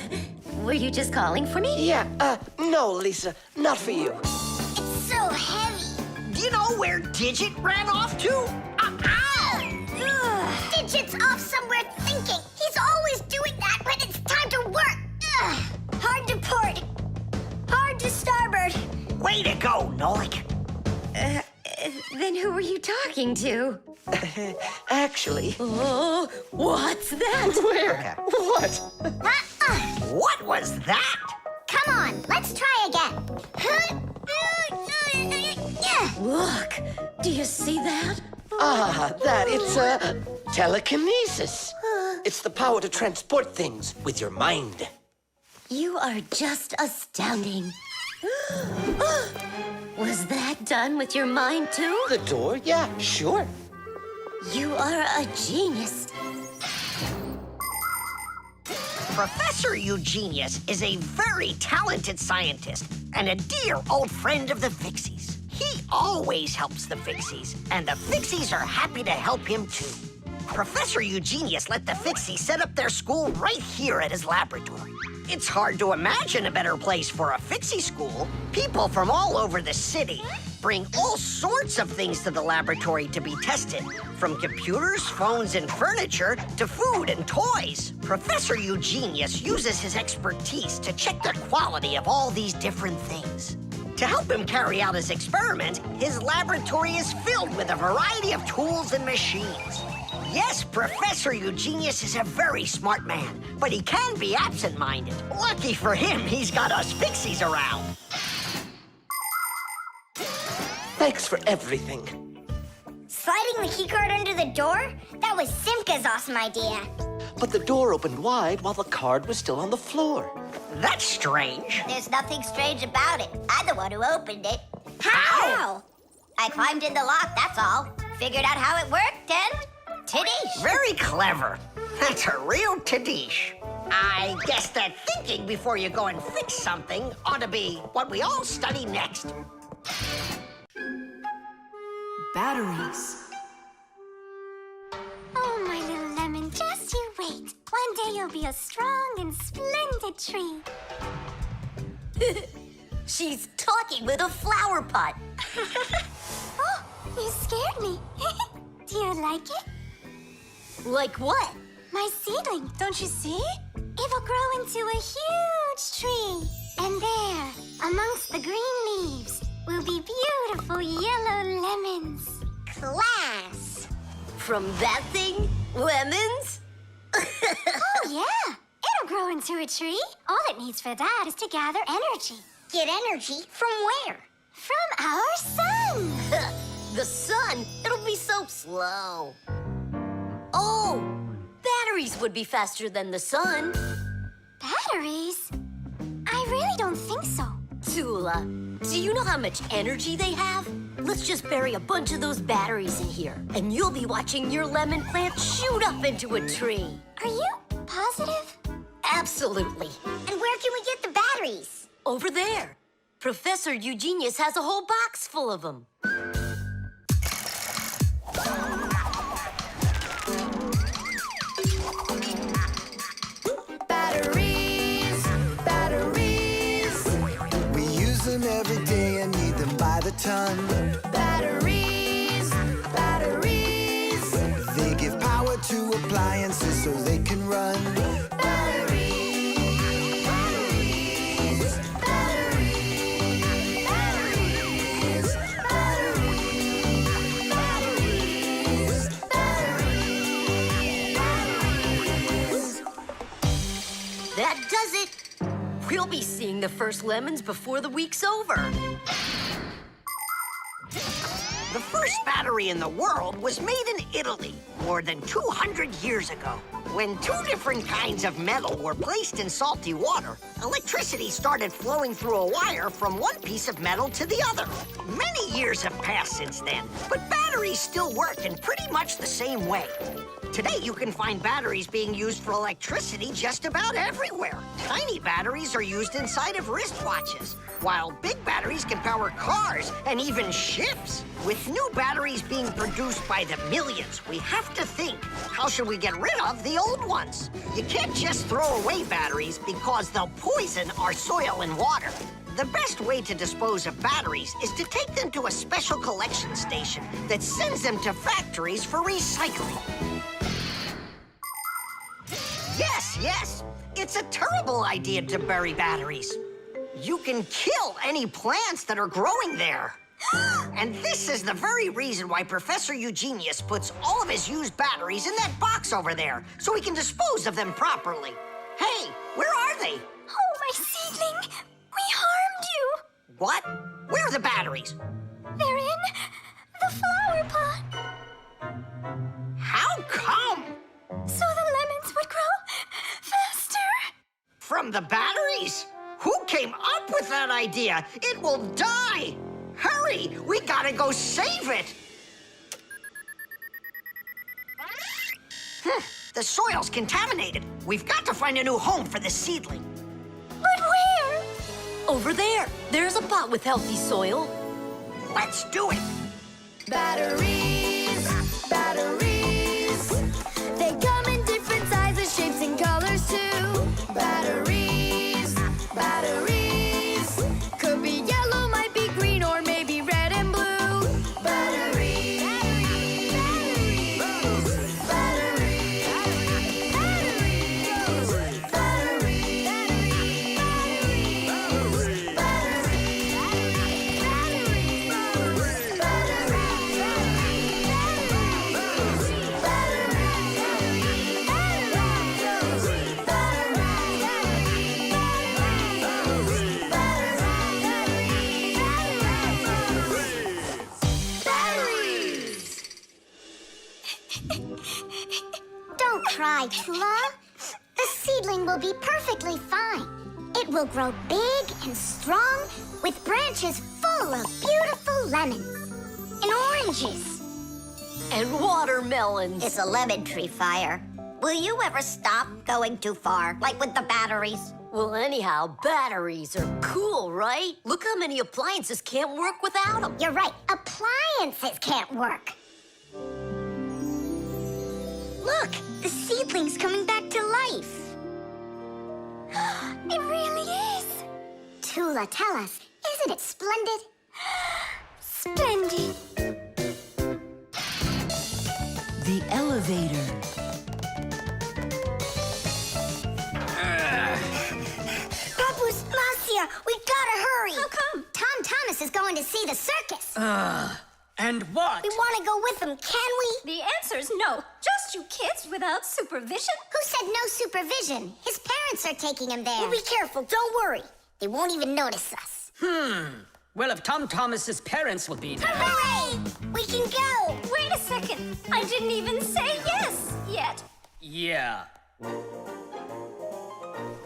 were you just calling for me? Yeah, no, Lisa, not for you. It's so heavy. Do you know where Digit ran off to? Digit's off somewhere thinking. He's always doing that when it's time to work. Hard to port. Hard to starboard. Way to go, Nolik. Then who were you talking to? Actually... Oh, what's that? Where? What? What was that? Come on, let's try again. Look, do you see that? It's telekinesis. It's the power to transport things with your mind. You are just astounding. Was that done with your mind, too? The door? Yeah, sure. You are a genius. Professor Eugenius is a very talented scientist and a dear old friend of the Fixies. He always helps the Fixies, and the Fixies are happy to help him, too. Professor Eugenius let the Fixies set up their school right here at his laboratory. It's hard to imagine a better place for a Fixie school. People from all over the city bring all sorts of things to the laboratory to be tested, from computers, phones, and furniture to food and toys. Professor Eugenius uses his expertise to check the quality of all these different things. To help him carry out his experiment, his laboratory is filled with a variety of tools and machines. Yes, Professor Eugenius is a very smart man, but he can be absent-minded. Lucky for him, he's got us Fixies around. Thanks for everything. Sliding the keycard under the door? That was Simka's awesome idea. But the door opened wide while the card was still on the floor. That's strange. There's nothing strange about it. I'm the one who opened it. How? I climbed in the lock, that's all. Figured out how it worked, and Tadish. Very clever. That's a real Tadish. I guess that thinking before you go and fix something ought to be what we all study next. Batteries. Oh, my little lemon, just you wait. One day you'll be a strong and splendid tree. She's talking with a flower pot. Oh, you scared me. Do you like it? Like what? My seedling, don't you see? It will grow into a huge huge tree. And there, amongst the green leaves, will be beautiful yellow lemons. Class! From that thing, lemons? Oh, yeah. It'll grow into a tree. All it needs for that is to gather energy. Get energy from where? From our sun. The sun? It'll be so slow. Oh, batteries would be faster than the sun. Batteries? I really don't think so. Tula, do you know how much energy they have? Let's just bury a bunch of those batteries in here, and you'll be watching your lemon plant shoot up into a tree. Are you positive? Absolutely. And where can we get the batteries? Over there. Professor Eugenius has a whole box full of them. Batteries, batteries. We use them every day and need them by the ton. Batteries, batteries. They give power to appliances so they can run. That does it. We'll be seeing the first lemons before the week's over. The first battery in the world was made in Italy more than 200 years ago. When two different kinds of metal were placed in salty water, electricity started flowing through a wire from one piece of metal to the other. Many years have passed since then, but batteries still work in pretty much the same way. Today, you can find batteries being used for electricity just about everywhere. Tiny batteries are used inside of wristwatches, while big batteries can power cars and even ships. With new batteries being produced by the millions, we have to think, how should we get rid of the old ones? You can't just throw away batteries because they'll poison our soil and water. The best way to dispose of batteries is to take them to a special collection station that sends them to factories for recycling. Yes, it's a terrible idea to bury batteries. You can kill any plants that are growing there. And this is the very reason why Professor Eugenius puts all of his used batteries in that box over there, so he can dispose of them properly. Hey, where are they? Oh, my seedling! We harmed you! What? Where are the batteries? They're in the flower pot. How come? So the lemons would grow faster. From the batteries? Who came up with that idea? It will die! Hurry! We gotta go save it! The soil's contaminated. We've got to find a new home for this seedling. But where? Over there. There's a pot with healthy soil. Let's do it! Batteries, batteries. They come in different sizes, shapes, and colors too. Batteries, batteries. Could be yellow, might be green, or maybe red and blue. Batteries, batteries, batteries, batteries, Don't cry, Tula. The seedling will be perfectly fine. It will grow big and strong with branches full of beautiful lemons and oranges. And watermelons. It's a lemon tree, Fire. Will you ever stop going too far, like with the batteries? Well, anyhow, batteries are cool, right? Look how many appliances can't work without them. You're right. Appliances can't work. Look, the seedling's coming back to life. It really is. Tula, tell us, isn't it splendid? Splendid. The elevator. And what? We want to go with them, can we? The answer's no. Just you kids without supervision. Who said no supervision? His parents are taking him there. We'll be careful, don't worry. They won't even notice us. Well, if Tom Thomas's parents will be there... Hooray! We can go! Wait a second. I didn't even say yes yet. Yeah.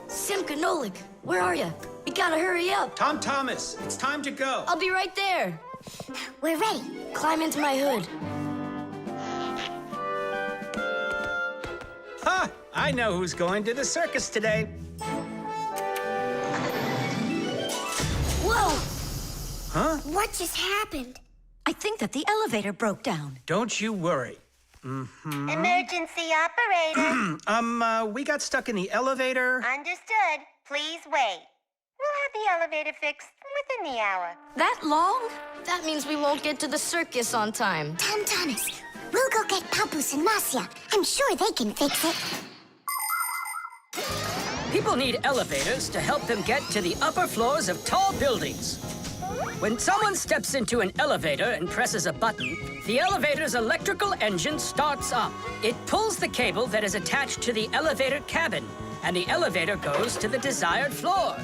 Simka and Nolik, where are you? We gotta hurry up. Tom Thomas, it's time to go. I'll be right there. We're ready. Climb into my hood. Ha! I know who's going to the circus today. Whoa! Huh? What just happened? I think that the elevator broke down. Don't you worry. Emergency operator. We got stuck in the elevator. Understood. Please wait. We'll have the elevator fixed within the hour. That long? That means we won't get to the circus on time. Tom Thomas, we'll go get Papoose and Marcia. I'm sure they can fix it. People need elevators to help them get to the upper floors of tall buildings. When someone steps into an elevator and presses a button, the elevator's electrical engine starts up. It pulls the cable that is attached to the elevator cabin, and the elevator goes to the desired floor.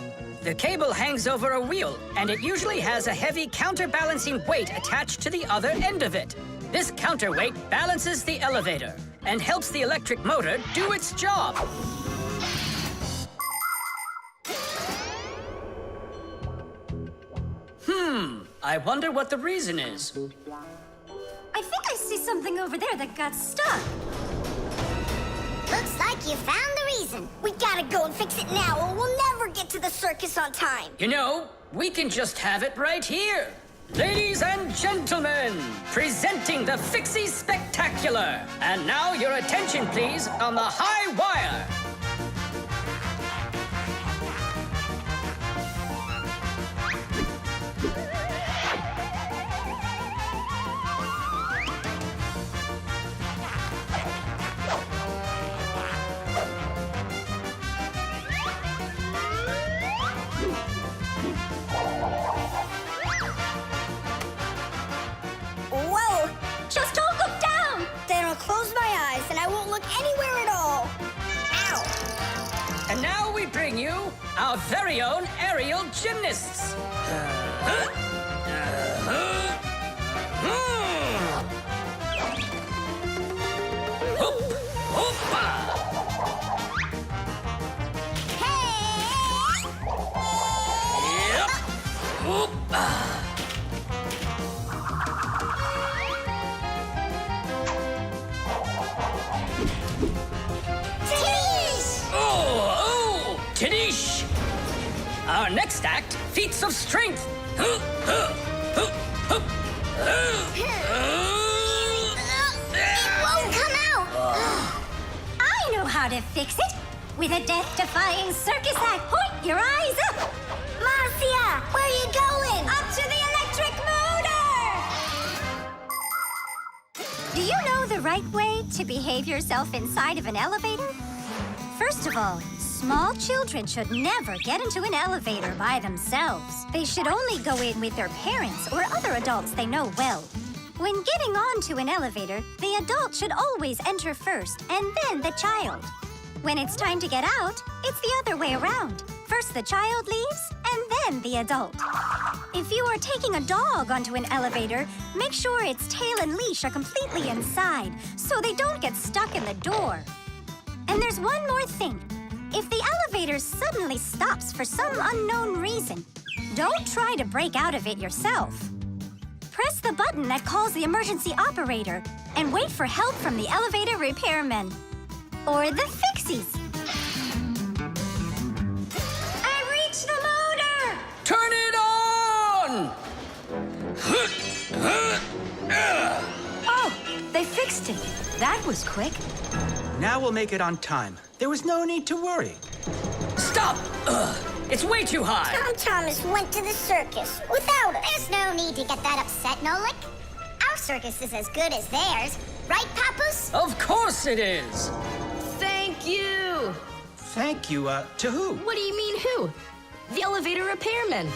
The cable hangs over a wheel, and it usually has a heavy counterbalancing weight attached to the other end of it. This counterweight balances the elevator and helps the electric motor do its job. I wonder what the reason is. I think I see something over there that got stuck. Looks like you found the reason. We gotta go and fix it now, or we'll never get to the circus on time. You know, we can just have it right here. Ladies and gentlemen, presenting the Fixie Spectacular. And now your attention, please, on the high wire. Whoa! Just don't look down! Then I'll close my eyes and I won't look anywhere at all. Ow! And now we bring you our very own aerial gymnasts. Tadish! Our next act, feats of strength. It won't come out! I know how to fix it. With a death-defying circus act. Point your eyes up! Marcia, where are you going? Up to the electric motor! Do you know the right way to behave yourself inside of an elevator? First of all, small children should never get into an elevator by themselves. They should only go in with their parents or other adults they know well. When getting onto an elevator, the adult should always enter first and then the child. When it's time to get out, it's the other way around. First the child leaves and then the adult. If you are taking a dog onto an elevator, make sure its tail and leash are completely inside so they don't get stuck in the door. And there's one more thing. If the elevator suddenly stops for some unknown reason, don't try to break out of it yourself. Press the button that calls the emergency operator and wait for help from the elevator repairmen. Or the Fixies. I reached the motor! Turn it on! Oh, they fixed it. That was quick. Now we'll make it on time. There was no need to worry. Stop! It's way too high. Tom Thomas went to the circus without us. There's no need to get that upset, Nolik. Our circus is as good as theirs. Right, Papoose? Of course it is. Thank you! Thank you, to who? What do you mean, who? The elevator repairman.